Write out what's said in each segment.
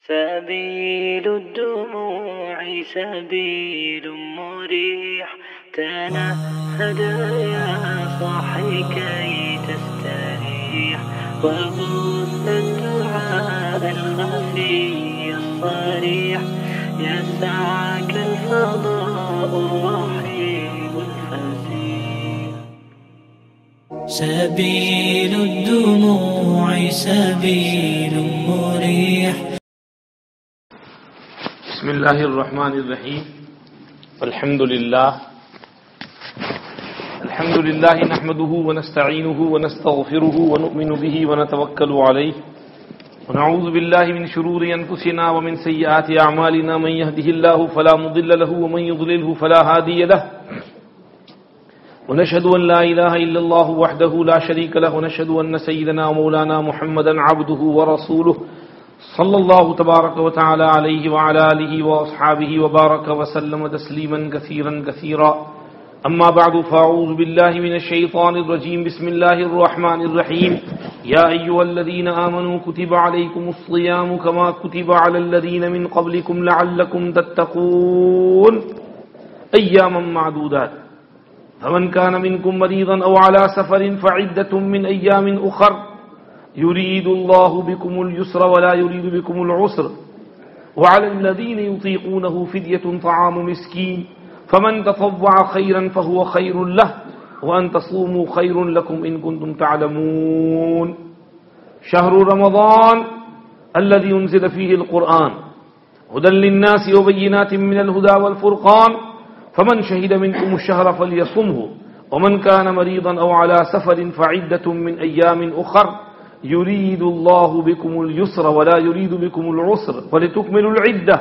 سبيل الدموع سبيل مريح، تنهد يا صاحي كي تستريح، وبث الدعاء الخفي الصريح، يسعك الفضاء الرحيم الفسيح. سبيل الدموع سبيل مريح. بسم الله الرحمن الرحيم. الحمد لله نحمده ونستعينه ونستغفره ونؤمن به ونتوكل عليه، ونعوذ بالله من شرور أنفسنا ومن سيئات أعمالنا، من يهده الله فلا مضل له ومن يضلله فلا هادي له، ونشهد أن لا إله إلا الله وحده لا شريك له، ونشهد أن سيدنا ومولانا محمدا عبده ورسوله صلى الله تبارك وتعالى عليه وعلى آله وأصحابه وبارك وسلم تسليما كثيرا كثيرا. أما بعد، فأعوذ بالله من الشيطان الرجيم. بسم الله الرحمن الرحيم. يا أيها الذين آمنوا كتب عليكم الصيام كما كتب على الذين من قبلكم لعلكم تتقون أياما معدودات، فمن كان منكم مريضا أو على سفر فعدة من أيام أخر، يريد الله بكم اليسر ولا يريد بكم العسر، وعلى الذين يطيقونه فدية طعام مسكين، فمن تطوع خيرا فهو خير له، وأن تصوموا خير لكم إن كنتم تعلمون. شهر رمضان الذي أنزل فيه القرآن هدى للناس وبينات من الهدى والفرقان، فمن شهد منكم الشهر فليصمه، ومن كان مريضا أو على سفر فعدة من أيام أخر، يريد الله بكم اليسر ولا يريد بكم العسر، ولتكملوا العدة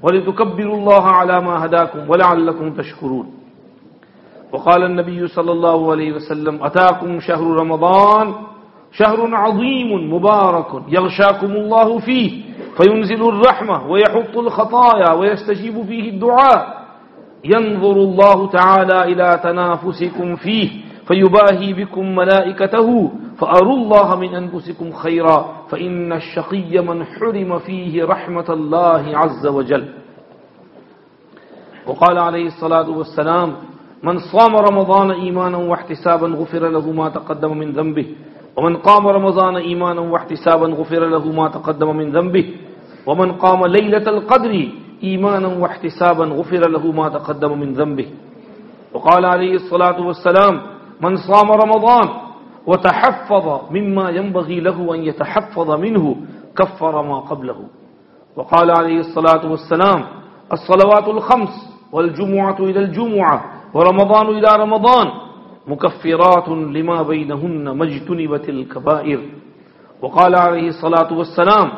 ولتكبروا الله على ما هداكم ولعلكم تشكرون. وقال النبي صلى الله عليه وسلم: أتاكم شهر رمضان شهر عظيم مبارك يغشاكم الله فيه فينزل الرحمة ويحط الخطايا ويستجيب فيه الدعاء، ينظر الله تعالى إلى تنافسكم فيه فيباهي بكم ملائكته، فأروا الله من أنفسكم خيرا، فإن الشقي من حرم فيه رحمة الله عز وجل. وقال عليه الصلاة والسلام: من صام رمضان إيمانا واحتسابا غفر له ما تقدم من ذنبه، ومن قام رمضان إيمانا واحتسابا غفر له ما تقدم من ذنبه، ومن قام ليلة القدر إيمانا واحتسابا غفر له ما تقدم من ذنبه. وقال عليه الصلاة والسلام: من صام رمضان وتحفظ مما ينبغي له أن يتحفظ منه كفر ما قبله. وقال عليه الصلاة والسلام: الصلوات الخمس والجمعة إلى الجمعة ورمضان إلى رمضان مكفرات لما بينهن ما اجتنبت الكبائر. وقال عليه الصلاة والسلام: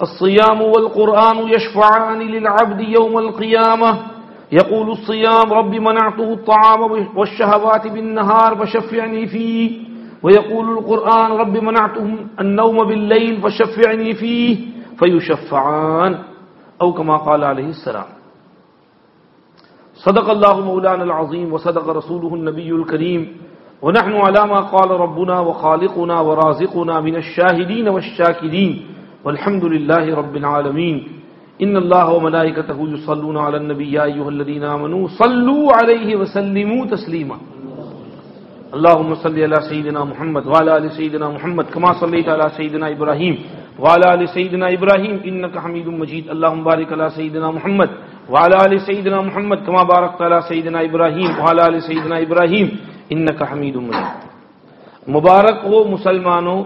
الصيام والقرآن يشفعان للعبد يوم القيامة، يقول الصيام: رب منعته الطعام والشهوات بالنهار فشفعني فيه، ويقول القرآن: رب منعتهم النوم بالليل فشفعني فيه، فيشفعان، أو كما قال عليه السلام. صدق الله مولانا العظيم وصدق رسوله النبي الكريم، ونحن على ما قال ربنا وخالقنا ورازقنا من الشاهدين والشاكرين، والحمد لله رب العالمين. ان اللہ وملائکتہ یصلون علی النبی یا ایھا الذین آمنوا صلوا علیہ وسلموا تسلیما. اللهم صل علی سیدنا محمد وعلى ال سیدنا محمد كما صلیت علی سیدنا ابراہیم وعلى ال سیدنا ابراہیم انک حمید مجید. اللهم بارک علی سیدنا محمد وعلى ال سیدنا محمد كما بارکت علی سیدنا ابراہیم وعلى ال سیدنا ابراہیم انک حمید مجید. مبارک ہو مسلمانوں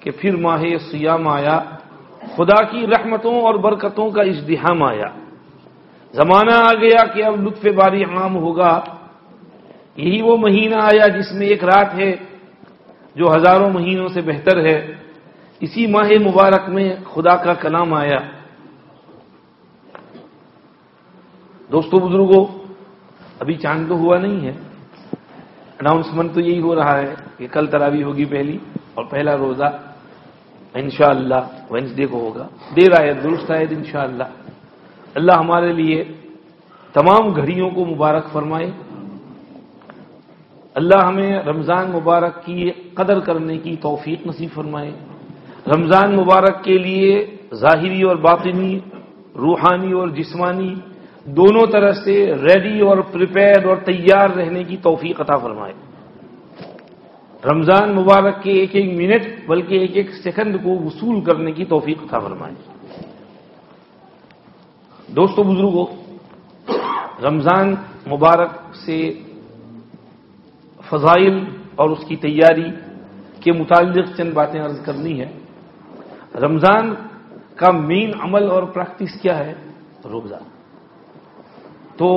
کہ پھر ماہ صیام آیا، خدا کی رحمتوں اور برکتوں کا ازدحام آیا. زمانہ آ گیا کہ اب لطف باری عام ہوگا. یہی وہ مہینہ آیا جس میں ایک رات ہے جو ہزاروں مہینوں سے بہتر ہے. اسی ماہ مبارک میں خدا کا کلام آیا. دوستو بزرگوں، ابھی چاند تو ہوا نہیں ہے. اناؤنسمنٹ تو یہی ہو رہا ہے کہ کل تراویح ہوگی پہلی، اور پہلا روزہ انشاءاللہ وینسڈے کو ہوگا. دیر آئے درست آئے انشاءاللہ. اللہ ہمارے لیے تمام گھڑیوں کو مبارک فرمائے. اللہ ہمیں رمضان مبارک کی قدر کرنے کی توفیق نصیب فرمائے. رمضان مبارک کے لیے ظاہری اور باطنی، روحانی اور جسمانی دونوں طرح سے ریڈی اور پریپیئرڈ اور تیار رہنے کی توفیق عطا فرمائے۔ رمضان مبارک کے ایک ایک منٹ بلکہ ایک ایک سیکنڈ کو وصول کرنے کی توفیق عطا فرمائے۔ دوستو بزرگوں، رمضان مبارک سے فضائل اور اس کی تیاری کے متعلق چند باتیں عرض کرنی ہے۔ رمضان کا مین عمل اور پریکٹس کیا ہے؟ روزہ۔ تو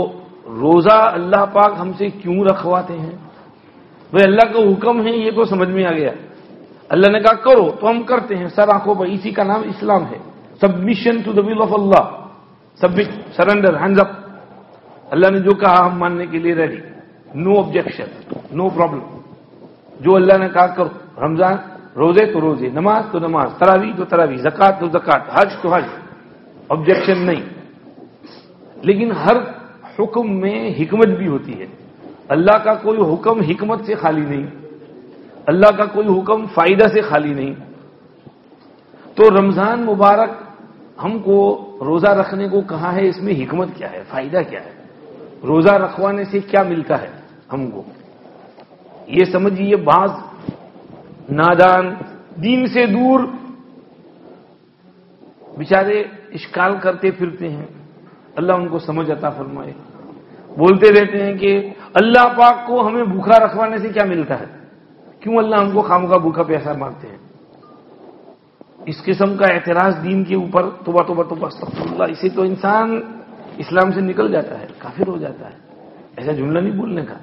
روزہ اللہ پاک ہم سے کیوں رکھواتے ہیں؟ وہ اللہ کا حکم ہے، یہ تو سمجھ میں آ گیا۔ اللہ نے کہا کرو تو ہم کرتے ہیں سر آنکھوں پر، اسی کا نام اسلام ہے۔ Submission to the will of اللہ، سبمٹ، سرنڈر، ہینڈز اپ۔ اللہ نے جو کہا ہم ماننے کے لیے ready, no objection, no problem. جو اللہ نے کہا کرو۔ رمضان، روزے تو روزے، نماز تو نماز، تراویح تو تراویح، زکوٰۃ تو زکوٰۃ، حج تو حج، آبجیکشن نہیں۔ لیکن ہر حکم میں حکمت بھی ہوتی ہے۔ اللہ کا کوئی حکم حکمت سے خالی نہیں، اللہ کا کوئی حکم فائدہ سے خالی نہیں۔ تو رمضان مبارک ہم کو روزہ رکھنے کو کہا ہے، اس میں حکمت کیا ہے، فائدہ کیا ہے، روزہ رکھوانے سے کیا ملتا ہے ہم کو؟ یہ سمجھیے بعض نادان، دین سے دور بیچارے اشکال کرتے پھرتے ہیں، اللہ ان کو سمجھ عطا فرمائے۔ بولتے رہتے ہیں کہ اللہ پاک کو ہمیں بھوکا رکھوانے سے کیا ملتا ہے، کیوں اللہ ہم کو خامخواہ بھوکا پیاسا مارتے ہیں؟ اس قسم کا اعتراض دین کے اوپر توبہ توبہ توبہ استغفر اللہ، اسے تو انسان اسلام سے نکل جاتا ہے، کافر ہو جاتا ہے۔ ایسا جملہ نہیں بولنے کا۔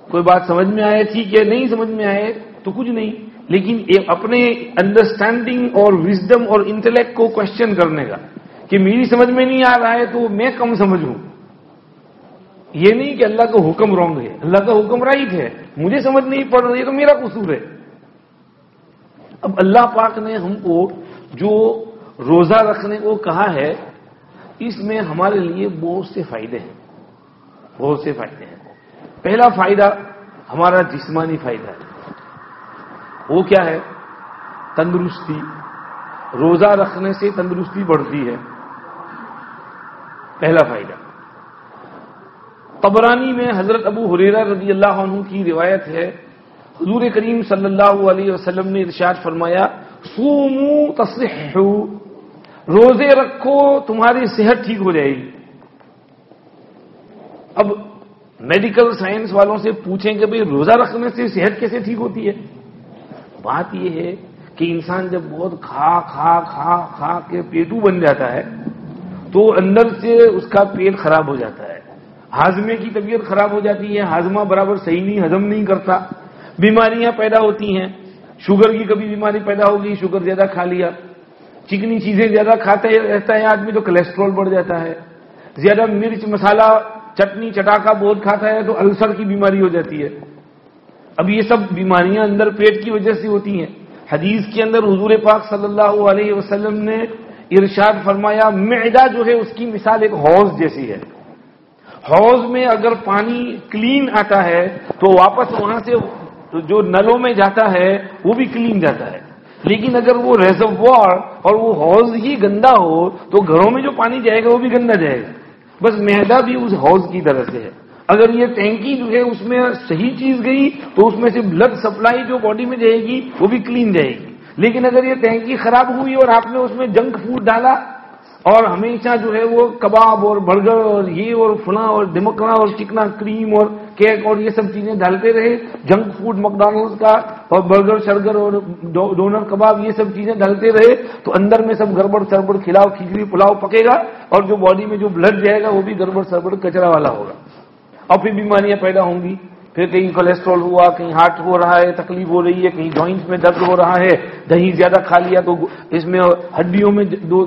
کوئی بات سمجھ میں آئے ٹھیک ہے، نہیں سمجھ میں آئے تو کچھ نہیں، لیکن اپنے انڈرسٹینڈنگ اور وزڈم اور انٹلیکٹ کو کوشچن کرنے کا کہ میری سمجھ میں نہیں آ رہا ہے تو میں کم سمجھوں۔ یہ نہیں کہ اللہ کا حکم رانگ ہے، اللہ کا حکم رائٹ ہے، مجھے سمجھ نہیں پڑ رہی ہے تو میرا قصور ہے۔ اب اللہ پاک نے ہم کو جو روزہ رکھنے کو کہا ہے، اس میں ہمارے لیے بہت سے فائدے ہیں، بہت سے فائدے ہیں۔ پہلا فائدہ ہمارا جسمانی فائدہ ہے۔ وہ کیا ہے؟ تندرستی۔ روزہ رکھنے سے تندرستی بڑھتی ہے، پہلا فائدہ۔ طبرانی میں حضرت ابو ہریرہ رضی اللہ عنہ کی روایت ہے، حضور کریم صلی اللہ علیہ وسلم نے ارشاد فرمایا، صوموا تصحوا، روزے رکھو تمہاری صحت ٹھیک ہو جائے گی۔ اب میڈیکل سائنس والوں سے پوچھیں کہ بھئی روزہ رکھنے سے صحت کیسے ٹھیک ہوتی ہے؟ بات یہ ہے کہ انسان جب بہت کھا کھا کھا کھا کے پیٹو بن جاتا ہے تو اندر سے اس کا پیٹ خراب ہو جاتا ہے، ہاضمے کی طبیعت خراب ہو جاتی ہے، ہاضمہ برابر صحیح نہیں ہضم نہیں کرتا، بیماریاں پیدا ہوتی ہیں۔ شوگر کی کبھی بیماری پیدا ہوگی، شوگر زیادہ کھا لیا، چکنی چیزیں زیادہ کھاتا رہتا ہے آدمی تو کولیسٹرول بڑھ جاتا ہے، زیادہ مرچ مسالہ چٹنی چٹاکا بہت کھاتا ہے تو السر کی بیماری ہو جاتی ہے۔ اب یہ سب بیماریاں اندر پیٹ کی وجہ سے ہوتی ہیں۔ حدیث کے اندر حضور پاک صلی اللہ علیہ وسلم نے ارشاد فرمایا، معدہ جو ہے اس کی مثال ایک حوض جیسی ہے۔ حوض میں اگر پانی کلین آتا ہے تو واپس وہاں سے جو نلوں میں جاتا ہے وہ بھی کلین جاتا ہے، لیکن اگر وہ ریزروار اور وہ حوض ہی گندا ہو تو گھروں میں جو پانی جائے گا وہ بھی گندا جائے گا۔ بس معدہ بھی اس حوض کی طرح سے ہے۔ اگر یہ ٹینکی جو ہے اس میں صحیح چیز گئی تو اس میں سے بلڈ سپلائی جو باڈی میں جائے گی وہ بھی کلین جائے گی، لیکن اگر یہ ٹینکی خراب ہوئی اور آپ نے اس میں جنک فوڈ ڈالا اور ہمیشہ جو ہے وہ کباب اور برگر اور یہ اور فلاں اور ڈمکنا اور چکنا کریم اور کیک اور یہ سب چیزیں ڈالتے رہے، جنک فوڈ میکڈونلڈز کا اور برگر شرگر اور ڈونر کباب یہ سب چیزیں ڈالتے رہے تو اندر میں سب گڑبڑ سڑبڑ کھلاؤ کھچڑی پلاؤ پکے گا اور جو باڈی میں جو بلڈ جائے گا وہ بھی گڑبڑ سڑبڑ کچرا والا ہوگا، اور پھر بیماریاں پیدا ہوں گی۔ پھر کہیں کولیسٹرول ہوا، کہیں ہارٹ ہو رہا ہے تکلیف ہو رہی ہے، کہیں جوائنٹس میں درد ہو رہا ہے، دہی زیادہ کھا لیا تو اس میں ہڈیوں میں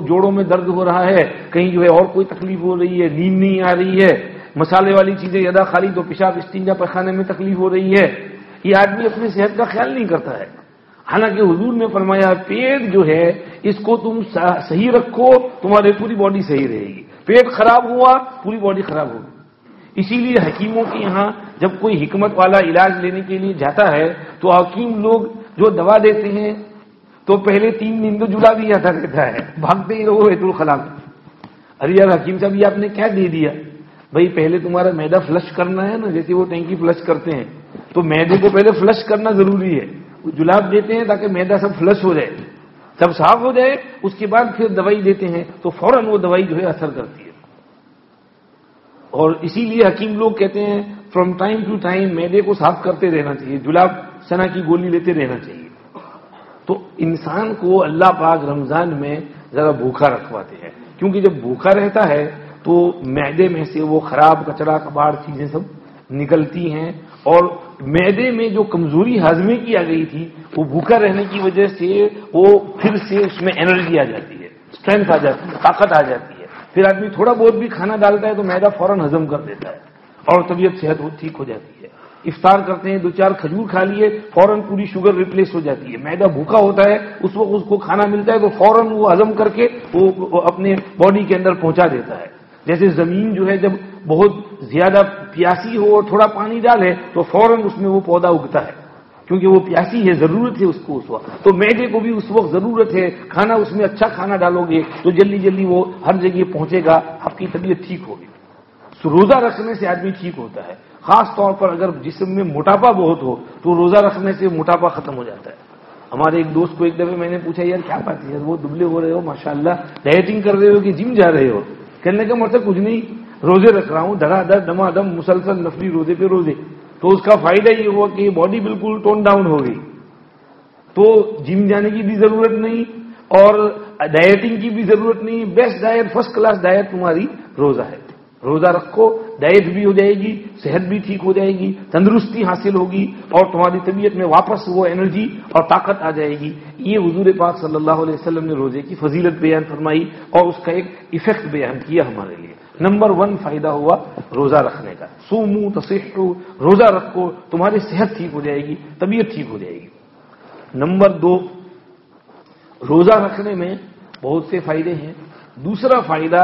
جوڑوں میں درد ہو رہا ہے، کہیں جو ہے اور کوئی تکلیف ہو رہی ہے، نیند نہیں آ رہی ہے، مسالے والی چیزیں زیادہ کھا لی تو پیشاب استنجا پیخانے میں تکلیف ہو رہی ہے۔ یہ آدمی اپنی صحت کا خیال نہیں کرتا ہے، حالانکہ حضور نے فرمایا پیٹ جو ہے اس کو تم صحیح رکھو تمہاری پوری باڈی صحیح رہے گی، پیٹ خراب ہوا پوری باڈی خراب ہوگی۔ اسی لیے حکیموں کے یہاں جب کوئی حکمت والا علاج لینے کے لیے جاتا ہے تو حکیم لوگ جو دوا دیتے ہیں تو پہلے 3 دن تو جلا بھی آتا رہتا ہے، بھاگتے ہی رہو بیت الخلا میں. ارے یار حکیم صاحب یہ آپ نے کیا دے دیا؟ بھائی پہلے تمہارا معدہ فلش کرنا ہے نا، جیسے وہ ٹینکی فلش کرتے ہیں تو معدے کو پہلے فلش کرنا ضروری ہے. وہ جلاب دیتے ہیں تاکہ معدہ سب فلش ہو جائے، سب صاف ہو جائے، اس کے بعد پھر دوائی دیتے ہیں تو فوراً وہ دوائی جو ہے اثر کرتی ہے. اور اسی لیے حکیم لوگ کہتے ہیں فرام ٹائم ٹو ٹائم معدے کو صاف کرتے رہنا چاہیے، جلاب سنا کی گولی لیتے رہنا چاہیے. تو انسان کو اللہ پاک رمضان میں ذرا بھوکا رکھواتے ہیں، کیونکہ جب بھوکا رہتا ہے تو معدے میں سے وہ خراب کچرا کباڑ چیزیں سب نکلتی ہیں، اور معدے میں جو کمزوری ہاضمے کی آ گئی تھی وہ بھوکا رہنے کی وجہ سے وہ پھر سے اس میں انرجی آ جاتی ہے، اسٹرینتھ آ جاتی ہے، طاقت آ جاتی ہے. پھر آدمی تھوڑا بہت بھی کھانا ڈالتا ہے تو معدہ فوراً ہضم کر دیتا ہے اور طبیعت صحت ٹھیک ہو جاتی ہے. افطار کرتے ہیں 2-4 کھجور کھا لیے فوراً پوری شوگر ریپلیس ہو جاتی ہے. معدہ بھوکا ہوتا ہے اس وقت اس کو کھانا ملتا ہے تو فوراً وہ ہضم کر کے وہ اپنے باڈی کے اندر پہنچا دیتا ہے. جیسے زمین جو ہے جب بہت زیادہ پیاسی ہو اور تھوڑا پانی ڈالے تو فوراً اس میں وہ پودا اگتا ہے، کیونکہ وہ پیاسی ہے، ضرورت ہے اس کو اس وقت. تو معدے کو بھی اس وقت ضرورت ہے، کھانا اس میں اچھا کھانا ڈالو گے تو جلدی جلدی وہ ہر جگہ پہنچے گا، آپ کی طبیعت ٹھیک ہوگی. روزہ رکھنے سے آدمی ٹھیک ہوتا ہے، خاص طور پر اگر جسم میں موٹاپا بہت ہو تو روزہ رکھنے سے موٹاپا ختم ہو جاتا ہے. ہمارے ایک دوست کو ایک دفعہ میں نے پوچھا یار کیا بات ہے یار وہ دبلے ہو رہے ہو ماشاءاللہ، ڈائٹنگ کر رہے ہو کہ جم جا رہے ہو؟ کہنے کا مطلب کچھ نہیں، روزے رکھ رہا ہوں دھڑا دھڑ دما دم مسلسل نفلی روزے پہ روزے. تو اس کا فائدہ یہ ہوا کہ باڈی بالکل ٹون ڈاؤن ہو گئی، تو جم جانے کی بھی ضرورت نہیں اور ڈائٹنگ کی بھی ضرورت نہیں. Best diet, first class diet تمہاری روزہ ہے. روزہ رکھو، ڈائٹ بھی ہو جائے گی، صحت بھی ٹھیک ہو جائے گی، تندرستی حاصل ہوگی اور تمہاری طبیعت میں واپس وہ انرجی اور طاقت آ جائے گی. یہ حضور پاک صلی اللہ علیہ وسلم نے روزے کی فضیلت بیان فرمائی اور اس کا ایک ایفیکٹ بیان کیا ہمارے لیے. نمبر 1 فائدہ ہوا روزہ رکھنے کا، صوموا تصحوا، روزہ رکھو تمہاری صحت ٹھیک ہو جائے گی، طبیعت ٹھیک ہو جائے گی. نمبر 2 روزہ رکھنے میں بہت سے فائدے ہیں. دوسرا فائدہ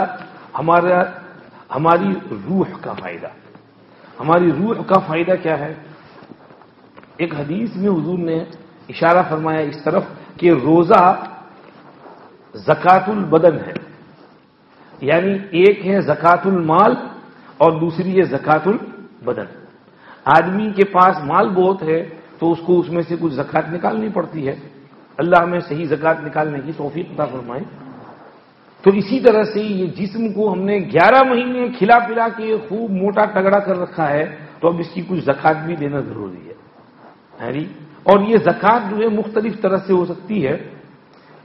ہماری روح کا فائدہ. ہماری روح کا فائدہ کیا ہے؟ ایک حدیث میں حضور نے اشارہ فرمایا اس طرف کہ روزہ زکات البدن ہے، یعنی ایک ہے زکات المال اور دوسری ہے زکات البدن. آدمی کے پاس مال بہت ہے تو اس کو اس میں سے کچھ زکات نکالنی پڑتی ہے. اللہ ہمیں صحیح زکات نکالنے کی توفیق عطا فرمائے. تو اسی طرح سے یہ جسم کو ہم نے 11 مہینے کھلا پلا کے خوب موٹا تگڑا کر رکھا ہے تو اب اس کی کچھ زکات بھی دینا ضروری ہے. اور یہ زکات جو ہے مختلف طرح سے ہو سکتی ہے.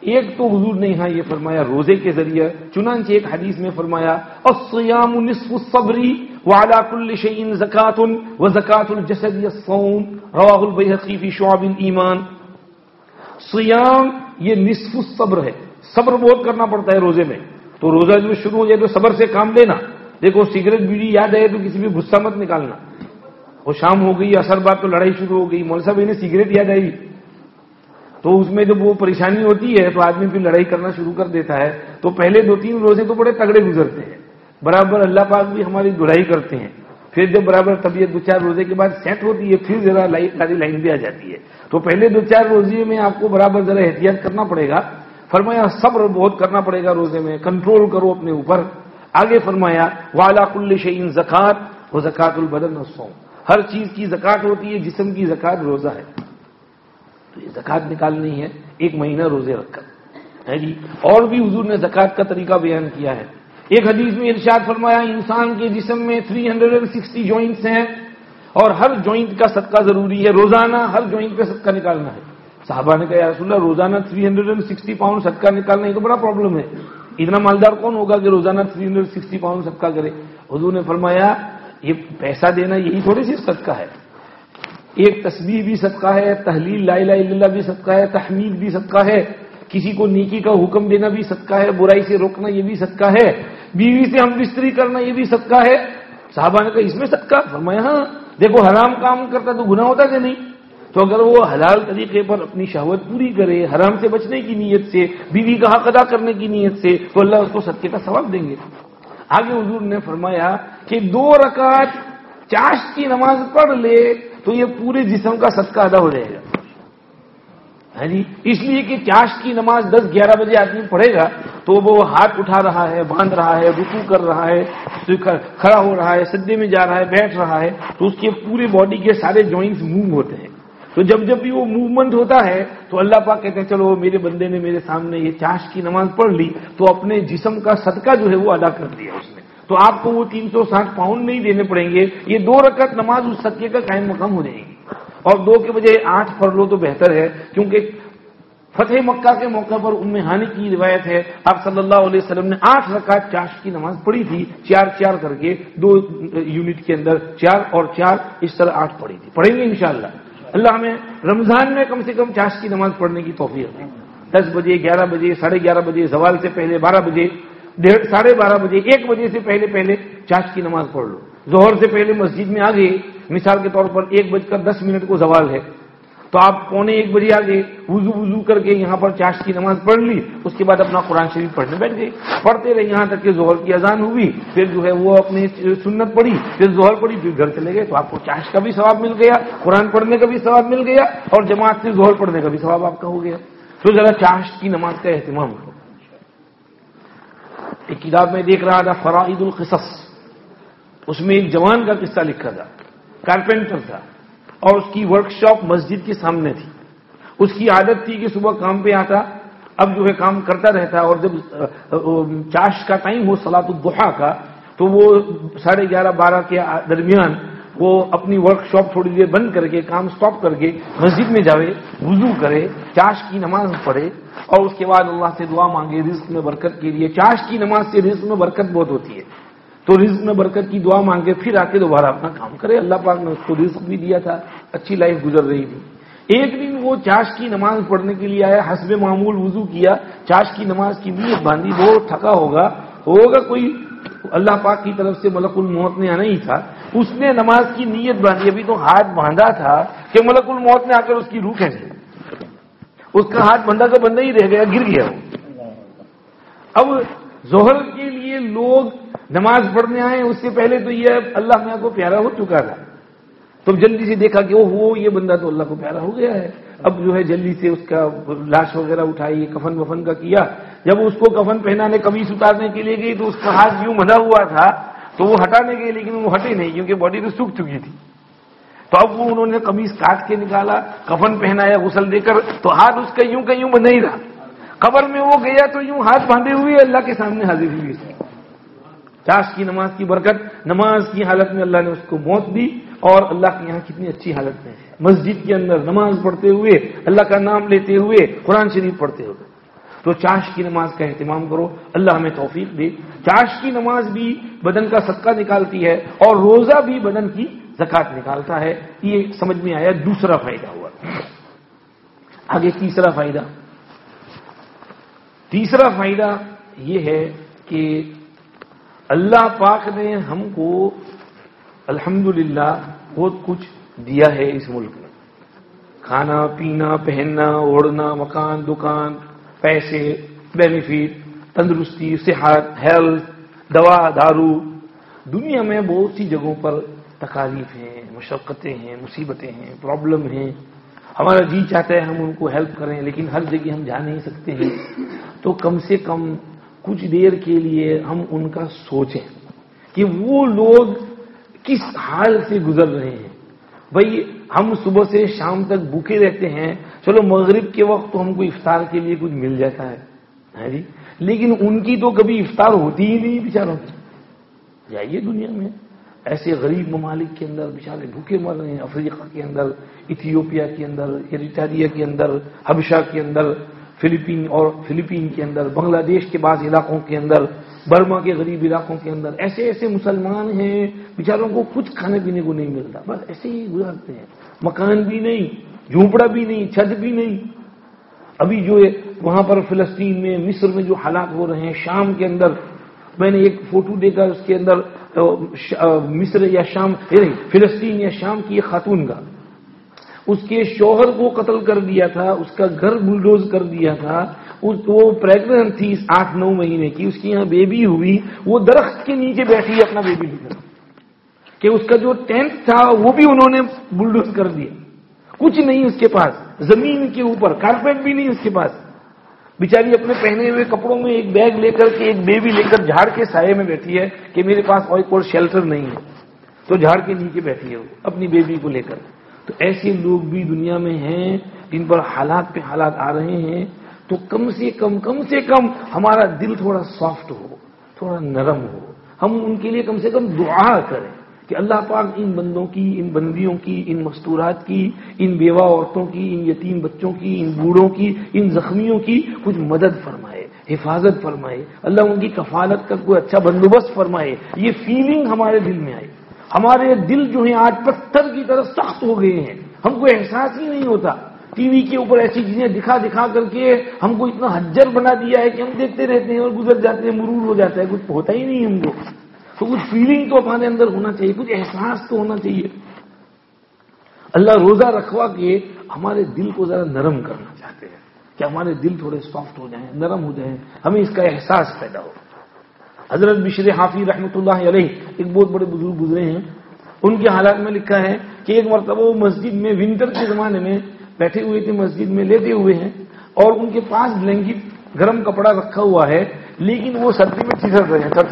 ایک تو حضور نے یہاں یہ فرمایا روزے کے ذریعے، چنانچہ ایک حدیث میں فرمایا الصیام نصف الصبر وعلى كل شيء زکات وزکات الجسد الصوم رواہ البیہقی فی شعب الایمان. صیام یہ نصف الصبر ہے، صبر بہت کرنا پڑتا ہے روزے میں. تو روزہ جو شروع ہو جائے تو صبر سے کام لینا. دیکھو سگریٹ بیڑی یاد آئے تو کسی بھی غصہ مت نکالنا. وہ شام ہو گئی اثر بعد تو لڑائی شروع ہو گئی، مول صاحب انہیں سگریٹ یاد آئی تو اس میں جب وہ پریشانی ہوتی ہے تو آدمی پھر لڑائی کرنا شروع کر دیتا ہے. تو پہلے 2-3 روزے تو بڑے تگڑے گزرتے ہیں، برابر اللہ پاک بھی ہماری دہرائی کرتے ہیں. پھر جب برابر طبیعت 2-4 روزے کے بعد سیٹ ہوتی ہے پھر ذرا لائن بھی آ جاتی ہے. تو پہلے 2-4 روزے میں آپ کو برابر ذرا احتیاط کرنا پڑے گا. فرمایا صبر بہت کرنا پڑے گا روزے میں، کنٹرول کرو اپنے اوپر. آگے فرمایا وعلی کل شیء زکات وزکات البدن والصوم، ہر چیز کی زکات ہوتی ہے، جسم کی زکات روزہ ہے. تو یہ زکات نکالنی ہے 1 مہینہ روزے رکھ کر ہے جی. اور بھی حضور نے زکات کا طریقہ بیان کیا ہے. ایک حدیث میں ارشاد فرمایا انسان کے جسم میں 360 جوائنٹس ہیں اور ہر جوائنٹ کا صدقہ ضروری ہے، روزانہ ہر جوائنٹ پہ صدقہ نکالنا ہے. صحابہ نے کہا یا رسول اللہ روزانہ 360 پاؤنڈ صدقہ نکالنا یہ تو بڑا پرابلم ہے، اتنا مالدار کون ہوگا کہ روزانہ 360 پاؤنڈ صدقہ کرے؟ حضور نے فرمایا یہ پیسہ دینا یہی تھوڑی سی صدقہ ہے. ایک تسبیح بھی صدقہ ہے، تحلیل لا الہ الا اللہ بھی صدقہ ہے، تحمید بھی صدقہ ہے، کسی کو نیکی کا حکم دینا بھی صدقہ ہے، برائی سے روکنا یہ بھی صدقہ ہے، بیوی سے ہم بستری کرنا یہ بھی صدقہ ہے. صحابہ نے کہا اس میں صدقہ؟ فرمایا ہاں. دیکھو حرام کام کرتا تو گناہ ہوتا کہ نہیں؟ تو اگر وہ حلال طریقے پر اپنی شہوت پوری کرے، حرام سے بچنے کی نیت سے، بیوی کا حق ادا کرنے کی نیت سے، تو اللہ اس کو صدقے کا ثواب دیں گے. آگے حضور نے فرمایا کہ 2 رکعت چاشت کی نماز پڑھ لے تو یہ پورے جسم کا صدقہ ادا ہو جائے گا. ہے جی، اس لیے کہ چاشت کی نماز 10-11 بجے آدمی پڑھے گا تو وہ ہاتھ اٹھا رہا ہے، باندھ رہا ہے، رکوع کر رہا ہے، کھڑا ہو رہا ہے، سجدے میں جا رہا ہے، بیٹھ رہا ہے، تو اس کے پورے باڈی کے سارے جوائنٹس موو ہوتے ہیں. تو جب بھی وہ موومنٹ ہوتا ہے تو اللہ پاک کہتے ہیں چلو میرے بندے نے میرے سامنے یہ چاشت کی نماز پڑھ لی تو اپنے جسم کا صدقہ جو ہے وہ ادا کر دیا اس نے. تو آپ کو وہ 360 پاؤنڈ نہیں دینے پڑیں گے، یہ 2 رکعت نماز اس صدقے کا قائم مقام ہو جائے گی. اور 2 کے بجائے 8 پڑھ لو تو بہتر ہے، کیونکہ فتح مکہ کے موقع پر ام ہانی کی روایت ہے آپ صلی اللہ علیہ وسلم نے 8 رکعت چاشت کی نماز پڑھی تھی، 4 کر کے 2 یونٹ کے اندر 4 اور 4 اس طرح 8 پڑھی تھی. پڑھیں گے انشاءاللہ. اللہ ہمیں رمضان میں کم سے کم چاشت کی نماز پڑھنے کی توفیق دے. 10 بجے، 11 بجے، 11:30 بجے، زوال سے پہلے 12 بجے، 12:30 بجے، 1 بجے سے پہلے چاشت کی نماز پڑھ لو. ظہر سے پہلے مسجد میں آ گئے، مثال کے طور پر 1:10 کو زوال ہے تو آپ 12:45 بجے آ گئے، وضو کر کے یہاں پر چاشت کی نماز پڑھ لی، اس کے بعد اپنا قرآن شریف پڑھنے بیٹھ گئے. پڑھتے رہے یہاں تک کہ ظہر کی اذان ہوئی، پھر جو ہے وہ اپنی سنت پڑھی، پھر ظہر پڑھی، پھر گھر چلے گئے. تو آپ کو چاشت کا بھی ثواب مل گیا، قرآن پڑھنے کا بھی ثواب مل گیا، اور جماعت سے ظہر پڑھنے کا بھی ثواب آپ کا ہو گیا. تو ذرا چاشت کی نماز کا اہتمام کرو. ایک کتاب میں دیکھ رہا تھا فرائض القصص، اس میں ایک جوان کا قصہ لکھا تھا. کارپینٹر تھا اور اس کی ورک شاپ مسجد کے سامنے تھی. اس کی عادت تھی کہ صبح کام پہ آتا، اب جو ہے کام کرتا رہتا، اور جب چاشت کا ٹائم ہو صلاۃ الضحیٰ کا تو وہ 11:30-12 کے درمیان وہ اپنی ورک شاپ تھوڑی دیر بند کر کے، کام سٹاپ کر کے مسجد میں جاوے، وضو کرے، چاشت کی نماز پڑھے، اور اس کے بعد اللہ سے دعا مانگے رزق میں برکت کے لیے. چاشت کی نماز سے رزق میں برکت بہت ہوتی ہے، تو رزق میں برکت کی دعا مانگے، پھر آ کے دوبارہ اپنا کام کرے. اللہ پاک نے اس کو رزق بھی دیا تھا، اچھی لائف گزر رہی تھی. ایک دن وہ چاشت کی نماز پڑھنے کے لیے آیا، حسب معمول وضو کیا، چاشت کی نماز کی نیت باندھی. بہت تھکا ہوگا کوئی اللہ پاک کی طرف سے ملک الموت نے آنا ہی تھا. اس نے نماز کی نیت باندھی، ابھی تو ہاتھ باندھا تھا کہ ملک الموت نے آ کر اس کی روح کھینچ لی. اس کا ہاتھ بندہ کا بندہ ہی رہ گیا، گر گیا. اب ظہر کے لیے لوگ نماز پڑھنے آئے، اس سے پہلے تو یہ اللہ میاں کو پیارا ہو چکا تھا، تو جلدی سے دیکھا کہ یہ بندہ تو اللہ کو پیارا ہو گیا ہے. اب جو ہے جلدی سے اس کا لاش وغیرہ اٹھائی، کفن وفن کا کیا. جب اس کو کفن پہنانے، قمیص اتارنے کے لیے گئی تو اس کا ہاتھ یوں بندھا ہوا تھا تو وہ ہٹانے گئے، لیکن وہ ہٹے نہیں کیونکہ باڈی تو سوکھ چکی تھی. تو اب وہ انہوں نے قمیص کاٹ کے نکالا، کفن پہنایا غسل دے کر، تو ہاتھ اس کا یوں کا یوں بندھا ہی رہا. قبر میں وہ گیا تو یوں ہاتھ باندھے ہوئے اللہ کے سامنے حاضر ہوئی. چاشت کی نماز کی برکت، نماز کی حالت میں اللہ نے اس کو موت دی، اور اللہ کے یہاں کتنی اچھی حالت میں مسجد کے اندر نماز پڑھتے ہوئے، اللہ کا نام لیتے ہوئے، قرآن شریف پڑھتے ہوئے. تو چاشت کی نماز کا اہتمام کرو، اللہ ہمیں توفیق دے. چاشت کی نماز بھی بدن کا صدقہ نکالتی ہے، اور روزہ بھی بدن کی زکات نکالتا ہے. یہ سمجھ میں آیا. دوسرا فائدہ ہوا. آگے تیسرا فائدہ یہ ہے کہ اللہ پاک نے ہم کو الحمدللہ بہت کچھ دیا ہے اس ملک میں. کھانا پینا، پہننا، اوڑھنا، مکان، دکان، پیسے، بینیفٹ، تندرستی، صحت، ہیلتھ، دوا دارو. دنیا میں بہت سی جگہوں پر تکالیف ہیں، مشقتیں ہیں، مصیبتیں ہیں، پرابلم ہیں. ہمارا جی چاہتا ہے ہم ان کو ہیلپ کریں، لیکن ہر جگہ ہم جا نہیں سکتے ہیں. تو کم سے کم کچھ دیر کے لیے ہم ان کا سوچیں کہ وہ لوگ کس حال سے گزر رہے ہیں. بھائی ہم صبح سے شام تک بھوکے رہتے ہیں، چلو مغرب کے وقت تو ہم کو افطار کے لیے کچھ مل جاتا ہے جی، لیکن ان کی تو کبھی افطار ہوتی ہی نہیں بیچاروں کی. جائیے دنیا میں ایسے غریب ممالک کے اندر بیچارے بھوکے مر رہے ہیں. افریقہ کے اندر، ایتھیوپیا کے اندر، ایریٹریا کے اندر، حبشہ کے اندر، فلپین کے اندر، بنگلہ دیش کے بعض علاقوں کے اندر، برما کے غریب علاقوں کے اندر ایسے مسلمان ہیں بیچاروں کو کچھ کھانے پینے کو نہیں ملتا، بس ایسے ہی گزارتے ہیں. مکان بھی نہیں، جھونپڑا بھی نہیں، چھت بھی نہیں. ابھی جو ہے وہاں پر فلسطین میں، مصر میں جو حالات ہو رہے ہیں، شام کے اندر میں نے ایک فوٹو دیکھا، اس کے اندر مصر یا شام، فلسطین یا شام کی ایک خاتون کا اس کے شوہر کو قتل کر دیا تھا، اس کا گھر بلڈوز کر دیا تھا. وہ پریگننٹ تھی 8-9 مہینے کی، اس کی یہاں بیبی ہوئی، وہ درخت کے نیچے بیٹھی اپنا بیبی لے کر، کہ اس کا جو ٹینٹ تھا وہ بھی انہوں نے بلڈوز کر دیا. کچھ نہیں اس کے پاس، زمین کے اوپر کارپیٹ بھی نہیں اس کے پاس، بیچاری اپنے پہنے ہوئے کپڑوں میں ایک بیگ لے کر کے، ایک بیبی لے کر جھاڑ کے سائے میں بیٹھی ہے کہ میرے پاس کوئی شیلٹر نہیں ہے، تو جھاڑ کے نیچے بیٹھی ہے وہ اپنی بیبی کو لے کر۔ تو ایسے لوگ بھی دنیا میں ہیں جن پر حالات پہ حالات آ رہے ہیں، تو کم سے کم ہمارا دل تھوڑا سافٹ ہو، تھوڑا نرم ہو، ہم ان کے لیے کم سے کم دعا کریں کہ اللہ پاک ان بندوں کی، ان بندیوں کی، ان مستورات کی، ان بیوہ عورتوں کی، ان یتیم بچوں کی، ان بوڑھوں کی، ان زخمیوں کی کچھ مدد فرمائے، حفاظت فرمائے، اللہ ان کی کفالت کا کوئی اچھا بندوبست فرمائے۔ یہ فیلنگ ہمارے دل میں آئے۔ ہمارے دل جو ہیں آج پتھر کی طرح سخت ہو گئے ہیں، ہم کو احساس ہی نہیں ہوتا۔ ٹی وی کے اوپر ایسی چیزیں دکھا کر کے ہم کو اتنا حجر بنا دیا ہے کہ ہم دیکھتے رہتے ہیں اور گزر جاتے ہیں، مرور ہو جاتا ہے، کچھ ہوتا ہی نہیں ہم کو۔ تو کچھ فیلنگ تو ہمارے اندر ہونا چاہیے، کچھ احساس تو ہونا چاہیے۔ اللہ روزہ رکھوا کے ہمارے دل کو ذرا نرم کرنا چاہتے ہیں کہ ہمارے دل تھوڑے سافٹ ہو جائیں، نرم ہو جائیں، ہمیں اس کا احساس پیدا ہو۔ حضرت بشر حافی رحمۃ اللہ علیہ ایک بہت بڑے بزرگ گزرے ہیں، ان کے حالات میں لکھا ہے کہ ایک مرتبہ وہ مسجد میں ونٹر کے زمانے میں بیٹھے ہوئے تھے، مسجد میں لیٹے ہوئے ہیں، اور ان کے پاس بلینکٹ گرم کپڑا رکھا ہوا ہے، لیکن وہ سردی میں ٹھٹر رہے ہیں، تھر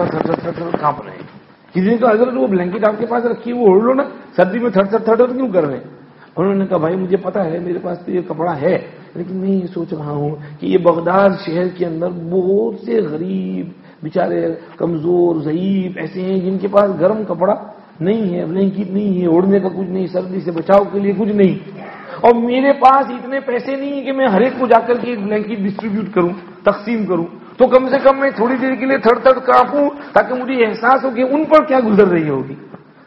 کانپ رہے ہیں۔ کسی نے کہا حضرت وہ بلینکٹ آپ کے پاس رکھی ہے وہ اوڑھ لو نا، سردی میں تھر کیوں کر رہے ہیں؟ انہوں نے کہا بھائی مجھے پتا ہے میرے پاس تو یہ کپڑا ہے، لیکن میں یہ سوچ رہا ہوں کہ یہ بغداد شہر کے اندر بہت سے غریب بیچارے کمزور ضعیف ایسے ہیں جن کے پاس گرم کپڑا نہیں ہے، بلینکٹ نہیں ہے، اوڑھنے کا کچھ نہیں، سردی سے بچاؤ کے لیے کچھ نہیں، اور میرے پاس اتنے پیسے نہیں ہیں کہ میں ہر ایک کو جا کر کے ایک بلینکٹ ڈسٹریبیوٹ کروں، تقسیم کروں، تو کم سے کم میں تھوڑی دیر کے لیے تھڑ کانپوں تاکہ مجھے احساس ہو کہ ان پر کیا گزر رہی ہوگی،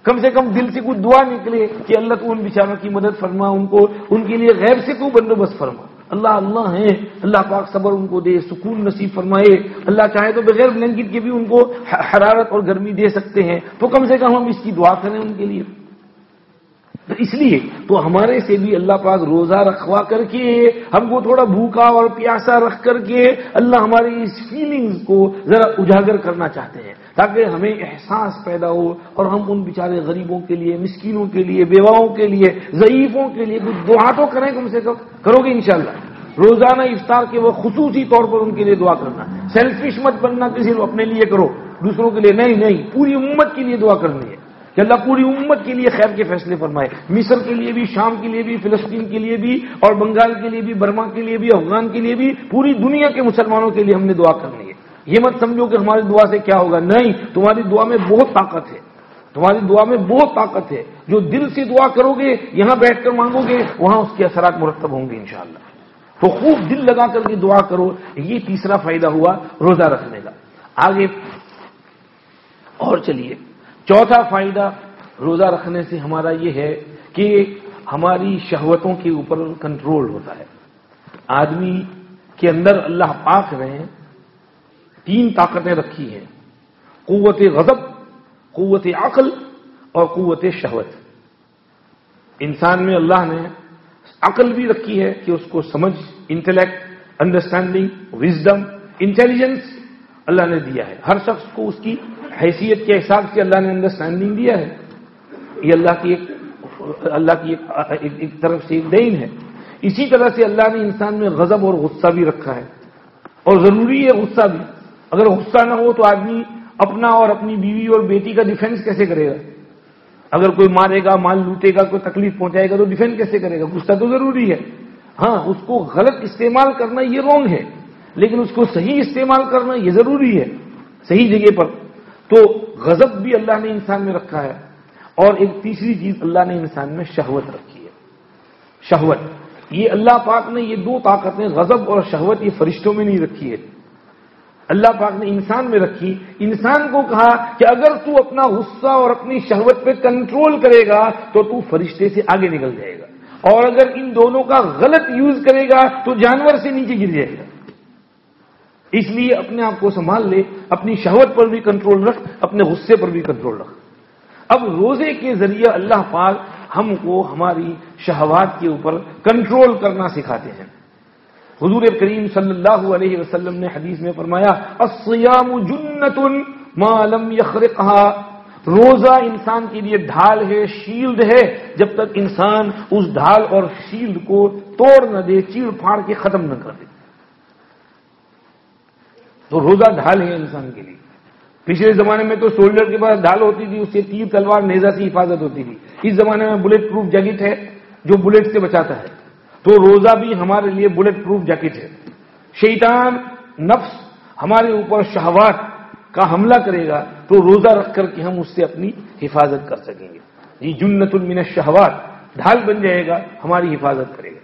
کم سے کم دل سے کچھ دعا نکلے کہ اللہ تو ان بیچاروں کی مدد فرما، ان کے لیے غیب سے تو بندوبست فرما۔ اللہ ہیں، اللہ پاک صبر ان کو دے، سکون نصیب فرمائے، اللہ چاہے تو بغیر بلینکٹ کے بھی ان کو حرارت اور گرمی دے سکتے ہیں، تو کم سے کم ہم اس کی دعا کریں ان کے لیے۔ تو اس لیے تو ہمارے سے بھی اللہ پاک روزہ رکھوا کر کے ہم کو تھوڑا بھوکا اور پیاسا رکھ کر کے اللہ ہماری اس فیلنگز کو ذرا اجاگر کرنا چاہتے ہیں تاکہ ہمیں احساس پیدا ہو اور ہم ان بیچارے غریبوں کے لیے، مسکینوں کے لیے، بیواؤں کے لیے، ضعیفوں کے لیے کچھ دعا تو کریں، کم سے کم کرو گے انشاءاللہ۔ روزانہ افطار کے وہ خصوصی طور پر ان کے لیے دعا کرنا، سیلفش مت بننا کہ صرف اپنے لیے کرو، دوسروں کے لیے نہیں، پوری امت کے لیے دعا کرنی ہے کہ اللہ پوری امت کے لیے خیر کے فیصلے فرمائے، مصر کے لیے بھی، شام کے لیے بھی، فلسطین کے لیے بھی، اور بنگال کے لیے بھی، برما کے لیے بھی، افغان کے لیے بھی، پوری دنیا کے مسلمانوں کے لیے ہم نے دعا کرنی ہے۔ یہ مت سمجھو کہ ہماری دعا سے کیا ہوگا، نہیں، تمہاری دعا میں بہت طاقت ہے، تمہاری دعا میں بہت طاقت ہے، جو دل سے دعا کرو گے، یہاں بیٹھ کر مانگو گے، وہاں اس کے اثرات مرتب ہوں گے انشاءاللہ۔ تو خوب دل لگا کر کے دعا کرو، یہ تیسرا فائدہ ہوا روزہ رکھنے کا۔ آگے اور چلیے، چوتھا فائدہ روزہ رکھنے سے ہمارا یہ ہے کہ ہماری شہوتوں کے اوپر کنٹرول ہوتا ہے۔ آدمی کے اندر اللہ پاک نے 3 طاقتیں رکھی ہیں، قوت غضب، قوت عقل اور قوت شہوت۔ انسان میں اللہ نے عقل بھی رکھی ہے کہ اس کو سمجھ، انٹلیکٹ، انڈرسٹینڈنگ، وزڈم، انٹیلیجنس اللہ نے دیا ہے۔ ہر شخص کو اس کی حیثیت کے حساب سے اللہ نے انڈرسٹینڈنگ دیا ہے، یہ اللہ کی ایک طرف سے ایک دین ہے۔ اسی طرح سے اللہ نے انسان میں غضب اور غصہ بھی رکھا ہے، اور ضروری ہے غصہ بھی۔ اگر غصہ نہ ہو تو آدمی اپنا اور اپنی بیوی اور بیٹی کا ڈیفینس کیسے کرے گا؟ اگر کوئی مارے گا، مال لوٹے گا، کوئی تکلیف پہنچائے گا تو ڈیفینس کیسے کرے گا؟ غصہ تو ضروری ہے۔ ہاں، اس کو غلط استعمال کرنا یہ رونگ ہے، لیکن اس کو صحیح استعمال کرنا یہ ضروری ہے، صحیح جگہ پر۔ تو غضب بھی اللہ نے انسان میں رکھا ہے، اور ایک تیسری چیز اللہ نے انسان میں شہوت رکھی ہے۔ شہوت، یہ اللہ پاک نے یہ 2 طاقتیں، غضب اور شہوت، یہ فرشتوں میں نہیں رکھی ہے، اللہ پاک نے انسان میں رکھی۔ انسان کو کہا کہ اگر تو اپنا غصہ اور اپنی شہوت پہ کنٹرول کرے گا تو تو فرشتے سے آگے نکل جائے گا، اور اگر ان دونوں کا غلط یوز کرے گا تو جانور سے نیچے گر جائے گا۔ اس لیے اپنے آپ کو سنبھال لے، اپنی شہوت پر بھی کنٹرول رکھ، اپنے غصے پر بھی کنٹرول رکھ۔ اب روزے کے ذریعے اللہ پاک ہم کو ہماری شہوات کے اوپر کنٹرول کرنا سکھاتے ہیں۔ حضور کریم صلی اللہ علیہ وسلم نے حدیث میں فرمایا، الصیام جنۃ ما لم یخرقها، روزہ انسان کے لیے ڈھال ہے، شیلڈ ہے، جب تک انسان اس ڈھال اور شیلڈ کو توڑ نہ دے، چیڑ پھاڑ کے ختم نہ کر دے۔ تو روزہ ڈھال ہے انسان کے لیے۔ پچھلے زمانے میں تو سولڈر کے پاس ڈھال ہوتی تھی، اس سے تیر تلوار نیزہ سے حفاظت ہوتی تھی۔ اس زمانے میں بلٹ پروف جیکٹ ہے جو بلٹ سے بچاتا ہے۔ تو روزہ بھی ہمارے لیے بلٹ پروف جیکٹ ہے۔ شیطان نفس ہمارے اوپر شہوات کا حملہ کرے گا تو روزہ رکھ کر کے ہم اس سے اپنی حفاظت کر سکیں گے۔ یہ جنت من الشہوات ڈھال بن جائے گا، ہماری حفاظت کرے گا۔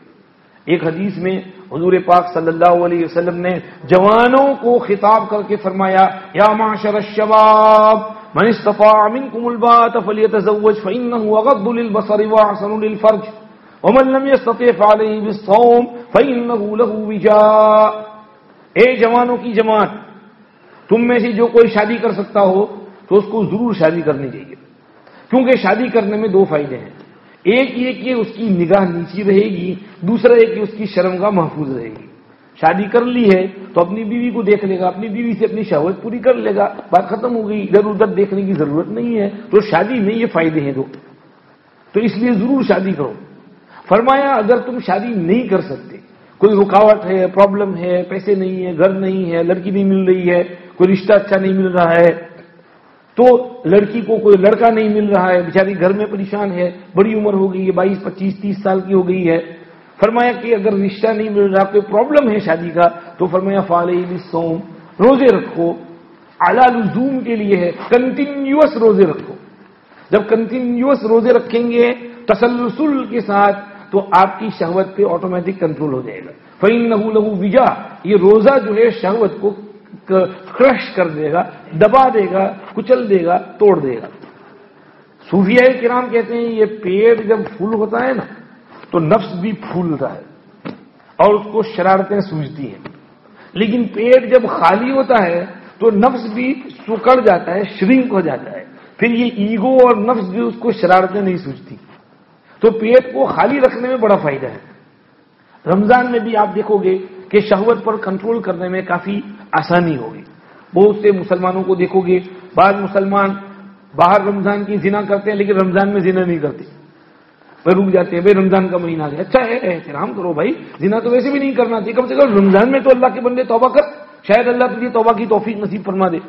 ایک حدیث میں حضور پاک صلی اللہ علیہ وسلم نے جوانوں کو خطاب کر کے فرمایا، یا معشر الشباب من استطاع منکم الباءۃ فلیتزوج فإنه اغض للبصر واحسن للفرج ومن لم يستطع فعليه بالصوم فإنه له وجاء۔ اے جوانوں کی جماعت، تم میں سے جو کوئی شادی کر سکتا ہو تو اس کو ضرور شادی کرنی چاہیے، کیونکہ شادی کرنے میں دو فائدے ہیں۔ ایک یہ کہ اس کی نگاہ نیچی رہے گی، دوسرا یہ کہ اس کی شرمگاہ محفوظ رہے گی۔ شادی کر لی ہے تو اپنی بیوی کو دیکھ لے گا، اپنی بیوی سے اپنی شہوت پوری کر لے گا، بات ختم ہو گئی، ادھر ادھر دیکھنے کی ضرورت نہیں ہے۔ تو شادی میں یہ فائدے ہیں دو، تو اس لیے ضرور شادی کرو۔ فرمایا اگر تم شادی نہیں کر سکتے، کوئی رکاوٹ ہے، پرابلم ہے، پیسے نہیں ہے، گھر نہیں ہے، لڑکی نہیں مل رہی ہے، کوئی رشتہ اچھا نہیں مل رہا ہے، تو لڑکی کو کوئی لڑکا نہیں مل رہا ہے، بیچاری گھر میں پریشان ہے، بڑی عمر ہو گئی ہے، 22 25 30 سال کی ہو گئی ہے۔ فرمایا کہ اگر رشتہ نہیں مل رہا، کوئی پرابلم ہے شادی کا، تو فرمایا فعلیہ بالصوم، روزے رکھو۔ علی لزوم کے لیے ہے، کنٹینیوس روزے رکھو۔ جب کنٹینیوس روزے رکھیں گے تسلسل کے ساتھ تو آپ کی شہوت پہ آٹومیٹک کنٹرول ہو جائے گا۔ فإنہ لہ وجا، یہ روزہ جو ہے شہوت کو کرش کر دے گا، دبا دے گا، کچل دے گا، توڑ دے گا۔ صوفیاء کرام کہتے ہیں یہ پیٹ جب پھول ہوتا ہے نا تو نفس بھی پھولتا ہے اور اس کو شرارتیں سوجتی ہیں، لیکن پیٹ جب خالی ہوتا ہے تو نفس بھی سکڑ جاتا ہے، شرنک ہو جاتا ہے، پھر یہ ایگو اور نفس بھی اس کو شرارتیں نہیں سوجتی۔ تو پیٹ کو خالی رکھنے میں بڑا فائدہ ہے۔ رمضان میں بھی آپ دیکھو گے کہ شہوت پر کنٹرول کرنے میں کافی آسانی ہوگی۔ بہت سے مسلمانوں کو دیکھو گے، بعض مسلمان باہر رمضان کی زنا کرتے ہیں لیکن رمضان میں زنا نہیں کرتے، وہ رک جاتے ہیں، بھائی رمضان کا مہینہ ہے، اچھا ہے احترام کرو بھائی، زنا تو ویسے بھی نہیں کرنا چاہیے، کم سے کم رمضان میں تو اللہ کے بندے توبہ کر، شاید اللہ تجھے توبہ کی توفیق نصیب فرما دے۔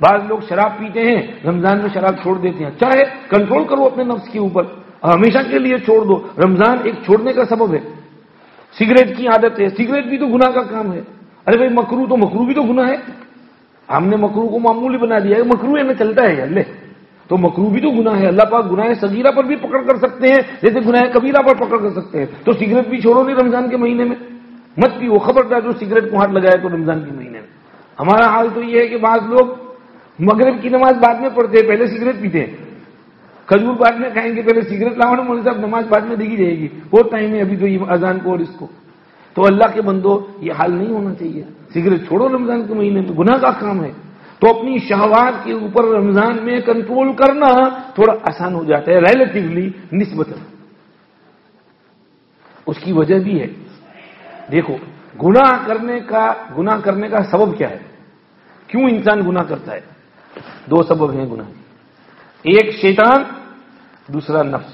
بعض لوگ شراب پیتے ہیں، رمضان میں شراب چھوڑ دیتے ہیں، اچھا ہے کنٹرول کرو اپنے نفس کے اوپر، ہمیشہ کے لیے چھوڑ دو، رمضان ایک چھوڑنے کا سبب ہے۔ سگریٹ کی عادت ہے، سگریٹ بھی تو گناہ کا کام ہے، ارے بھائی مکرو تو مکرو بھی تو گناہ ہے، ہم نے مکرو کو معمولی بنا دیا ہے، مکرو ہے میں چلتا ہے اللہ، تو مکرو بھی تو گناہ ہے، اللہ پاک گناہ صغیرہ پر بھی پکڑ کر سکتے ہیں جیسے گناہ کبیرہ پر پکڑ کر سکتے ہیں۔ تو سگریٹ بھی چھوڑو نہیں رمضان کے مہینے میں، مت پیو، خبردار جو سگریٹ کو ہاتھ لگائے تو رمضان کے مہینے میں۔ ہمارا حال تو یہ ہے کہ بعض لوگ مغرب کی نماز بعد میں پڑھتے ہیں، پہلے سگریٹ پیتے ہیں، کھجور بعد میں کھائیں گے، پہلے سگریٹ لاؤ، مولوی صاحب نماز بعد میں دیکھی جائے گی، بہت ٹائم ہے ابھی تو یہ اذان کو اور اس کو۔ تو اللہ کے بندو یہ حال نہیں ہونا چاہیے، سگریٹ چھوڑو رمضان کے مہینے میں، گناہ کا کام ہے۔ تو اپنی شہوات کے اوپر رمضان میں کنٹرول کرنا تھوڑا آسان ہو جاتا ہے ریلیٹیولی، نسبتاً۔ اس کی وجہ بھی ہے، دیکھو گناہ کرنے کا سبب کیا ہے، کیوں انسان گناہ کرتا ہے؟ دو سبب ہیں گناہ، ایک شیطان، دوسرا نفس۔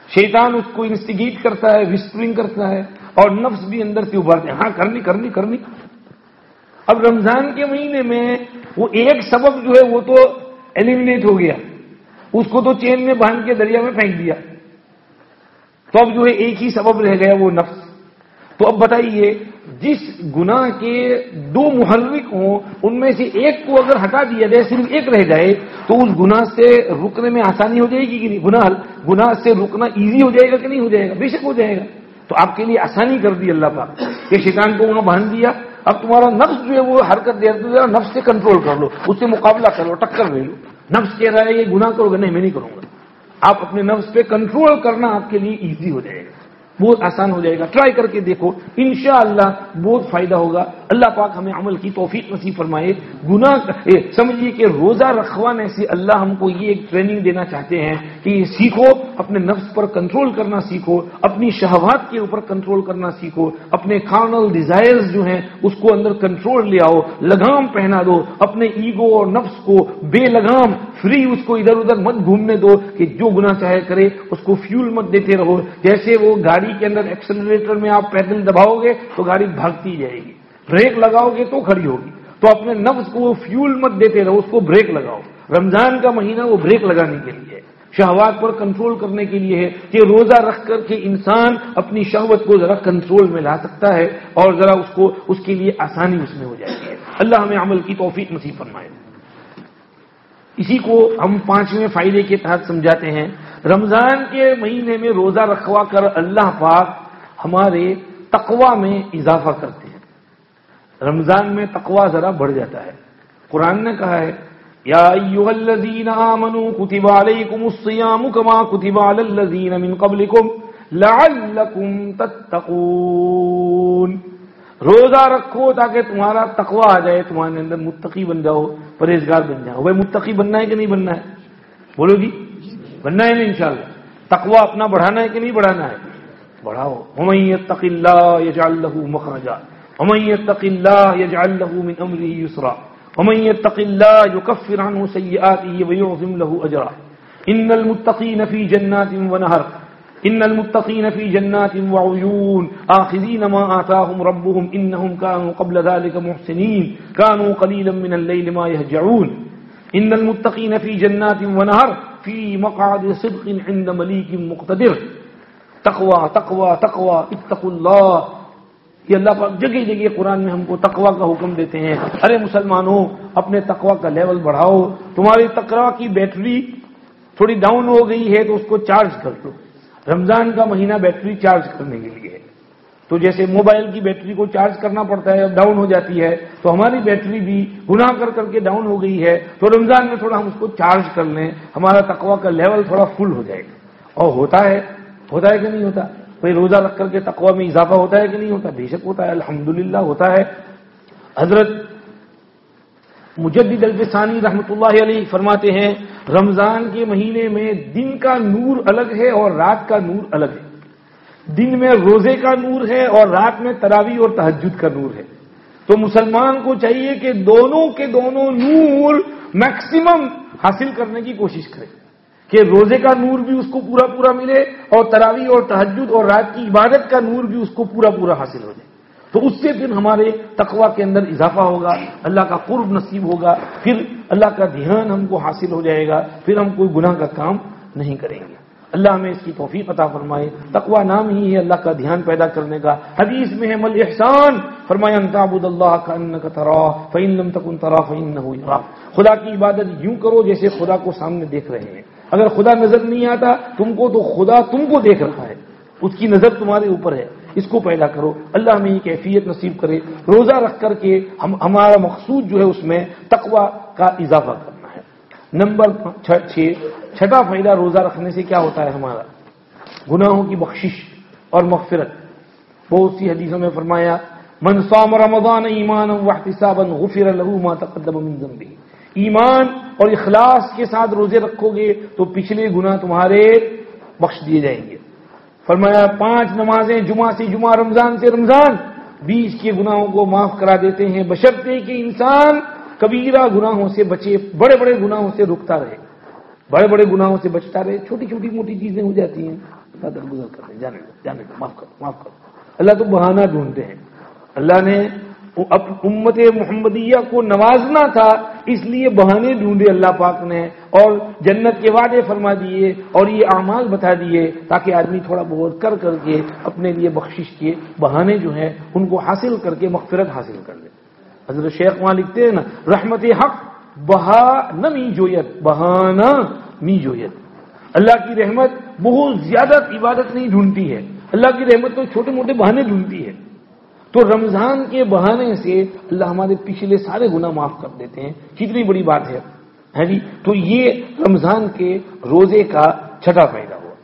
شیطان اس کو انسٹیگیٹ کرتا ہے، وسپرنگ کرتا ہے، اور نفس بھی اندر سے ابھرتے ہیں، ہاں کرنی۔ اب رمضان کے مہینے میں وہ ایک سبب جو ہے وہ تو ایلیمینیٹ ہو گیا، اس کو تو چین میں باندھ کے دریا میں پھینک دیا، تو اب جو ہے ایک ہی سبب رہ گیا وہ نفس۔ تو اب بتائیے جس گناہ کے دو محرک ہوں ان میں سے ایک کو اگر ہٹا دیا جائے، صرف ایک رہ جائے، تو اس گناہ سے رکنے میں آسانی ہو جائے گی کہ نہیں؟ گناہ سے رکنا ایزی ہو جائے گا کہ نہیں ہو جائے گا؟ بے شک ہو جائے گا۔ تو آپ کے لیے آسانی کر دی اللہ پاک کہ شیطان کو وہاں باندھ دیا، اب تمہارا نفس جو ہے وہ حرکت دے رہا، نفس سے کنٹرول کر لو، اس سے مقابلہ کر لو، ٹکر لے لو۔ نفس کہہ رہا ہے یہ گناہ کرو گے، نہیں میں نہیں کروں گا، آپ اپنے نفس پہ کنٹرول کرنا آپ کے لیے ایزی ہو جائے گا، بہت آسان ہو جائے گا۔ ٹرائی کر کے دیکھو، انشاءاللہ بہت فائدہ ہوگا۔ اللہ پاک ہمیں عمل کی توفیق نصیب فرمائے۔ سمجھیے کہ روزہ رکھوانے سے اللہ ہم کو یہ ایک ٹریننگ دینا چاہتے ہیں کہ سیکھو، اپنے نفس پر کنٹرول کرنا سیکھو، اپنی شہوات کے اوپر کنٹرول کرنا سیکھو، اپنے کارنل ڈیزائرز جو ہیں اس کو اندر کنٹرول لے آؤ، لگام پہنا دو، اپنے ایگو اور نفس کو بے لگام فری اس کو ادھر ادھر مت گھومنے دو کہ جو گناہ چاہے کرے، اس کو فیول مت دیتے رہو. جیسے وہ گاڑی کے اندر ایکسلریٹر میں آپ پیڈل دباؤ گے تو گاڑی بھاگتی جائے گی، بریک لگاؤ گے تو کھڑی ہوگی. تو اپنے نفس کو وہ فیول مت دیتے رہو، اس کو بریک لگاؤ. رمضان کا مہینہ وہ بریک لگانے کے لیے ہے، شہوات پر کنٹرول کرنے کے لیے ہے کہ روزہ رکھ کر کے انسان اپنی شہوت کو ذرا کنٹرول میں لا سکتا ہے اور ذرا اس کے لیے آسانی اس میں ہو جاتی ہے. اللہ ہمیں عمل کی توفیق نصیب فرمائے. اسی کو ہم 5ویں فائدے کے تحت سمجھاتے ہیں. رمضان کے مہینے میں روزہ رکھوا کر اللہ پاک ہمارے تقوی میں اضافہ کرتے ہیں. رمضان میں تقوی ذرا بڑھ جاتا ہے. قرآن نے کہا ہے یا ایھا الذین آمنوا کتب علیکم الصیام کما کتب علی الذین من قبلکم لعلکم تتقون. روزہ رکھو تاکہ تمہارا تقوی آ جائے، تمہارے اندر متقی بن جاؤ، پرہیزگار بن جاؤ. بھائی متقی بننا ہے کہ نہیں بننا ہے؟ بولو جی، بننا ہے نا انشاءاللہ. تقوی اپنا بڑھانا ہے کہ نہیں بڑھانا ہے؟ بڑھاؤ. ومن یتق اللہ یجعل لہ مخرجا ومن یتق اللہ یجعل لہ من امرہ یسرا ومن یتق اللہ یکفر عنہ سیئاتہ ویعظم لہ اجرا. ان المتقین فی جنات ونہر ان المتقین فی جنات وعیون آخذین ما آتاہم ربهم انہم کانوا قبل ذلك محسنین کانوا قلیلا من اللیل ما یہجعون. ان المتقین فی جنات ونہر فی مقعد صدق عند ملیک مقتدر. تقوی تقوی تقوی اتقوا اللہ. یہ اللہ پاک جگہ جگہ قرآن میں ہم کو تقوی کا حکم دیتے ہیں. ارے مسلمانوں، اپنے تقوی کا لیول بڑھاؤ. تمہاری تقوی کی بیٹری تھوڑی ڈاؤن ہو گئی ہے تو اس کو چارج کر دو. رمضان کا مہینہ بیٹری چارج کرنے کے لیے ہے. تو جیسے موبائل کی بیٹری کو چارج کرنا پڑتا ہے، اب ڈاؤن ہو جاتی ہے، تو ہماری بیٹری بھی گناہ کر کر کے ڈاؤن ہو گئی ہے. تو رمضان میں تھوڑا ہم اس کو چارج کر لیں، ہمارا تقوی کا لیول تھوڑا فل ہو جائے گا. اور ہوتا ہے کہ نہیں ہوتا؟ بھائی روزہ رکھ کر کے تقوی میں اضافہ ہوتا ہے کہ نہیں ہوتا؟ بے شک ہوتا ہے، الحمدللہ ہوتا ہے. حضرت مجدد الفسانی رحمۃ اللہ علیہ فرماتے ہیں رمضان کے مہینے میں دن کا نور الگ ہے اور رات کا نور الگ ہے. دن میں روزے کا نور ہے اور رات میں تراویح اور تہجد کا نور ہے. تو مسلمان کو چاہیے کہ دونوں کے دونوں نور میکسیمم حاصل کرنے کی کوشش کرے کہ روزے کا نور بھی اس کو پورا پورا ملے اور تراویح اور تہجد اور رات کی عبادت کا نور بھی اس کو پورا پورا حاصل ہو جائے. تو اس سے پھر ہمارے تقوی کے اندر اضافہ ہوگا، اللہ کا قرب نصیب ہوگا، پھر اللہ کا دھیان ہم کو حاصل ہو جائے گا، پھر ہم کوئی گناہ کا کام نہیں کریں گے. اللہ ہمیں اس کی توفیق عطا فرمائے. تقوی نام ہی ہے اللہ کا دھیان پیدا کرنے کا. حدیث میں ہے مل احسان، فرمایا ان تعبد اللہ کانک تراہ فان لم تکن تراہ فانہ یراک. خدا کی عبادت یوں کرو جیسے خدا کو سامنے دیکھ رہے ہیں. اگر خدا نظر نہیں آتا تم کو تو خدا تم کو دیکھ رہا ہے، اس کی نظر تمہارے اوپر ہے. اس کو پیدا کرو. اللہ ہمیں یہ کیفیت نصیب کرے. روزہ رکھ کر کے ہمارا مقصود جو ہے اس میں تقوی کا اضافہ کرنا ہے. نمبر 6، چھٹا فائدہ روزہ رکھنے سے کیا ہوتا ہے؟ ہمارا گناہوں کی بخشش اور مغفرت. بہت سی حدیثوں میں فرمایا من صام رمضان ایمانا واحتسابا غفر له ما تقدم من ذنبه. ایمان اور اخلاص کے ساتھ روزے رکھو گے تو پچھلے گناہ تمہارے بخش دیے جائیں گے. فرمایا 5 نمازیں جمعہ سے جمعہ، رمضان سے رمضان، 20 کے گناہوں کو معاف کرا دیتے ہیں بشرطے کہ انسان کبیرہ گناہوں سے بچے، بڑے بڑے گناہوں سے رکتا رہے، بڑے بڑے گناہوں سے بچتا رہے. چھوٹی چھوٹی موٹی چیزیں ہو جاتی ہیں، درگزر کر دیں، جانے دو، معاف کرو. اللہ تو بہانہ ڈھونڈتے ہیں. اللہ نے امت محمدیہ کو نوازنا تھا، اس لیے بہانے ڈھونڈے اللہ پاک نے اور جنت کے وعدے فرما دیے اور یہ اعمال بتا دیے تاکہ آدمی تھوڑا بہت کر کر کے اپنے لیے بخشش کے بہانے جو ہیں ان کو حاصل کر کے مغفرت حاصل کر لے. حضرت شیخ وہاں لکھتے ہیں نا رحمت حق بہانہ می جویت، بہانہ می جویت. اللہ کی رحمت بہت زیادہ عبادت نہیں ڈھونڈتی ہے، اللہ کی رحمت تو چھوٹے موٹے بہانے ڈھونڈتی ہے. تو رمضان کے بہانے سے اللہ ہمارے پچھلے سارے گناہ معاف کر دیتے ہیں. کتنی بڑی بات ہے جی. تو یہ رمضان کے روزے کا چھٹا فائدہ ہوا.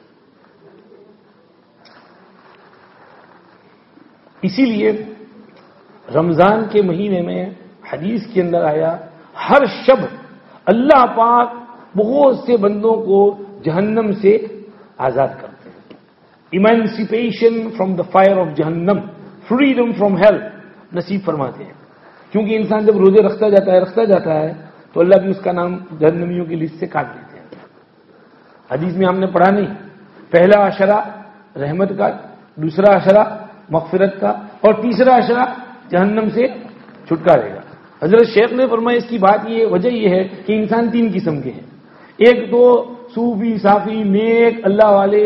اسی لیے رمضان کے مہینے میں حدیث کے اندر آیا ہر شب اللہ پاک بہت سے بندوں کو جہنم سے آزاد کرتے ہیں. ایمانسیپیشن فرام دا فائر آف جہنم، فریڈم فرام ہیل نصیب فرماتے ہیں. کیونکہ انسان جب روزے رکھتا جاتا ہے تو اللہ بھی اس کا نام جہنمیوں کی لسٹ سے کاٹ دیتے ہیں۔ حدیث میں ہم نے پڑھا نہیں، پہلا عشرہ رحمت کا، دوسرا عشرہ مغفرت کا، اور تیسرا عشرہ جہنم سے چھٹکارے گا۔ حضرت شیخ نے فرمایا اس کی بات یہ وجہ یہ ہے کہ انسان 3 قسم کے ہیں، ایک تو صوفی صافی نیک اللہ والے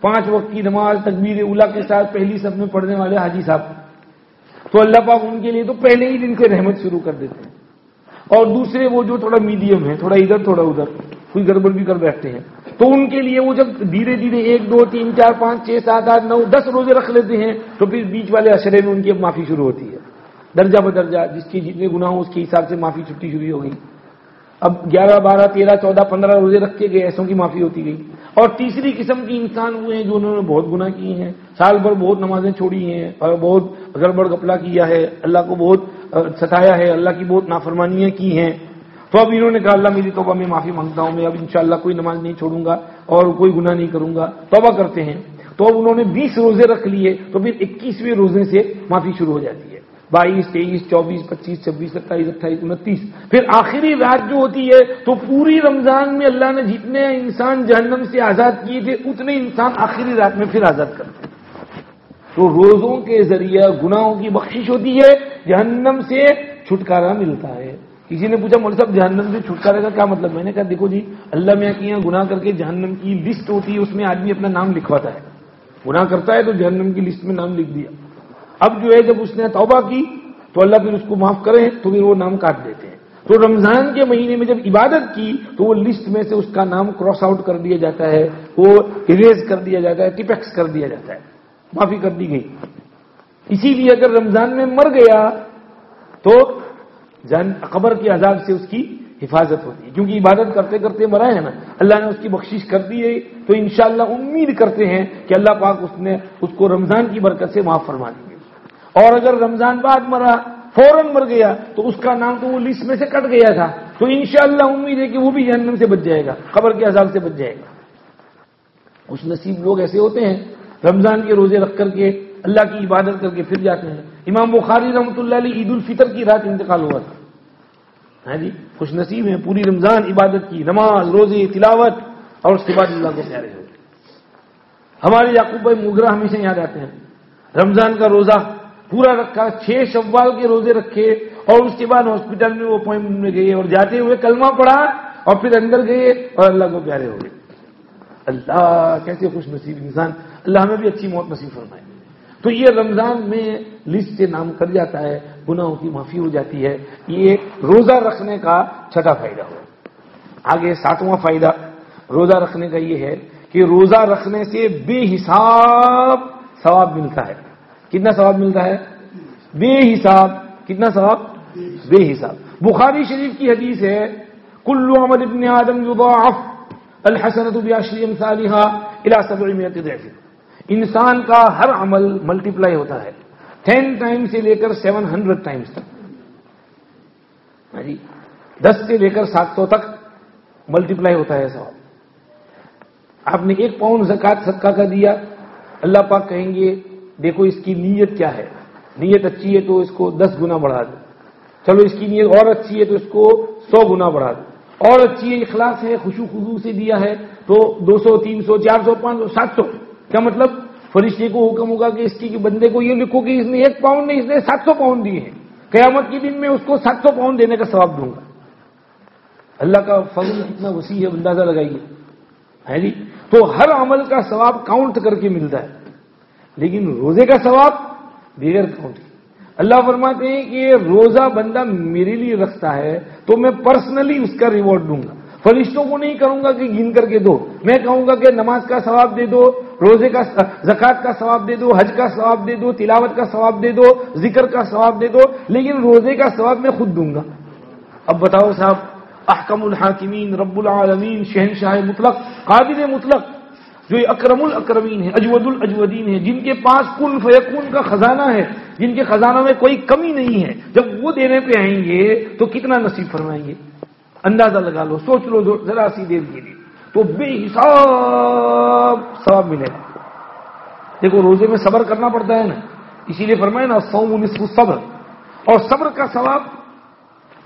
5 وقت کی نماز تکبیر اولیٰ کے ساتھ پہلی صف میں پڑھنے والے حاجی صاحب، تو اللہ پاک ان کے لیے تو پہلے ہی دن سے رحمت شروع کر دیتے ہیں، اور دوسرے وہ جو تھوڑا میڈیم ہے، تھوڑا ادھر تھوڑا ادھر کوئی گڑبڑ بھی کر بیٹھتے ہیں، تو ان کے لیے وہ جب دھیرے دھیرے 1 2 3 4 5 6 7 8 9 10 روزے رکھ لیتے ہیں تو پھر بیچ والے عشرے میں ان کی اب معافی شروع ہوتی ہے، درجہ بدرجہ جس کی جتنے گناہ ہوں اس کے حساب سے معافی چھٹی شروع ہو گئی۔ اب 11 12 13 14 15 روزے رکھ کے گئے، ایسوں کی معافی ہوتی گئی۔ اور تیسری قسم کی انسان ہوئے ہیں جو انہوں نے بہت گناہ کیے ہیں، سال بھر بہت نمازیں چھوڑی ہیں اور بہت گڑبڑ گپلا کیا ہے، اللہ کو بہت ستایا ہے، اللہ کی بہت نافرمانیاں کی ہیں، تو اب انہوں نے کہا اللہ میری توبہ میں معافی مانگتا ہوں، میں اب انشاءاللہ کوئی نماز نہیں چھوڑوں گا اور کوئی گناہ نہیں کروں گا، توبہ کرتے ہیں۔ تو اب انہوں نے 20 روزے رکھ لیے تو پھر 21ویں روزے سے معافی شروع ہو جاتی ہے، 22 23 24 25 26 27 28 29، پھر آخری رات جو ہوتی ہے تو پوری رمضان میں اللہ نے جتنے انسان جہنم سے آزاد کیے تھے اتنے انسان آخری رات میں پھر آزاد کرتے ہیں۔ تو روزوں کے ذریعے گناہوں کی بخشش ہوتی ہے، جہنم سے چھٹکارا ملتا ہے۔ کسی نے پوچھا مولوی صاحب جہنم سے چھٹکارے کا کیا مطلب؟ میں نے کہا دیکھو جی، اللہ میاں کے یہاں گناہ کر کے جہنم کی لسٹ ہوتی ہے، اس میں آدمی اپنا نام لکھواتا ہے، گناہ کرتا ہے تو جہنم کی لسٹ میں نام لکھ دیا، اب جو ہے جب اس نے توبہ کی تو اللہ پھر اس کو معاف کرے تو پھر وہ نام کاٹ دیتے ہیں۔ تو رمضان کے مہینے میں جب عبادت کی تو وہ لسٹ میں سے اس کا نام کراس آؤٹ کر دیا جاتا ہے، وہ اریز کر دیا جاتا ہے، ٹپ ایکس کر دیا جاتا ہے، معافی کر دی گئی۔ اسی لیے اگر رمضان میں مر گیا تو قبر کے عذاب سے اس کی حفاظت ہوتی ہے، کیونکہ عبادت کرتے کرتے مرا ہے نا، اللہ نے اس کی بخشش کر دی ہے، تو انشاءاللہ امید کرتے ہیں کہ اللہ پاک اس کو رمضان کی برکت سے معاف فرما دیں گے۔ اور اگر رمضان بعد مرا، فوراً مر گیا تو اس کا نام تو وہ لسٹ میں سے کٹ گیا تھا، تو انشاءاللہ امید ہے کہ وہ بھی جہنم سے بچ جائے گا، قبر کے عذاب سے بچ جائے گا۔ خوش نصیب لوگ ایسے ہوتے ہیں رمضان کے روزے رکھ کر کے اللہ کی عبادت کر کے پھر جاتے ہیں۔ امام بخاری رحمۃ اللہ علیہ عید الفطر کی رات انتقال ہوا تھا، ہاں جی، خوش نصیب ہیں، پوری رمضان عبادت کی، نماز روزے تلاوت، اور اس کے بعد اللہ کو پیارے ہو گئے۔ ہمارے یعقوب بھائی موگرا ہمیشہ یاد آتے ہیں، رمضان کا روزہ پورا رکھا، 6 شوال کے روزے رکھے، اور اس کے بعد ہاسپٹل میں وہ اپوائنٹمنٹ میں گئے اور جاتے ہوئے کلمہ پڑھا اور پھر اندر گئے اور اللہ کو پیارے ہو گئے۔ اللہ کیسے خوش نصیب انسان، اللہ ہمیں بھی اچھی موت نصیب فرمائے۔ تو یہ رمضان میں لسٹ سے نام کر جاتا ہے، گناہوں کی معافی ہو جاتی ہے، یہ روزہ رکھنے کا 6واں فائدہ ہو۔ آگے 7واں فائدہ روزہ رکھنے کا یہ ہے کہ روزہ رکھنے سے بے حساب ثواب ملتا ہے۔ کتنا ثواب ملتا ہے؟ بے حساب۔ کتنا ثواب؟ بے حساب۔ بخاری شریف کی حدیث ہے، کل عمل ابن آدم یضاعف الحسنۃ بعشر امثالها الى 700 ضعف۔ انسان کا ہر عمل ملٹیپلائی ہوتا ہے 10 ٹائم سے لے کر 700 ٹائمز تک، 10 سے لے کر 700 تک ملٹیپلائی ہوتا ہے ثواب۔ آپ نے 1 پاؤنڈ زکوٰۃ صدقہ کا دیا، اللہ پاک کہیں گے دیکھو اس کی نیت کیا ہے، نیت اچھی ہے تو اس کو 10 گنا بڑھا دو، چلو اس کی نیت اور اچھی ہے تو اس کو 100 گنا بڑھا دو، اور اچھی ہے اخلاص ہے خشوع خضوع سے دیا ہے تو 200 300 400 500 700۔ کیا مطلب؟ فرشتے کو حکم ہوگا کہ اس کی بندے کو یہ لکھو کہ اس نے 1 پاؤنڈ نہیں، اس نے 700 پاؤنڈ دیے ہیں، قیامت کے دن میں اس کو 700 پاؤنڈ دینے کا ثواب دوں گا۔ اللہ کا فضل کتنا وسیع ہے، اندازہ لگائیے، ہے جی۔ تو ہر عمل کا ثواب کاؤنٹ کر کے ملتا ہے، لیکن روزے کا ثواب بغیر کاؤنٹ کے۔ اللہ فرماتے ہیں کہ روزہ بندہ میرے لیے رکھتا ہے تو میں پرسنلی اس کا ریوارڈ دوں گا، فرشتوں کو نہیں کروں گا کہ گن کر کے دو، میں کہوں گا کہ نماز کا ثواب دے دو، روزے کا زکوٰۃ کا ثواب دے دو، حج کا ثواب دے دو، تلاوت کا ثواب دے دو، ذکر کا ثواب دے دو، لیکن روزے کا ثواب میں خود دوں گا۔ اب بتاؤ صاحب، احکم الحاکمین رب العالمین شہنشاہ مطلق قادر مطلق جو اکرم الاکرمین ہے، اجود الاجودین ہے، جن کے پاس کن فیکون کا خزانہ ہے، جن کے خزانوں میں کوئی کمی نہیں ہے، جب وہ دینے پہ آئیں گے تو کتنا نصیب فرمائیں گے؟ اندازہ لگا لو، سوچ لو ذرا سی دیر کے لیے، تو بے حساب ثواب ملے گا۔ دیکھو روزے میں صبر کرنا پڑتا ہے نا، اسی لیے فرمایا نا الصوم نصف الصبر، اور صبر کا ثواب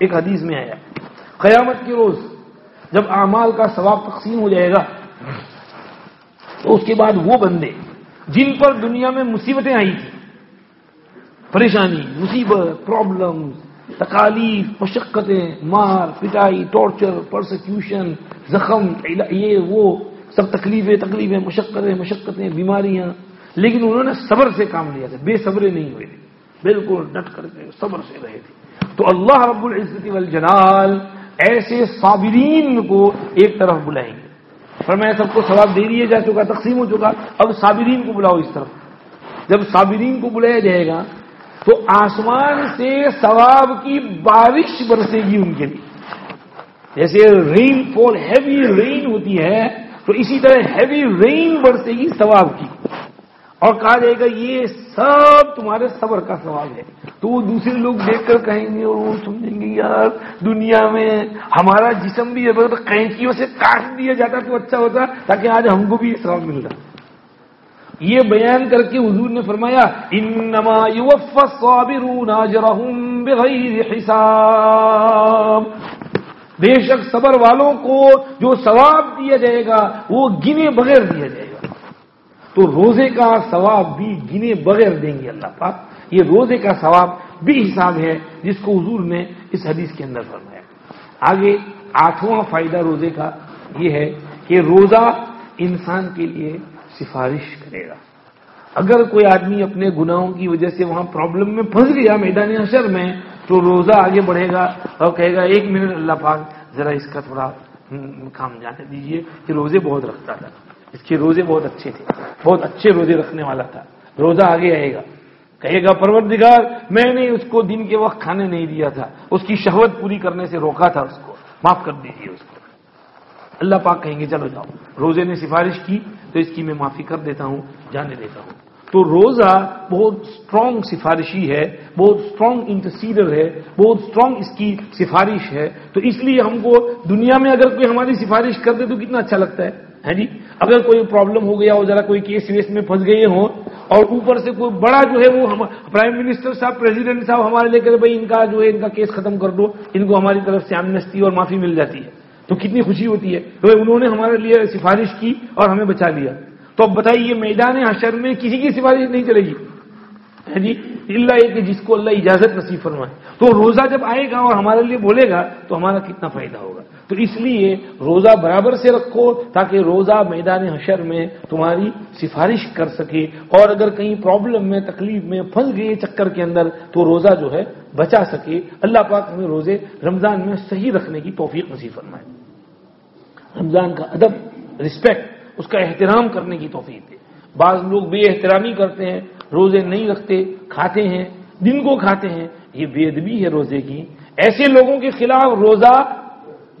ایک حدیث میں آیا قیامت کے روز جب اعمال کا ثواب تقسیم ہو جائے گا تو اس کے بعد وہ بندے جن پر دنیا میں مصیبتیں آئی تھیں، پریشانی، مصیبت، پرابلم، تکالیف، مشقتیں، مار پٹائی، ٹارچر، پرسیکیوشن، زخم، یہ وہ سب تکلیفیں، مشقتیں، بیماریاں، لیکن انہوں نے صبر سے کام لیا تھا، بے صبرے نہیں ہوئے تھے، بالکل ڈٹ کر کے صبر سے رہے تھے. تو اللہ رب العزت والجلال ایسے صابرین کو ایک طرف بلائیں گے. فرمایا سب کو ثواب دے دیا جا چکا، تقسیم ہو چکا، اب صابرین کو بلاؤ اس طرف. جب صابرین کو بلایا جائے گا تو آسمان سے ثواب کی بارش برسے گی ان کے لیے. جیسے رین فال، ہیوی رین ہوتی ہے، تو اسی طرح ہیوی رین برسے گی ثواب کی، اور کہا جائے گا یہ سب تمہارے صبر کا ثواب ہے. تو وہ دوسرے لوگ دیکھ کر کہیں گے اور وہ سمجھیں گے یار دنیا میں ہمارا جسم بھی اگر قینچیوں سے کاٹ دیا جاتا تو اچھا ہوتا، تاکہ آج ہم کو بھی ثواب مل رہا. یہ بیان کر کے حضور نے فرمایا انما یوفی الصابرون اجرهم بغیر حساب، بے شک صبر والوں کو جو ثواب دیا جائے گا وہ گنے بغیر دیا جائے گا. تو روزے کا ثواب بھی گنے بغیر دیں گے اللہ پاک. یہ روزے کا ثواب بھی حساب ہے جس کو حضور نے اس حدیث کے اندر فرمایا. آگے 8واں فائدہ روزے کا یہ ہے کہ روزہ انسان کے لیے سفارش کرے گا. اگر کوئی آدمی اپنے گناہوں کی وجہ سے وہاں پرابلم میں پھنس گیا میدان حشر میں، تو روزہ آگے بڑھے گا اور کہے گا 1 منٹ اللہ پاک ذرا اس کا تھوڑا کام جانے دیجئے، کہ روزے بہت رکھتا تھا، اس کے روزے بہت اچھے تھے، بہت اچھے روزے رکھنے والا تھا. روزہ آگے آئے گا، کہے گا پروردگار میں نے اس کو دن کے وقت کھانے نہیں دیا تھا، اس کی شہوت پوری کرنے سے روکا تھا، اس کو معاف کر دیجیے اس کو. اللہ پاک کہیں گے چلو جاؤ، روزے نے سفارش کی تو اس کی میں معافی کر دیتا ہوں، جانے دیتا ہوں. تو روزہ بہت اسٹرانگ سفارشی ہے، بہت اسٹرانگ انٹرسیڈر ہے، بہت اسٹرانگ اس کی سفارش ہے. تو اس لیے ہم کو دنیا میں اگر کوئی ہماری سفارش کر دے تو کتنا اچھا لگتا ہے جی. اگر کوئی پرابلم ہو گیا ہو، ذرا کوئی کیس ویس میں پھنس گئے ہوں، اور اوپر سے کوئی بڑا جو ہے وہ پرائم منسٹر صاحب، پریزیڈنٹ صاحب ہمارے لے کر بھائی ان کا جو ہے ان کا کیس ختم کر دو، ان کو ہماری طرف سے ایمنسٹی اور معافی مل جاتی ہے، تو کتنی خوشی ہوتی ہے. تو انہوں نے ہمارے لیے سفارش کی اور ہمیں بچا لیا. تو اب بتائیے میدان حشر میں کسی کی سفارش نہیں چلے گی جی، اللہ یہ کہ جس کو اللہ اجازت نصیب فرمائے. تو روزہ جب آئے گا اور ہمارے لیے بولے گا تو ہمارا کتنا فائدہ ہوگا. تو اس لیے روزہ برابر سے رکھو تاکہ روزہ میدان حشر میں تمہاری سفارش کر سکے، اور اگر کہیں پرابلم میں، تکلیف میں پھنس گئے چکر کے اندر تو روزہ جو ہے بچا سکے. اللہ پاک ہمیں روزے رمضان میں صحیح رکھنے کی توفیق نصیب فرمائے. رمضان کا ادب، رسپیکٹ، اس کا احترام کرنے کی توفیق دے. بعض لوگ بے احترامی کرتے ہیں، روزے نہیں رکھتے، کھاتے ہیں، دن کو کھاتے ہیں، یہ بے ادبی ہے روزے کی. ایسے لوگوں کے خلاف روزہ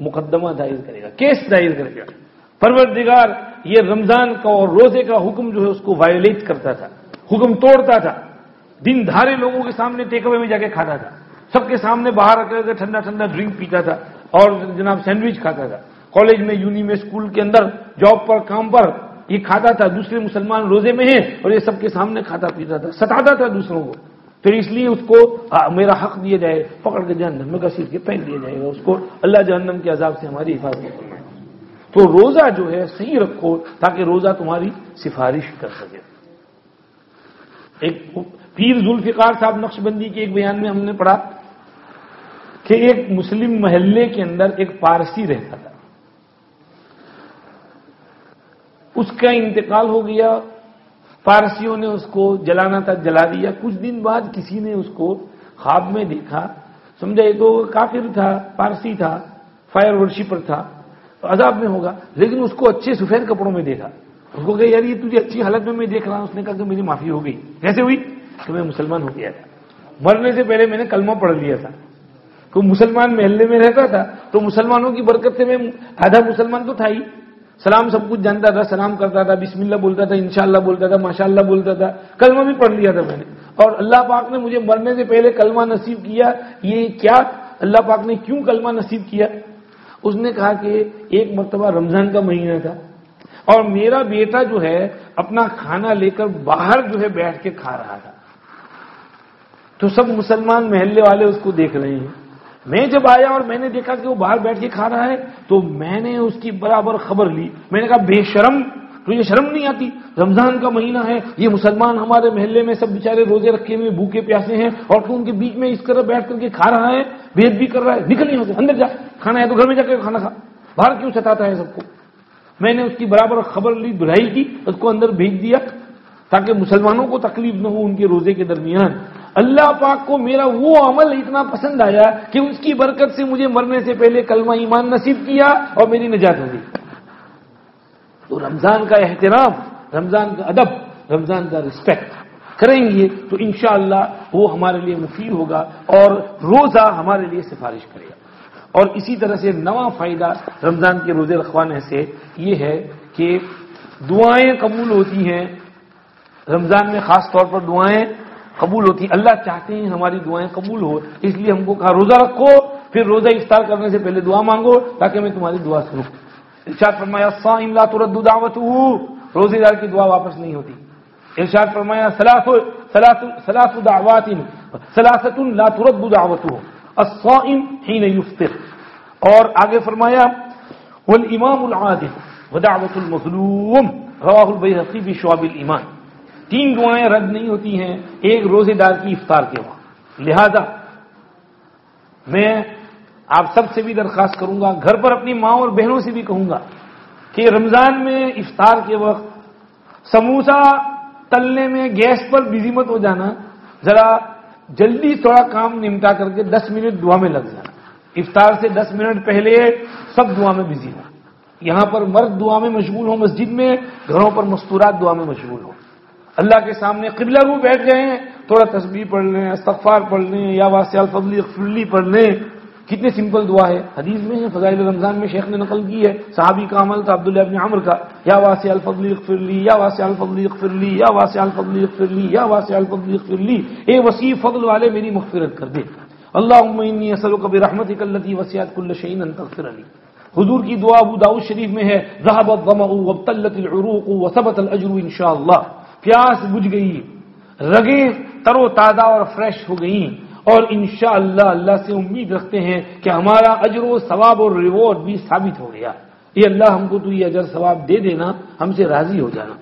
مقدمہ دائر کرے گا، کیس دائر کرے گا. پروردگار یہ رمضان کا اور روزے کا حکم جو ہے اس کو وائلیٹ کرتا تھا، حکم توڑتا تھا. دن دھارے لوگوں کے سامنے ٹیک اوے میں جا کے کھاتا تھا، سب کے سامنے باہر رکھ کر ٹھنڈا ٹھنڈا ڈرنک پیتا تھا اور جناب سینڈوچ کھاتا تھا. کالج میں، یونی میں، اسکول کے اندر، جاب پر، کام پر یہ کھاتا تھا. دوسرے مسلمان روزے میں ہیں اور یہ سب کے سامنے کھاتا پیتا تھا، ستاتا تھا دوسروں کو. پھر اس لیے اس کو میرا حق دیا جائے، پکڑ کے جہنم میں گھسیٹ کے پھینک دیا جائے گا اس کو. اللہ جہنم کے عذاب سے ہماری حفاظت فرمائے. تو روزہ جو ہے صحیح رکھو تاکہ روزہ تمہاری سفارش کر سکے. ایک پیر ذوالفقار صاحب نقشبندی کے ایک بیان میں ہم نے پڑھا کہ ایک مسلم محلے کے اندر ایک پارسی رہتا تھا، اس کا انتقال ہو گیا. پارسیوں نے اس کو جلانا تھا، جلا دیا. کچھ دن بعد کسی نے اس کو خواب میں دیکھا، سمجھا یہ تو کافر تھا، پارسی تھا، فائر ورشپر تھا، عذاب میں ہوگا. لیکن اس کو اچھے سفید کپڑوں میں دیکھا. اس کو کہا یار یہ تجھے اچھی حالت میں دیکھ رہا ہوں. اس نے کہا کہ میری معافی ہو گئی. کیسے ہوئی؟ کہ میں مسلمان ہو گیا تھا، مرنے سے پہلے میں نے کلمہ پڑھ لیا تھا. کوئی مسلمان محلے میں رہتا تھا تو مسلمانوں کی برکت سے میں آدھا مسلمان تو تھا ہی، سلام سب کچھ جانتا تھا، سلام کرتا تھا، بسم اللہ بولتا تھا، انشاءاللہ بولتا تھا، ماشاءاللہ بولتا تھا، کلمہ بھی پڑھ لیا تھا میں نے. اور اللہ پاک نے مجھے مرنے سے پہلے کلمہ نصیب کیا. یہ کیا اللہ پاک نے کیوں کلمہ نصیب کیا؟ اس نے کہا کہ ایک مرتبہ رمضان کا مہینہ تھا اور میرا بیٹا جو ہے اپنا کھانا لے کر باہر جو ہے بیٹھ کے کھا رہا تھا. تو سب مسلمان محلے والے اس کو دیکھ رہے ہیں. میں جب آیا اور میں نے دیکھا کہ وہ باہر بیٹھ کے کھا رہا ہے تو میں نے اس کی برابر خبر لی. میں نے کہا بے شرم, تجھے شرم نہیں آتی؟ رمضان کا مہینہ ہے, یہ مسلمان ہمارے محلے میں سب بیچارے روزے رکھے ہوئے بھوکے پیاسے ہیں اور تو ان کے بیچ میں اس طرح بیٹھ کر کے کھا رہا ہے, بے ادبی کر رہا ہے. نکل نہیں ہوتے, اندر جا, کھانا ہے تو گھر میں جا کے کھانا کھا, باہر کیوں ستاتا ہے سب کو؟ میں نے اس کی برابر خبر لی, دھلائی کی, اس کو اندر بھیج دیا تاکہ مسلمانوں کو تکلیف نہ ہو ان کے روزے کے درمیان. اللہ پاک کو میرا وہ عمل اتنا پسند آیا کہ اس کی برکت سے مجھے مرنے سے پہلے کلمہ ایمان نصیب کیا اور میری نجات ہو گئی. تو رمضان کا احترام, رمضان کا ادب, رمضان کا رسپیکٹ کریں گے تو انشاءاللہ وہ ہمارے لیے مفید ہوگا اور روزہ ہمارے لیے سفارش کرے گا. اور اسی طرح سے نواں فائدہ رمضان کے روزے رکھوانے سے یہ ہے کہ دعائیں قبول ہوتی ہیں. رمضان میں خاص طور پر دعائیں قبول ہوتی ہیں. اللہ چاہتے ہیں ہماری دعائیں قبول ہو, اس لیے ہم کو کہا روزہ رکھو, پھر روزہ افطار کرنے سے پہلے دعا مانگو تاکہ میں تمہاری دعا سنوں. ارشاد فرمایا الصائم لا ترد دعوته, روزے دار کی دعا واپس نہیں ہوتی. ارشاد فرمایا ثلاث دعوات ثلاثه لا ترد دعوته الصائم حين يفطر. اور آگے فرمایا والامام العادل ودعوة المظلوم رواہ البیہقی فی شعب الایمان. 3 دعائیں رد نہیں ہوتی ہیں ایک روزے دار کی افطار کے وقت. لہذا میں آپ سب سے بھی درخواست کروں گا, گھر پر اپنی ماں اور بہنوں سے بھی کہوں گا کہ رمضان میں افطار کے وقت سموسہ تلنے میں گیس پر بزی مت ہو جانا, ذرا جلدی تھوڑا کام نمٹا کر کے 10 منٹ دعا میں لگ جانا. افطار سے 10 منٹ پہلے سب دعا میں بزی ہو. یہاں پر مرد دعا میں مشغول ہو, مسجد میں, گھروں پر مستورات دعا میں مشغول ہو. اللہ کے سامنے قبلہ رو بیٹھ جائیں, تھوڑا تسبیح پڑھ لیں, استغفار پڑھ لیں, یا واسع الفضل اغفر لی پڑھ لیں. کتنے سمپل دعا ہے, حدیث میں ہے, فضائل رمضان میں شیخ نے نقل کی ہے. صحابی کا عمل تھا عبداللہ ابن عمر کا, یا واسع الفضل اغفر لی, یا واسع الفضل اغفر لی, یا واسع الفضل اغفر لی, یا واسع الفضل اغفر لی, اے وسیع فضل والے میری مغفرت کر دے. اللہم انی اسألک برحمتک التی وسعت کل شیء ان تغفر لی. حضور کی دعا ابو داؤد شریف میں ہے ذهب الظمأ وابتلت العروق وثبت الاجر انشاءاللہ. پیاس بجھ گئی, رگیں تر و تازہ اور فریش ہو گئیں, اور انشاءاللہ اللہ سے امید رکھتے ہیں کہ ہمارا اجر و ثواب اور ریوارڈ بھی ثابت ہو گیا. یہ اللہ ہم کو تو یہ اجر ثواب دے دینا, ہم سے راضی ہو جانا.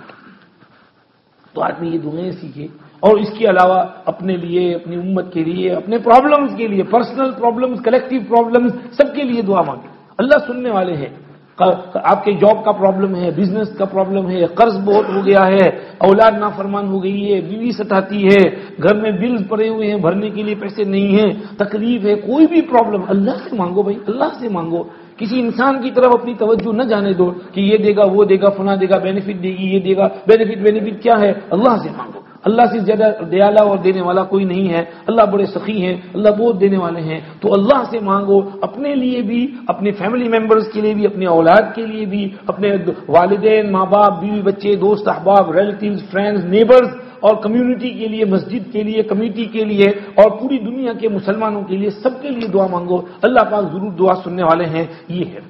تو آدمی یہ دعائیں سیکھے, اور اس کے علاوہ اپنے لیے, اپنی امت کے لیے, اپنے پرابلمز کے لیے, پرسنل پرابلمز, کلیکٹیو پرابلمز, سب کے لیے دعا مانگے. اللہ سننے والے ہیں. آپ کے جاب کا پرابلم ہے, بزنس کا پرابلم ہے, قرض بہت ہو گیا ہے, اولاد نافرمان ہو گئی ہے, بیوی ستاتی ہے, گھر میں بلز پڑے ہوئے ہیں, بھرنے کے لیے پیسے نہیں ہیں, تکلیف ہے, کوئی بھی پرابلم, اللہ سے مانگو بھائی, اللہ سے مانگو. کسی انسان کی طرف اپنی توجہ نہ جانے دو کہ یہ دے گا, وہ دے گا, فلاں دے گا, بینیفٹ دے گی, یہ دے گا. بینیفٹ کیا ہے؟ اللہ سے مانگو. اللہ سے زیادہ دیالا اور دینے والا کوئی نہیں ہے. اللہ بڑے سخی ہیں, اللہ بہت دینے والے ہیں. تو اللہ سے مانگو, اپنے لیے بھی, اپنے فیملی ممبرز کے لیے بھی, اپنے اولاد کے لیے بھی, اپنے والدین, ماں باپ, بیوی بچے, دوست احباب, ریلیٹیوز, فرینڈز, نیبرز, اور کمیونٹی کے لیے, مسجد کے لیے, کمیٹی کے لیے, اور پوری دنیا کے مسلمانوں کے لیے, سب کے لیے دعا مانگو. اللہ پاک ضرور دعا سننے والے ہیں. یہ ہے.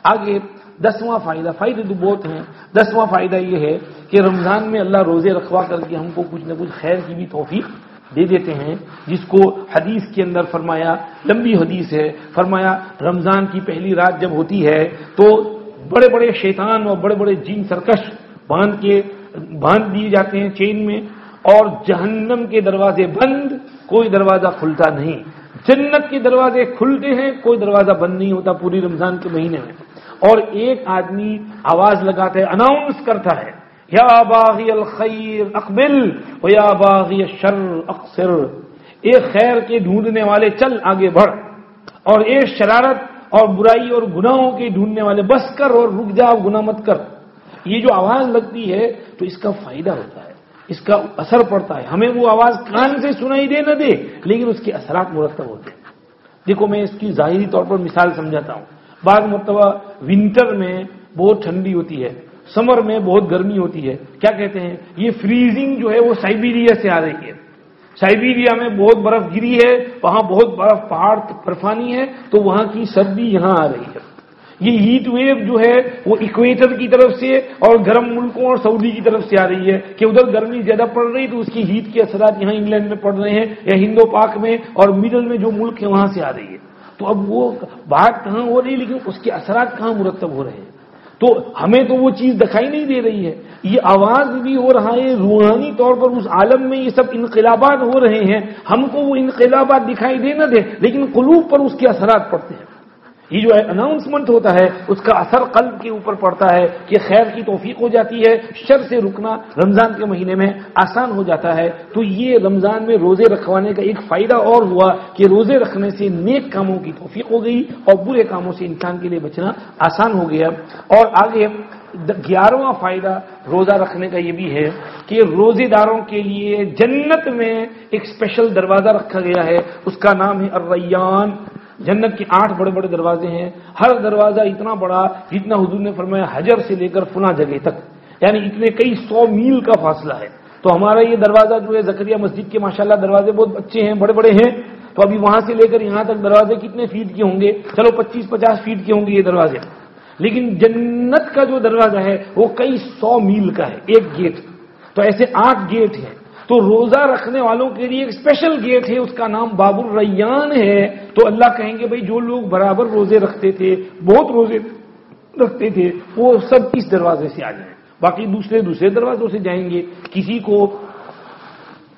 آگے 10واں فائدہ, فائدے تو بہت ہیں. 10واں فائدہ یہ ہے کہ رمضان میں اللہ روزے رکھوا کر کے ہم کو کچھ نہ کچھ خیر کی بھی توفیق دے دیتے ہیں, جس کو حدیث کے اندر فرمایا, لمبی حدیث ہے, فرمایا رمضان کی پہلی رات جب ہوتی ہے تو بڑے بڑے شیطان اور بڑے بڑے جن سرکش باندھ دیے جاتے ہیں چین میں, اور جہنم کے دروازے بند, کوئی دروازہ کھلتا نہیں. جنت کے دروازے کھلتے ہیں, کوئی دروازہ بند نہیں ہوتا پوری رمضان کے مہینے میں. اور ایک آدمی آواز لگاتا ہے, اناؤنس کرتا ہے, یا باغی الخیر اقبل و یا باغی الشر اقصر. ایک خیر کے ڈھونڈنے والے چل آگے بڑھ, اور ایک شرارت اور برائی اور گناہوں کے ڈھونڈنے والے بس کر اور رک جا, گناہ مت کر. یہ جو آواز لگتی ہے تو اس کا فائدہ ہوتا ہے, اس کا اثر پڑتا ہے. ہمیں وہ آواز کان سے سنائی دے نہ دے, لیکن اس کے اثرات مرتب ہوتے ہیں. دیکھو میں اس کی ظاہری طور پر مثال سمجھاتا ہوں. بعض مرتبہ ونٹر میں بہت ٹھنڈی ہوتی ہے, سمر میں بہت گرمی ہوتی ہے. کیا کہتے ہیں, یہ فریزنگ جو ہے وہ سائبیریا سے آ رہی ہے. سائبیریا میں بہت برف گری ہے, وہاں بہت برف پہاڑ برفانی ہے, تو وہاں کی سردی یہاں آ رہی ہے. یہ ہیٹ ویو جو ہے وہ ایکویٹر کی طرف سے اور گرم ملکوں اور سعودی کی طرف سے آ رہی ہے کہ ادھر گرمی زیادہ پڑ رہی تو اس کی ہیٹ کے اثرات یہاں انگلینڈ میں پڑ رہے ہیں, یا ہند و پاک میں اور مڈل میں جو ملک ہے وہاں سے آ رہی ہے. تو اب وہ بات کہاں ہو رہی ہے لیکن اس کے اثرات کہاں مرتب ہو رہے ہیں. تو ہمیں تو وہ چیز دکھائی نہیں دے رہی ہے. یہ آواز بھی ہو رہا ہے روحانی طور پر اس عالم میں یہ سب انقلابات ہو رہے ہیں. ہم کو وہ انقلابات دکھائی دے نہ دے لیکن قلوب پر اس کے اثرات پڑتے ہیں. یہ جو اناؤنسمنٹ ہوتا ہے اس کا اثر قلب کے اوپر پڑتا ہے کہ خیر کی توفیق ہو جاتی ہے, شر سے رکنا رمضان کے مہینے میں آسان ہو جاتا ہے. تو یہ رمضان میں روزے رکھوانے کا ایک فائدہ اور ہوا کہ روزے رکھنے سے نیک کاموں کی توفیق ہو گئی اور برے کاموں سے انسان کے لیے بچنا آسان ہو گیا. اور آگے 11واں فائدہ روزہ رکھنے کا یہ بھی ہے کہ روزے داروں کے لیے جنت میں ایک اسپیشل دروازہ رکھا گیا ہے, اس کا نام ہے الریان. جنت کے 8 بڑے بڑے دروازے ہیں. ہر دروازہ اتنا بڑا جتنا حضور نے فرمایا حجر سے لے کر فلاں جگہ تک, یعنی اتنے کئی 100 میل کا فاصلہ ہے. تو ہمارا یہ دروازہ جو ہے زکریا مسجد کے ماشاءاللہ دروازے بہت اچھے ہیں, بڑے بڑے ہیں. تو ابھی وہاں سے لے کر یہاں تک دروازے کتنے فیٹ کے ہوں گے؟ چلو 25-50 فیٹ کے ہوں گے یہ دروازے. لیکن جنت کا جو دروازہ ہے وہ کئی 100 میل کا ہے ایک گیٹ. تو ایسے 8 گیٹ ہیں. تو روزہ رکھنے والوں کے لیے ایک اسپیشل گیٹ ہے, اس کا نام باب الریان ہے. تو اللہ کہیں گے بھائی جو لوگ برابر روزے رکھتے تھے, بہت روزے رکھتے تھے, وہ سب اس دروازے سے آ جائیں. باقی دوسرے دروازوں سے جائیں گے. کسی کو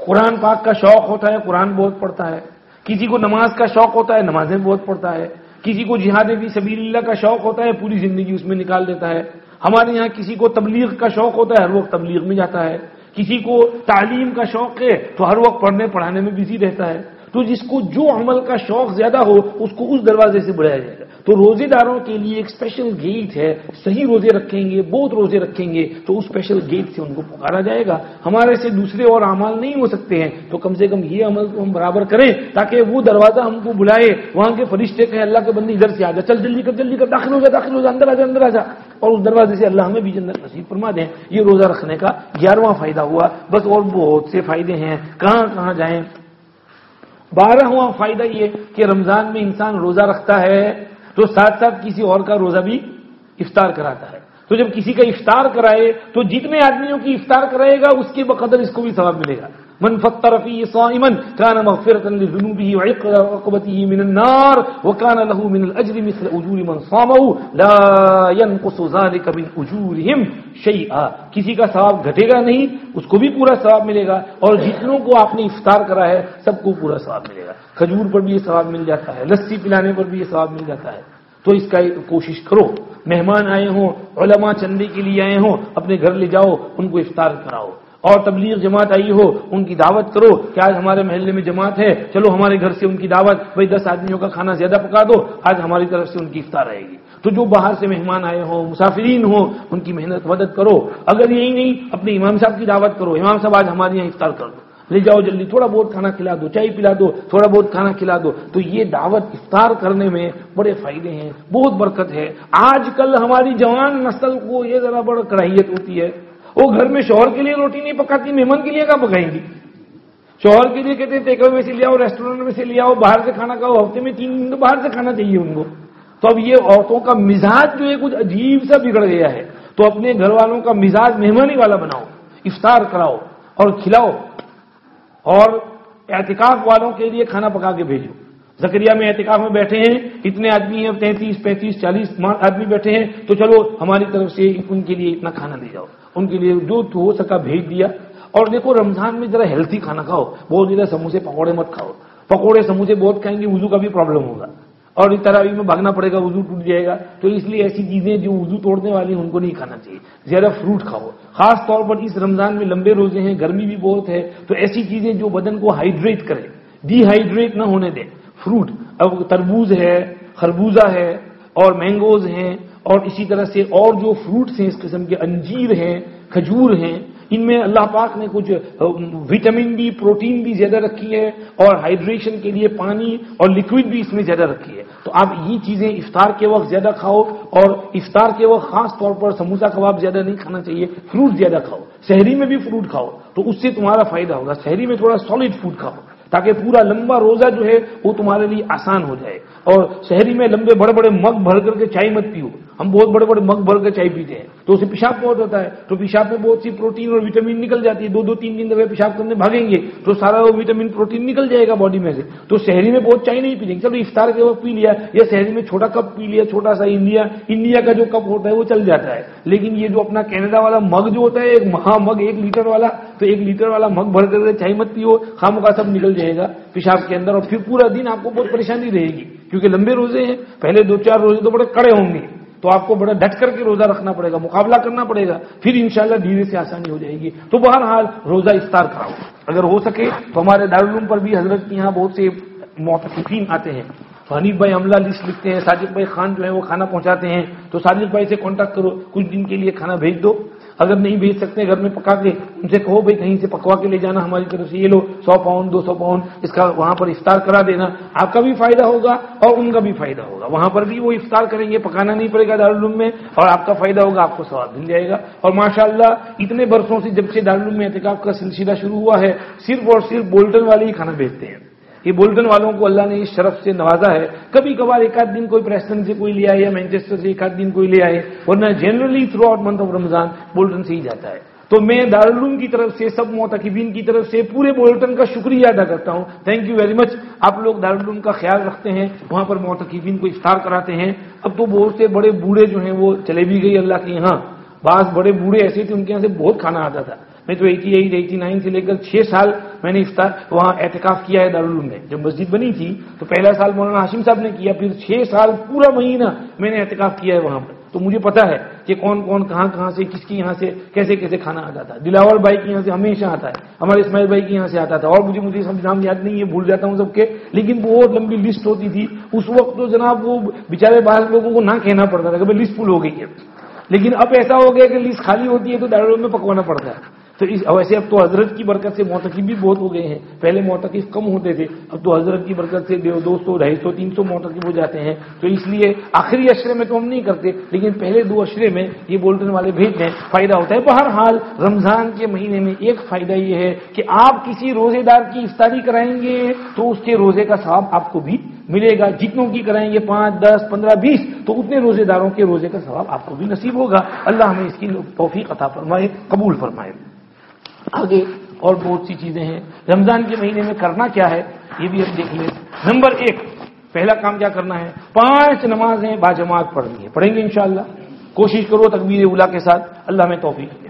قرآن پاک کا شوق ہوتا ہے, قرآن بہت پڑھتا ہے. کسی کو نماز کا شوق ہوتا ہے, نمازیں بہت پڑھتا ہے. کسی کو جہاد فی سبیل اللہ کا شوق ہوتا ہے, پوری زندگی اس میں نکال دیتا ہے. ہمارے یہاں کسی کو تبلیغ کا شوق ہوتا ہے, ہر وقت تبلیغ میں جاتا ہے. کسی کو تعلیم کا شوق ہے تو ہر وقت پڑھنے پڑھانے میں بزی رہتا ہے. تو جس کو جو عمل کا شوق زیادہ ہو اس کو اس دروازے سے بڑھایا جائے گا. تو روزے داروں کے لیے ایک اسپیشل گیٹ ہے. صحیح روزے رکھیں گے, بہت روزے رکھیں گے تو اس اسپیشل گیٹ سے ان کو پکارا جائے گا. ہمارے سے دوسرے اور اعمال نہیں ہو سکتے ہیں تو کم سے کم یہ عمل تو ہم برابر کریں تاکہ وہ دروازہ ہم کو بلائے. وہاں کے فرشتے کہیں اللہ کے بندے ادھر سے آ جا, چل جلدی کر داخل ہو جا, اندر آ جا. اور اس دروازے سے اللہ ہمیں بھی جنت نصیب فرما دیں. یہ روزہ رکھنے کا 11واں فائدہ ہوا. بس اور بہت سے فائدے ہیں, کہاں جائیں. 12واں فائدہ یہ کہ رمضان میں انسان روزہ رکھتا ہے تو ساتھ ساتھ کسی اور کا روزہ بھی افطار کراتا ہے. تو جب کسی کا افطار کرائے تو جتنے آدمیوں کی افطار کرائے گا اس کے بقدر اس کو بھی ثواب ملے گا. من فطر فيه صائما كان مغفرة لذنوبه وعتق رقبته من النار وكان له من الأجر مثل أجور من صامه لا ينقص ذلك من أجورهم شيئا. کسی کا ثواب گھٹے گا نہیں, اس کو بھی پورا ثواب ملے گا. اور جتنوں کو آپ نے افطار کرا ہے سب کو پورا ثواب ملے گا. کھجور پر بھی یہ ثواب مل جاتا ہے, لسی پلانے پر بھی یہ ثواب مل جاتا ہے. تو اس کا کوشش کرو. مہمان آئے ہوں, علماء چندے کے لیے آئے ہوں, اپنے گھر لے جاؤ, ان کو افطار کراؤ. اور تبلیغ جماعت آئی ہو ان کی دعوت کرو کہ آج ہمارے محلے میں جماعت ہے, چلو ہمارے گھر سے ان کی دعوت, بھائی 10 آدمیوں کا کھانا زیادہ پکا دو, آج ہماری طرف سے ان کی افطار رہے گی. تو جو باہر سے مہمان آئے ہوں, مسافرین ہوں, ان کی محنت مدد کرو. اگر یہی نہیں اپنے امام صاحب کی دعوت کرو, امام صاحب آج ہمارے یہاں افطار کر دو, لے جاؤ جلدی, تھوڑا بہت کھانا کھلا دو, چائے پلا دو, تھوڑا بہت کھانا کھلا دو. تو یہ دعوت افطار کرنے میں بڑے فائدے ہیں, بہت برکت ہے. آج کل ہماری جوان نسل کو یہ ذرا بڑا کراہیت ہوتی ہے, وہ گھر میں شوہر کے لیے روٹی نہیں پکاتی, مہمان کے لیے کیا پکائیں گی. شوہر کے لیے کہتے ہیں ٹیک اوے میں سے لے آؤ, ریسٹورینٹ میں سے لے آؤ, باہر سے کھانا کھاؤ, ہفتے میں 3 دن تو باہر سے کھانا چاہیے ان کو. تو اب یہ عورتوں کا مزاج جو ہے کچھ عجیب سا بگڑ گیا ہے. تو اپنے گھر والوں کا مزاج مہمانی والا بناؤ, افطار کراؤ اور کھلاؤ. اور اعتکاف والوں کے لیے کھانا پکا کے بھیجو. زکریا میں اعتکاف میں بیٹھے ہیں, اتنے آدمی ہیں, 33, 35, 40 آدمی بیٹھے ہیں, تو چلو ہماری طرف سے ان کے لیے اتنا کھانا لے جاؤ, ان کے لیے جو ہو سکا بھیج دیا. اور دیکھو رمضان میں ذرا ہیلتھی کھانا کھاؤ, بہت زیادہ سموسے پکوڑے مت کھاؤ. پکوڑے سموسے بہت کھائیں گے وضو کا بھی پرابلم ہوگا, اور اس تراویح میں بھاگنا پڑے گا, وضو ٹوٹ جائے گا. تو اس لیے ایسی چیزیں جو وضو توڑنے والی ہیں ان کو نہیں کھانا چاہیے. زیادہ فروٹ کھاؤ, خاص طور پر اس رمضان میں لمبے روزے ہیں, گرمی بھی بہت ہے, تو ایسی چیزیں جو بدن کو ہائیڈریٹ کرے, ڈی ہائیڈریٹ نہ ہونے دے. فروٹ, اب تربوز ہے, خربوزہ ہے, اور مینگوز ہیں, اور اسی طرح سے اور جو فروٹس ہیں اس قسم کے, انجیر ہیں, کھجور ہیں, ان میں اللہ پاک نے کچھ وٹامن بھی, پروٹین بھی زیادہ رکھی ہے, اور ہائیڈریشن کے لیے پانی اور لکوڈ بھی اس میں زیادہ رکھی ہے. تو آپ یہ چیزیں افطار کے وقت زیادہ کھاؤ, اور افطار کے وقت خاص طور پر سموسہ کباب زیادہ نہیں کھانا چاہیے, فروٹ زیادہ کھاؤ. سحری میں بھی فروٹ کھاؤ تو اس سے تمہارا فائدہ ہوگا. سحری میں تھوڑا سالڈ فوڈ کھاؤ تاکہ پورا لمبا روزہ جو ہے وہ تمہارے لیے آسان ہو جائے. اور شہری میں لمبے بڑے بڑے مگ بھر کر کے چائے مت پیو. ہم بہت بڑے بڑے مگ بھر کے چائے پیتے ہیں تو اسے پیشاب بہت ہوتا ہے, تو پیشاب میں بہت سی پروٹین اور وٹامن نکل جاتی ہے. 2-3 دفعہ پیشاب کرنے بھاگیں گے تو سارا وہ وٹامن پروٹین نکل جائے گا باڈی میں سے. تو شہری میں بہت چائے نہیں پییں گے, چلو افطار کے وقت پی لیا, یا شہری میں چھوٹا کپ پی لیا, چھوٹا سا انڈیا کا جو کپ ہوتا ہے وہ چل جاتا ہے. لیکن یہ جو اپنا کینیڈا والا مگ جو ہوتا ہے, ایک مہا مگ 1 لیٹر والا, تو 1 لیٹر والا مگ بھر کر کے چائے مت پیو, خامخواہ سب نکل جائے گا پیشاب کے اندر, اور پھر پورا دن آپ کو بہت پریشانی رہے گی. کیونکہ لمبے روزے ہیں, پہلے 2-4 روزے تو بڑے کڑے ہوں گے, تو آپ کو بڑا ڈٹ کر کے روزہ رکھنا پڑے گا, مقابلہ کرنا پڑے گا, پھر انشاءاللہ دھیرے سے آسانی ہو جائے گی. تو بہرحال روزہ افطار کراؤ اگر ہو سکے تو. ہمارے دارالعلوم پر بھی حضرت کے یہاں بہت سے معتکفین آتے ہیں. حنیف بھائی عملہ لسٹ لکھتے ہیں, ساجد بھائی خان جو ہے وہ کھانا پہنچاتے ہیں. تو ساجد بھائی سے کانٹیکٹ کرو, کچھ دن کے لیے کھانا بھیج دو. اگر نہیں بھیج سکتے گھر میں پکا کے, ان سے کہو بھائی کہیں سے پکوا کے لے جانا ہماری طرف سے, یہ لو 100 پاؤنڈ 200 پاؤنڈ اس کا وہاں پر افطار کرا دینا. آپ کا بھی فائدہ ہوگا اور ان کا بھی فائدہ ہوگا. وہاں پر بھی وہ افطار کریں گے, پکانا نہیں پڑے گا دارالعلوم میں, اور آپ کا فائدہ ہوگا, آپ کو ثواب مل جائے گا. اور ماشاءاللہ اتنے برسوں سے جب سے دارالعلوم میں اعتکاف کا سلسلہ شروع ہوا ہے, صرف اور صرف بولٹن والے ہی کھانا بھیجتے ہیں. یہ بولٹن والوں کو اللہ نے اس شرف سے نوازا ہے. کبھی کبھار ایک آدھ دن کوئی پریسٹن سے کوئی لے آئے, یا مینچسٹر سے ایک آدھ دن کوئی لے آئے, ورنہ generally through out month of Ramzan Bolton سے ہی جاتا ہے. تو میں دارالعلوم کی طرف سے, سب معتکفین کی طرف سے پورے بولٹن کا شکریہ ادا کرتا ہوں. Thank you very much. آپ لوگ دارالعلوم کا خیال رکھتے ہیں, وہاں پر معتکفین کو افطار کراتے ہیں. اب تو بہت سے بڑے بوڑھے جو ہیں وہ چلے بھی گئی اللہ کے یہاں. بعض بڑے بوڑھے ایسے تھے ان کے یہاں سے بہت کھانا آتا تھا. میں تو 89 سے لے کر 6 سال میں نے افطار وہاں اعتکاف کیا ہے دارالعلوم میں. جب مسجد بنی تھی تو پہلا سال مولانا ہاشم صاحب نے کیا, پھر 6 سال پورا مہینہ میں نے اعتکاف کیا ہے وہاں پر. تو مجھے پتا ہے کہ کون کون کہاں سے کس کی یہاں سے کیسے کیسے کھانا آتا تھا. دلاور بھائی کے یہاں سے ہمیشہ آتا ہے, ہمارے اسماعیل بھائی کے یہاں سے آتا تھا, اور مجھے سب نام یاد نہیں ہے, بھول جاتا ہوں سب کے, لیکن بہت لمبی لسٹ ہوتی تھی اس وقت. تو جناب وہ بیچارے باہر لوگوں کو نہ کہنا پڑتا تھا کہ بھائی لسٹ فل ہو گئی ہے. لیکن اب ایسا ہو گیا کہ لسٹ خالی ہوتی ہے تو دارالعلوم میں پکوانا پڑتا ہے. تو ویسے اب تو حضرت کی برکت سے معتکف بھی بہت ہو گئے ہیں. پہلے معتکف کم ہوتے تھے, اب تو حضرت کی برکت سے 200, 250, 300 معتکف ہو جاتے ہیں. تو اس لیے آخری اشرے میں تو ہم نہیں کرتے, لیکن پہلے 2 اشرے میں یہ بولٹن والے بھیجتے ہیں, فائدہ ہوتا ہے. بہرحال رمضان کے مہینے میں ایک فائدہ یہ ہے کہ آپ کسی روزے دار کی افطاری کرائیں گے تو اس کے روزے کا ثواب آپ کو بھی ملے گا. جتنوں کی کرائیں گے 5, 10, 15, 20 تو اتنے روزے داروں کے روزے کا ثواب آپ کو بھی نصیب ہوگا. اللہ ہمیں اس کی توفیق عطا فرمائے, قبول فرمائے. آگے اور بہت سی چیزیں ہیں رمضان کے مہینے میں کرنا کیا ہے یہ بھی ہم دیکھ لیں. نمبر 1 پہلا کام کیا کرنا ہے, 5 نمازیں باجماعت پڑھنی ہے. پڑھیں گے انشاءاللہ, کوشش کرو تکبیر اولیٰ کے ساتھ, اللہ میں توفیق دے.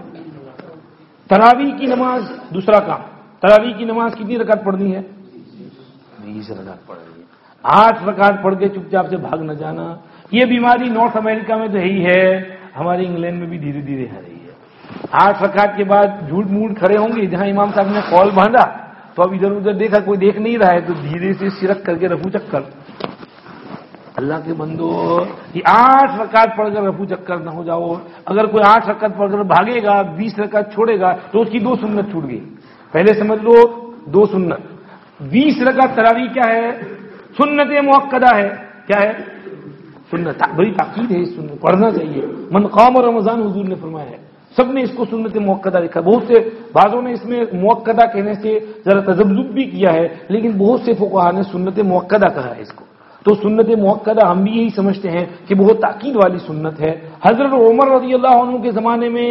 تراویح کی نماز دوسرا کام. تراویح کی نماز کتنی رکعت پڑھنی ہے؟ 20 رکعت پڑھنی ہے. 8 رکعت پڑھ کے چپ چاپ سے بھاگ نہ جانا. یہ بیماری نارتھ امریکہ میں تو ہے ہی ہے, ہمارے انگلینڈ میں بھی دھیرے دھیرے ہے رہی ہے. 8 رکعت کے بعد جھوٹ موٹ کھڑے ہوں گے. جہاں امام صاحب نے قول باندھا تو اب ادھر ادھر دیکھا کوئی دیکھ نہیں رہا ہے تو دھیرے سے سرک کر کے رفو چکر. اللہ کے بندو, یہ 8 رکعت پڑھ کر رفو چکر نہ ہو جاؤ. اگر کوئی 8 رکعت پڑھ کر بھاگے گا, 20 رکعت چھوڑے گا تو اس کی 2 سنت چھوٹ گئی. پہلے سمجھ لو 2 سنت. 20 رکعت تراویح کیا ہے؟ سنت مؤکدہ ہے. کیا ہے؟ سنت. بڑی تاکید ہے اس سنت, پڑھنا چاہیے. من قام رمضان حضور نے فرمایا ہے, سب نے اس کو سنت مؤکدہ لکھا. بہت سے بعضوں نے اس میں مؤکدہ کہنے سے ذرا تذبذب بھی کیا ہے, لیکن بہت سے فقہا نے سنت مؤکدہ کہا ہے اس کو. تو سنت مؤکدہ ہم بھی یہی سمجھتے ہیں کہ بہت تاکید والی سنت ہے. حضرت عمر رضی اللہ عنہ کے زمانے میں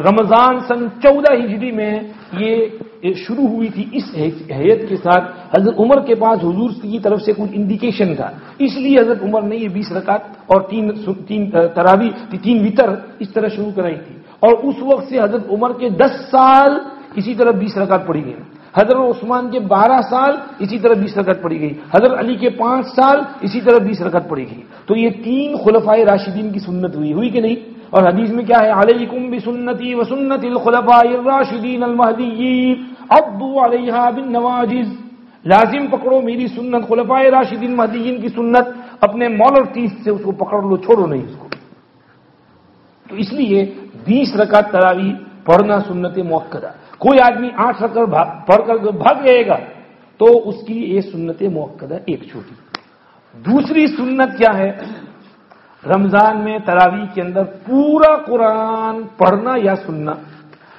رمضان سن 14 ہجری میں یہ شروع ہوئی تھی. اس حیت کے ساتھ حضرت عمر کے پاس حضور کی طرف سے کچھ انڈیکیشن تھا, اس لیے حضرت عمر نے یہ 20 رکعت اور 3 تراویح 3 وتر اس طرح شروع کرائی تھی. اور اس وقت سے حضرت عمر کے 10 سال اسی طرح 20 رکعت پڑھی گئی. حضرت عثمان کے 12 سال اسی طرح 20 رکعت پڑھی گئی. حضرت علی کے 5 سال اسی طرح 20 رکعت پڑھی گئی. تو یہ 3 خلفائے راشدین کی سنت ہوئی کہ نہیں؟ اور حدیث میں کیا ہے؟ علیکم بسنتی وسنت الخلفاء الراشدین المہدیین عضوا علیہا بالنواجذ. لازم پکڑو میری سنت, خلفائے راشدین مہدیین کی سنت, اپنے مولر تیس سے اس کو پکڑ لو, چھوڑو نہیں اس کو. تو اس لیے 20 رکعت تراویح پڑھنا سنت مؤکدہ. کوئی آدمی 8 رکعت پڑھ کر بھاگ جائے گا تو اس کی یہ سنت مؤکدہ ایک چھوٹی. دوسری سنت کیا ہے؟ رمضان میں تراویح کے اندر پورا قرآن پڑھنا یا سننا.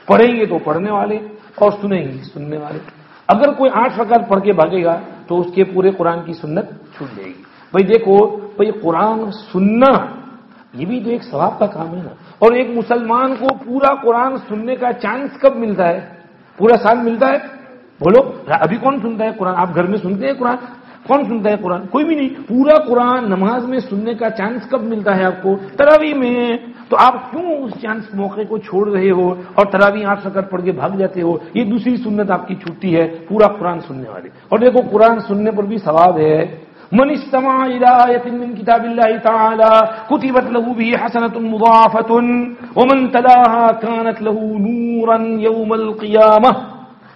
پڑھیں گے تو پڑھنے والے اور سنیں گے سننے والے. اگر کوئی 8 رکعت پڑھ کے بھاگے گا تو اس کے پورے قرآن کی سنت چھوٹ جائے گی. بھائی دیکھو بھائی قرآن سننا یہ بھی تو ایک ثواب کا کام ہے نا. اور ایک مسلمان کو پورا قرآن سننے کا چانس کب ملتا ہے؟ پورا سال ملتا ہے؟ بولو ابھی کون سنتا ہے قرآن؟ آپ گھر میں سنتے ہیں قرآن؟ کون سنتا ہے قرآن؟ کوئی بھی نہیں. پورا قرآن نماز میں سننے کا چانس کب ملتا ہے آپ کو؟ تراویح میں. تو آپ کیوں اس چانس موقع کو چھوڑ رہے ہو اور تراویح 8 رکعت پڑھ کے بھاگ جاتے ہو؟ یہ دوسری سنت آپ کی چھوٹی ہے پورا قرآن سننے والی. اور دیکھو قرآن سننے پر بھی ثواب ہے. من استمع الى آیۃ من کتاب اللہ تعالی کتبت له به حسنۃ مضاعفۃ ومن تلاها كانت له نورا یوم القیامہ.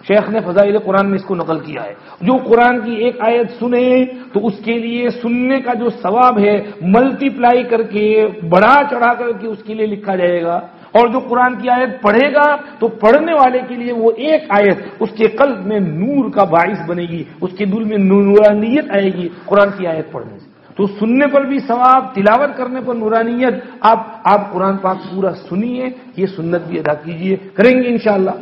شیخ نے فضائل قرآن میں اس کو نقل کیا ہے. جو قرآن کی ایک آیت سنے تو اس کے لیے سننے کا جو ثواب ہے ملٹی پلائی کر کے بڑھا چڑھا کر کے اس کے لیے لکھا جائے گا. اور جو قرآن کی آیت پڑھے گا تو پڑھنے والے کے لیے وہ ایک آیت اس کے قلب میں نور کا باعث بنے گی, اس کے دل میں نورانیت آئے گی قرآن کی آیت پڑھنے سے. تو سننے پر بھی ثواب, تلاوت کرنے پر نورانیت. آپ قرآن پاک پورا سنیے, یہ سنت بھی ادا کیجئے, کریں گے انشاءاللہ.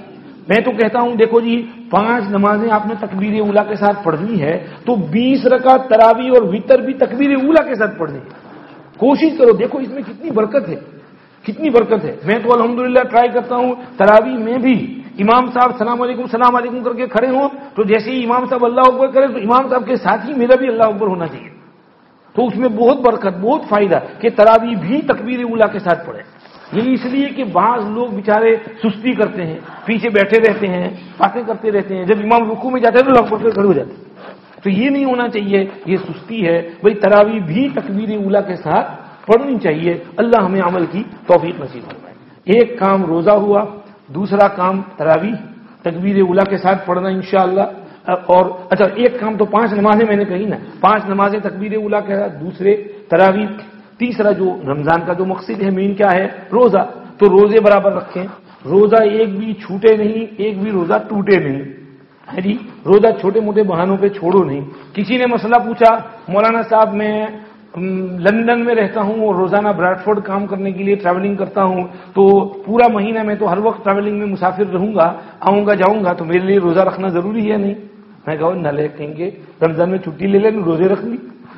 میں تو کہتا ہوں دیکھو جی 5 نمازیں آپ نے تکبیر اولیٰ کے ساتھ پڑھنی ہے تو 20 رکعت تراویح اور وتر بھی تکبیر اولیٰ کے ساتھ پڑھنی ہے. کوشش کرو, دیکھو اس میں کتنی برکت ہے, کتنی برکت ہے. میں تو الحمدللہ ٹرائی کرتا ہوں تراویح میں بھی امام صاحب سلام علیکم کر کے کھڑے ہوں تو جیسے ہی امام صاحب اللہ اکبر کرے تو امام صاحب کے ساتھ ہی میرا بھی اللہ اکبر ہونا چاہیے. تو اس میں بہت برکت, بہت فائدہ کہ تراویح بھی تکبیر اولیٰ کے ساتھ پڑھے. یہ اس لیے کہ بعض لوگ بیچارے سستی کرتے ہیں, پیچھے بیٹھے رہتے ہیں, باتیں کرتے رہتے ہیں, جب امام رکوع میں جاتے ہیں تو اللہ اکبر کھڑے ہو جاتے ہیں. تو یہ نہیں ہونا چاہیے, یہ سستی ہے. بھائی تراویح بھی تکبیر اولیٰ کے ساتھ پڑھنی چاہیے. اللہ ہمیں عمل کی توفیق نصیب فرمائے. ایک کام روزہ ہوا, دوسرا کام تراویح تکبیر اولیٰ کے ساتھ پڑھنا انشاءاللہ. اور اچھا ایک کام تو 5 نمازیں میں نے کہی نا, 5 نمازیں تکبیر اولیٰ کے ساتھ, دوسرے تراویح, تیسرا جو رمضان کا جو مقصد ہے مین کیا ہے؟ روزہ. تو روزے برابر رکھیں, روزہ ایک بھی چھوٹے نہیں, ایک بھی روزہ ٹوٹے نہیں ہے جی. روزہ چھوٹے موٹے بہانوں پہ چھوڑو نہیں. کسی نے مسئلہ پوچھا مولانا صاحب میں لندن میں رہتا ہوں اور روزانہ براڈفورڈ کام کرنے کے لیے ٹریولنگ کرتا ہوں تو پورا مہینہ میں تو ہر وقت ٹریولنگ میں مسافر رہوں گا, آؤں گا جاؤں گا, تو میرے لیے روزہ رکھنا ضروری ہے نہیں؟ میں کہا نہ لے, کہیں گے رمضان میں چھٹی لے لیں, روزے رکھ لی.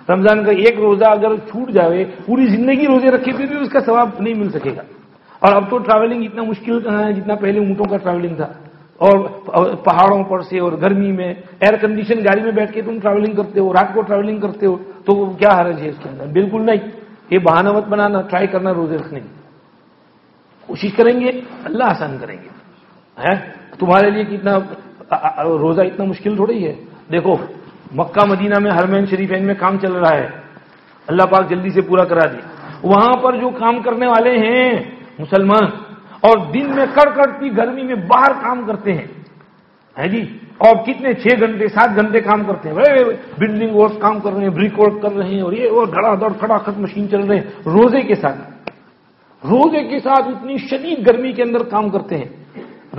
رمضان کا ایک روزہ اگر چھوٹ جاوے, پوری زندگی روزے رکھے پھر بھی اس کا ثواب نہیں مل سکے گا. اور اب تو ٹریولنگ اتنا مشکل کہاں ہے جتنا پہلے اونٹوں کا ٹریولنگ تھا, اور پہاڑوں پر سے, اور گرمی میں ایئر کنڈیشن گاڑی میں بیٹھ کے تم ٹریولنگ کرتے ہو, رات کو ٹریولنگ کرتے ہو, تو کیا حرج ہے اس کے اندر؟ بالکل نہیں. یہ بہانہ مت بنانا, ٹرائی کرنا روزے رکھنے کی کوشش کریں گے, اللہ آسان کریں گے. تمہارے لیے کتنا روزہ اتنا مشکل تھوڑی ہے. دیکھو مکہ مدینہ میں حرمین شریفین میں کام چل رہا ہے, اللہ پاک جلدی سے پورا کرا دے. وہاں پر جو کام کرنے والے ہیں مسلمان, اور دن میں کڑکڑتی گرمی میں باہر کام کرتے ہیں جی, اور کتنے 6 گھنٹے 7 گھنٹے کام کرتے ہیں, بلڈنگ ورک کام کر رہے ہیں, بریک ورک کر رہے ہیں, اور یہ اور دھڑا دھڑ کھڑا خط مشین چل رہے ہیں روزے کے ساتھ. روزے کے ساتھ اتنی شدید گرمی کے اندر کام کرتے ہیں,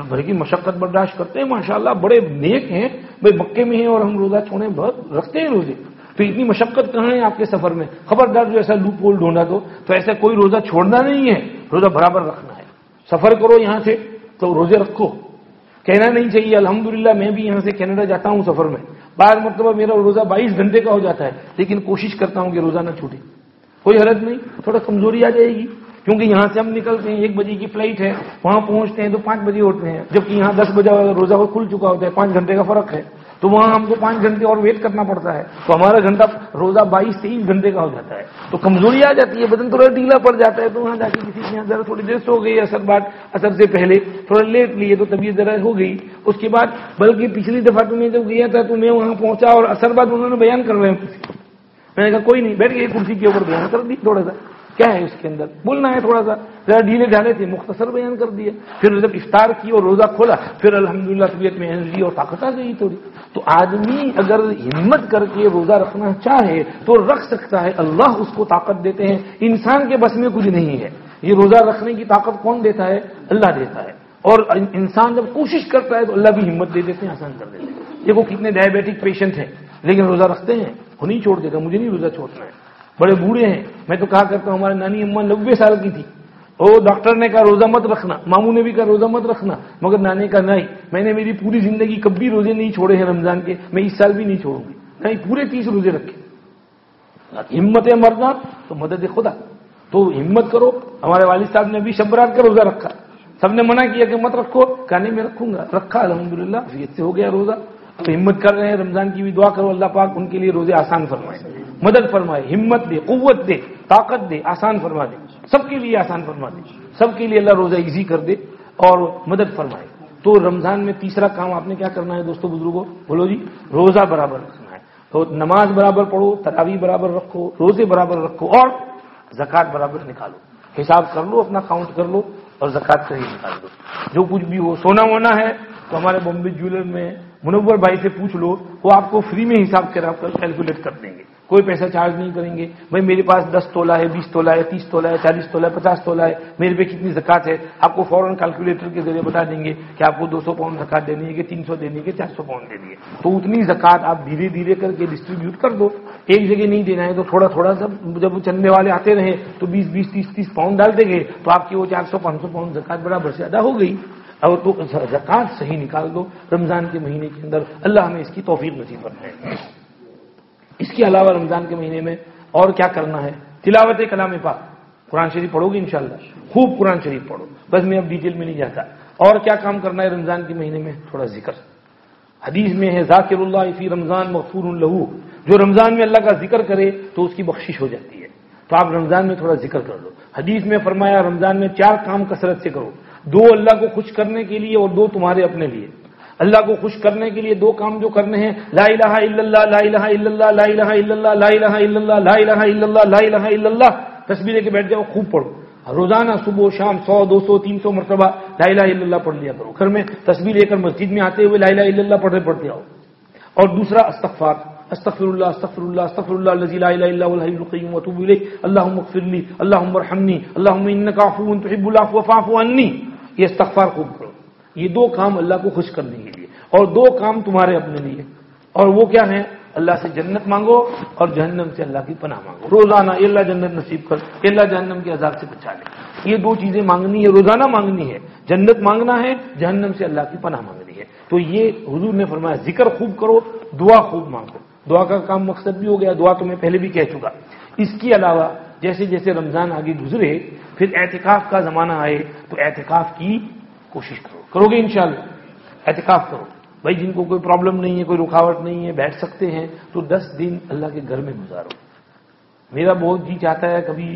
بھر کی مشقت برداشت کرتے ہیں. ماشاءاللہ بڑے نیک ہیں بھائی, مکے میں ہیں اور ہم روزہ چھوڑے بہت رکھتے ہیں روزے. تو اتنی مشقت کہاں ہے آپ کے سفر میں؟ خبردار جو ایسا لوپ ہول ڈھونڈا تو ایسا کوئی روزہ چھوڑنا نہیں ہے, روزہ برابر رکھنا ہے. سفر کرو یہاں سے تو روزے رکھو, کہنا نہیں چاہیے. الحمدللہ میں بھی یہاں سے کینیڈا جاتا ہوں سفر میں, بعض مرتبہ میرا روزہ 22 گھنٹے کا ہو جاتا ہے, لیکن کوشش کرتا ہوں کہ روزہ نہ چھوٹے. کوئی حرج نہیں, تھوڑا کمزوری آ جائے گی کیونکہ یہاں سے ہم نکلتے ہیں 1 بجے کی فلائٹ ہے, وہاں پہنچتے ہیں تو 5 بجے اٹھتے ہیں, جبکہ یہاں 10 بجے روزہ کھل چکا ہوتا ہے. 5 گھنٹے کا فرق ہے, تو وہاں ہم کو 5 گھنٹے اور ویٹ کرنا پڑتا ہے. تو ہمارا گھنٹہ روزہ 22-23 گھنٹے کا ہو جاتا ہے. تو کمزوری آ جاتی ہے, بدن تھوڑا ڈھیلا پڑ جاتا ہے. تو وہاں جا کے کسی کے یہاں ذرا تھوڑی دیر سو گئی, اثر سے پہلے تھوڑا لیٹ لیے تو طبیعت ذرا ہو گئی. اس کے بعد بلکہ پچھلی دفعہ تو میں جب گیا تھا تو میں وہاں پہنچا اور اثر بعد انہوں نے بیان کر رہے ہیں. میں نے کہا کوئی نہیں, بیٹھ گئے کرسی کے اوپر بیان کر دی. تھوڑا سا کیا ہے اس کے اندر بولنا ہے, تھوڑا سا ذرا ڈھیلے ڈھالے تھے, مختصر بیان کر دیا. پھر جب افطار کی اور روزہ کھولا پھر الحمدللہ طبیعت میں انرجی اور طاقت آ گئی تھوڑی. تو آدمی اگر ہمت کر کے روزہ رکھنا چاہے تو رکھ سکتا ہے, اللہ اس کو طاقت دیتے ہیں. انسان کے بس میں کچھ نہیں ہے. یہ روزہ رکھنے کی طاقت کون دیتا ہے؟ اللہ دیتا ہے. اور انسان جب کوشش کرتا ہے تو اللہ بھی ہمت دے دیتے ہیں, آسان کر دیتے ہیں. دیکھو کتنے ڈائبیٹک پیشنٹ ہیں لیکن روزہ رکھتے ہیں, وہ نہیں چھوڑ دیتا. مجھے نہیں روزہ چھوڑنا ہے. بڑے بوڑھے ہیں, میں تو کہا کرتا ہوں ہمارے نانی اماں 90 سال کی تھی, وہ ڈاکٹر نے کہا روزہ مت رکھنا, ماموں نے بھی کہا روزہ مت رکھنا, مگر نانی کا نہیں, میں نے میری پوری زندگی کبھی روزے نہیں چھوڑے ہیں رمضان کے, میں اس سال بھی نہیں چھوڑوں گی. نہیں, پورے 30 روزے رکھے. ہمت مرنا تو مدد خدا. تو ہمت کرو. ہمارے والد صاحب نے بھی شبرات کا روزہ رکھا, سب نے منع کیا کہ مت رکھو, کہا نہیں میں رکھوں گا, رکھا الحمدللہ فیت سے ہو گیا روزہ. تو ہمت کر رہے ہیں, رمضان کی بھی دعا کرو اللہ پاک ان کے لیے روزے آسان فرمائے, مدد فرمائے, ہمت دے, قوت دے, طاقت دے, آسان فرما دے, سب کے لیے آسان فرما دے, سب کے لیے اللہ روزہ ایزی کر دے اور مدد فرمائے. تو رمضان میں تیسرا کام آپ نے کیا کرنا ہے دوستو بزرگوں, بولو جی, روزہ برابر رکھنا ہے. تو نماز برابر پڑھو, تراویح برابر رکھو, روزے برابر رکھو اور زکات برابر نکالو. حساب کر لو, اپنا کاؤنٹ کر لو اور زکات صحیح نکال دو. جو کچھ بھی ہو, سونا وونا ہے تو ہمارے بامبے جیولر میں منور بھائی سے پوچھ لو, وہ آپ کو فری میں حساب کیلکولیٹ کر دیں گے, کوئی پیسہ چارج نہیں کریں گے. بھائی میرے پاس 10 تولہ ہے, 20 تولہ ہے, 30 تولہ ہے, 40 تولہ ہے, 50 تولہ ہے, میرے پہ کتنی زکات ہے, آپ کو فوراً کیلکولیٹر کے ذریعے بتا دیں گے کہ آپ کو 200 پاؤنڈ زکات دینی ہے کہ 300 دینی ہے کہ 400 پاؤنڈ دینی ہے. تو اتنی زکات آپ دھیرے دھیرے کر کے ڈسٹریبیوٹ کر دو. ایک جگہ نہیں دینا ہے تو تھوڑا تھوڑا سب, جب چندے والے آتے رہے تو 20-20, 30-30 پاؤنڈ ڈال دیں گے تو آپ کی وہ 400-500 پاؤنڈ زکات برابر سے ادا ہو گئی. اور تو زکات صحیح نکال دو رمضان کے مہینے کے اندر. اللہ ہمیں اس کی توفیق نصیب فرمائے. اس کے علاوہ رمضان کے مہینے میں اور کیا کرنا ہے, تلاوت کلام پاک, قرآن شریف پڑھو گے انشاءاللہ, خوب قرآن شریف پڑھو. بس میں اب ڈیٹیل میں نہیں جاتا. اور کیا کام کرنا ہے رمضان کے مہینے میں, تھوڑا ذکر. حدیث میں ہے ذاکر اللہ فی رمضان مغفور لہو, جو رمضان میں اللہ کا ذکر کرے تو اس کی بخشش ہو جاتی ہے. تو آپ رمضان میں تھوڑا ذکر کر لو. حدیث میں فرمایا رمضان میں 4 کام کثرت سے کرو, 2 اللہ کو خوش کرنے کے لیے اور 2 تمہارے اپنے لیے. اللہ کو خوش کرنے کے لیے 2 کام جو کرنے ہیں, لا الہ الا اللہ, لا الہ الا اللہ, لا الہ الا اللہ, لا الہ الا اللہ, لا الہ الا اللہ, لا الہ الا اللہ. تسبیح لے کے بیٹھ جاؤ, خوب پڑھو. روزانہ صبح و شام 100 200 300 مرتبہ لا الہ الا اللہ پڑھ لیا کرو. گھر میں تسبیح لے کر مسجد میں آتے ہوئے لا الہ الا اللہ پڑھتے آؤ. اور دوسرا استغفار, استغفر اللہ استغفر اللہ استغفر اللہ الذی لا الہ الا هو الحی القیوم واتوب الیہ, اللهم اغفر لی, اللهم ارحمنی, اللهم انک عفو تحب العفو فاعف عنی. یہ استغفار خوب کرو. یہ 2 کام اللہ کو خوش کرنے کے لیے اور 2 کام تمہارے اپنے لیے. اور وہ کیا ہیں, اللہ سے جنت مانگو اور جہنم سے اللہ کی پناہ مانگو. روزانہ اللہ جنت نصیب کر, اللہ جہنم کے عذاب سے بچا لے. یہ 2 چیزیں مانگنی ہے, روزانہ مانگنی ہے. جنت مانگنا ہے, جہنم سے اللہ کی پناہ مانگنی ہے. تو یہ حضور نے فرمایا ذکر خوب کرو, دعا خوب مانگو. دعا کا کام مقصد بھی ہو گیا, دعا تو میں پہلے بھی کہہ چکا. اس کے علاوہ جیسے جیسے رمضان آگے گزرے, پھر اعتکاف کا زمانہ آئے تو اعتکاف کی کوشش کرو گے انشاءاللہ. اعتکاف کرو. بھائی جن کو کوئی پرابلم نہیں ہے, کوئی رکاوٹ نہیں ہے, بیٹھ سکتے ہیں تو 10 دن اللہ کے گھر میں گزارو. میرا بہت جی چاہتا ہے کبھی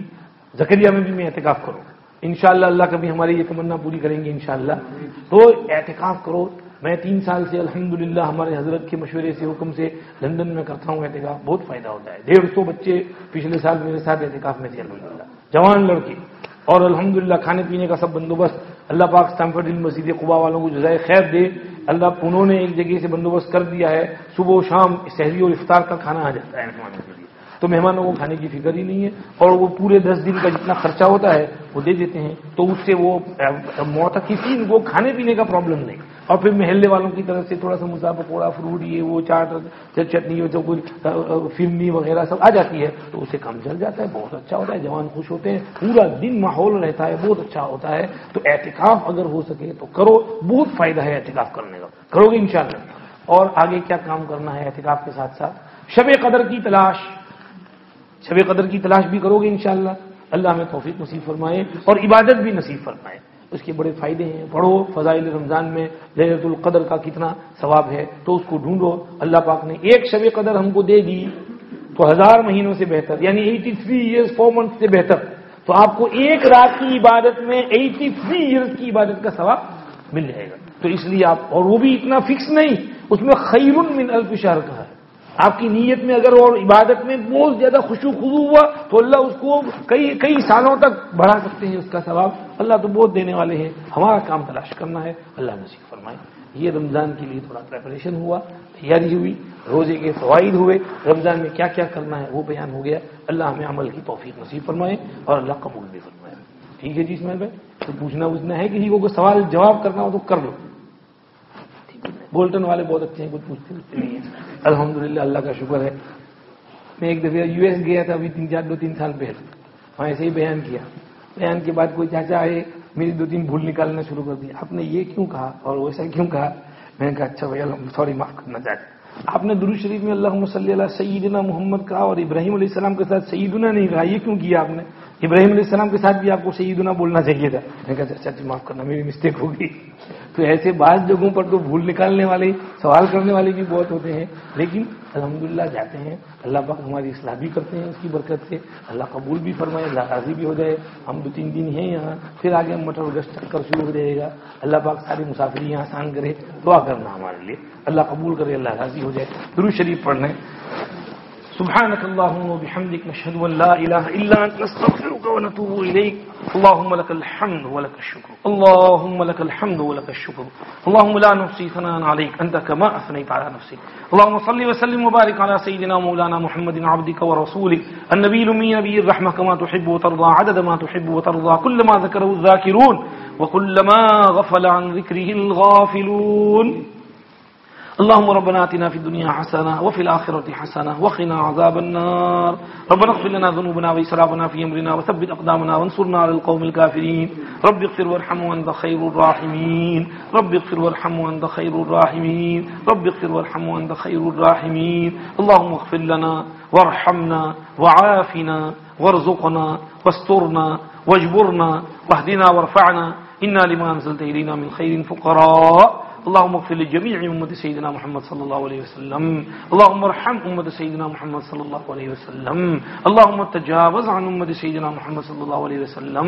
زکریا میں بھی میں اعتکاف کروں. انشاءاللہ اللہ کبھی ہماری یہ تمنا پوری کریں گے انشاءاللہ. تو اعتکاف کرو. میں 3 سال سے الحمدللہ ہمارے حضرت کے مشورے سے, حکم سے لندن میں کرتا ہوں اعتکاف. بہت فائدہ ہوتا ہے. 150 بچے پچھلے سال میرے ساتھ اعتکاف میں تھے الحمدللہ, جوان لڑکے. اور الحمدللہ کھانے پینے کا سب بندوبست اللہ پاک اسٹمفرڈ ہل مسجد قباء والوں کو جزائے خیر دے. اللہ انہوں نے ایک جگہ سے بندوبست کر دیا ہے, صبح و شام سحری اور افطار کا کھانا آ جاتا ہے مہمانوں کے لیے. تو مہمانوں کو کھانے کی فکر ہی نہیں ہے, اور وہ پورے 10 دن کا جتنا خرچہ ہوتا ہے وہ دے دیتے ہیں. تو اس سے وہ معتکفین کو کھانے پینے کا پرابلم نہیں. اور پھر محلے والوں کی طرف سے تھوڑا سا مسا پکوڑا, فروٹ, یہ وہ چاٹ, چٹنی, جو کوئی فرنی وغیرہ سب آ جاتی ہے تو اسے کام چل جاتا ہے. بہت اچھا ہوتا ہے, جوان خوش ہوتے ہیں, پورا دن ماحول رہتا ہے, بہت اچھا ہوتا ہے. تو اعتکاف اگر ہو سکے تو کرو, بہت فائدہ ہے اعتکاف کرنے کا. کرو گے انشاءاللہ. اور آگے کیا کام کرنا ہے اعتکاف کے ساتھ ساتھ, شب قدر کی تلاش. شب قدر کی تلاش بھی کرو گے انشاءاللہ. اللہ ہمیں توفیق نصیب فرمائے اور عبادت بھی نصیب فرمائے. اس کے بڑے فائدے ہیں. پڑھو فضائل رمضان میں لیلۃ القدر کا کتنا ثواب ہے, تو اس کو ڈھونڈو. اللہ پاک نے ایک شب قدر ہم کو دے دی تو 1000 مہینوں سے بہتر, یعنی 83 ایئرز 4 منتھ سے بہتر. تو آپ کو ایک رات کی عبادت میں 83 ایئرز کی عبادت کا ثواب مل جائے گا. تو اس لیے آپ, اور وہ بھی اتنا فکس نہیں, اس میں خیر من الف شہر کا ہے. آپ کی نیت میں اگر اور عبادت میں بہت زیادہ خشوع خضوع ہوا تو اللہ اس کو کئی سالوں تک بڑھا سکتے ہیں اس کا ثواب. اللہ تو بہت دینے والے ہیں. ہمارا کام تلاش کرنا ہے. اللہ نصیب فرمائے. یہ رمضان کے لیے تھوڑا پریپریشن ہوا, تیاری ہوئی, روزے کے فوائد ہوئے, رمضان میں کیا کیا کرنا ہے وہ بیان ہو گیا. اللہ ہمیں عمل کی توفیق نصیب فرمائے اور اللہ قبول بھی فرمائے. ٹھیک ہے جی اسماعیل بھائی, تو پوچھنا ہے کسی کو کوئی سوال جواب کرنا ہو تو کر لو. بولٹن والے بہت اچھے ہیں, کچھ پوچھتے نہیں ہیں. الحمدللہ اللہ کا شکر ہے. میں ایک دفعہ US گیا تھا ابھی 2-3 سال پہلے, وہاں ایسے ہی بیان کیا. بیان کے بعد کوئی چاچا آئے, میری 2-3 بھول نکالنا شروع کر دی. آپ نے یہ کیوں کہا اور ویسا کیوں کہا؟ میں نے کہا اچھا بھائی سوری معاف کرنا چاہتا. آپ نے درود شریف میں اللہم صلی علی سیدنا محمد کہا اور ابراہیم علیہ السلام کے ساتھ سیدنا نہیں کہا، یہ کیوں کیا آپ نے؟ ابراہیم علیہ السلام کے ساتھ بھی آپ کو سیدنا بولنا چاہیے تھا. میں نے کہا چاچا معاف کرنا، میری مسٹیک ہو گئی. تو ایسے بعض جگہوں پر تو بھول نکالنے والے، سوال کرنے والے بھی بہت ہوتے ہیں، لیکن الحمدللہ جاتے ہیں، اللہ پاک ہماری اصلاح بھی کرتے ہیں اس کی برکت سے. اللہ قبول بھی فرمائے، اللہ راضی بھی ہو جائے. ہم 2-3 دن ہیں یہاں، پھر آگے ہم مٹر گشت چکر شروع ہو جائے گا. اللہ پاک ساری مسافری یہاں آسان کرے. دعا کرنا ہمارے لیے، اللہ قبول کرے، اللہ راضی ہو جائے. درود شریف پڑھنے. سبحانك اللهم وبحمدك نشهد ان لا اله الا انت نستغفرك ونتوب اليك. اللهم لك الحمد ولك الشكر، اللهم لك الحمد ولك الشكر، اللهم لا نحصي ثناء عليك انت كما اثنيت على نفسك. اللهم صل وسلم وبارك على سيدنا مولانا محمد عبدك ورسولك النبي الامي نبي الرحمه كما تحب وترضى عدد ما تحب وترضى كل ما ذكره الذاكرون وكل ما غفل عن ذكره الغافلون. اللهم ربنا آتنا في الدنيا حسنة وفي الآخرة حسنة وقنا عذاب النار. ربنا اغفر لنا ذنوبنا وإسرافنا في أمرنا وثبت أقدامنا وانصرنا على القوم الكافرين. رب اغفر وارحم وأنت خير الراحمين. رب اغفر وارحم وأنت خير الراحمين. رب اغفر وارحم وأنت خير الراحمين. اللهم اغفر لنا وارحمنا وعافنا وارزقنا واسترنا واجبرنا واهدنا وارفعنا إنا لما أنزلت إلينا من خير فقراء. اللهم اغفر لجميع أمة سيدنا محمد صلى الله عليه وسلم. اللهم ارحم أمة سيدنا محمد صلى الله عليه وسلم. اللهم تجاوز عن أمة سيدنا محمد صلى الله عليه وسلم.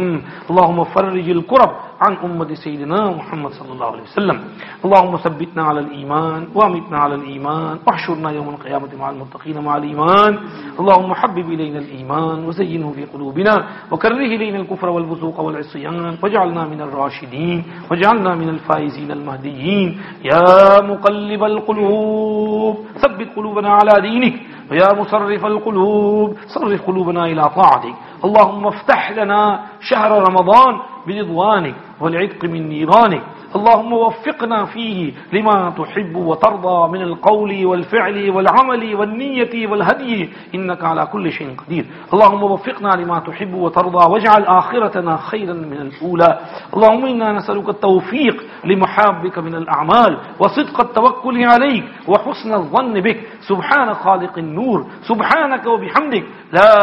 اللهم فرج الكرب عن أمة سيدنا محمد صلى الله عليه وسلم. اللهم ثبتنا على الإيمان وأمتنا على الإيمان واحشرنا يوم القيامة مع المتقين مع الإيمان. اللهم حبب إلينا الإيمان وزينه في قلوبنا وكره إلينا الكفر والفسوق والعصيان واجعلنا من الراشدين واجعلنا من الفائزين المهديين. يا مقلب القلوب ثبت قلوبنا على دينك ويا مصرف القلوب صرف قلوبنا إلى طاعتك. اللهم افتح لنا شهر رمضان برضوانك والعتق من نيرانك. اللهم وفقنا فيه لما تحب وترضى من القول والفعل والعمل والنية والهدي إنك على كل شيء قدير. اللهم وفقنا لما تحب وترضى واجعل آخرتنا خيرا من الأولى. اللهم إنا نسألك التوفيق لمحابك من الأعمال وصدق التوكل عليك وحسن الظن بك. سبحان خالق النور سبحانك وبحمدك لا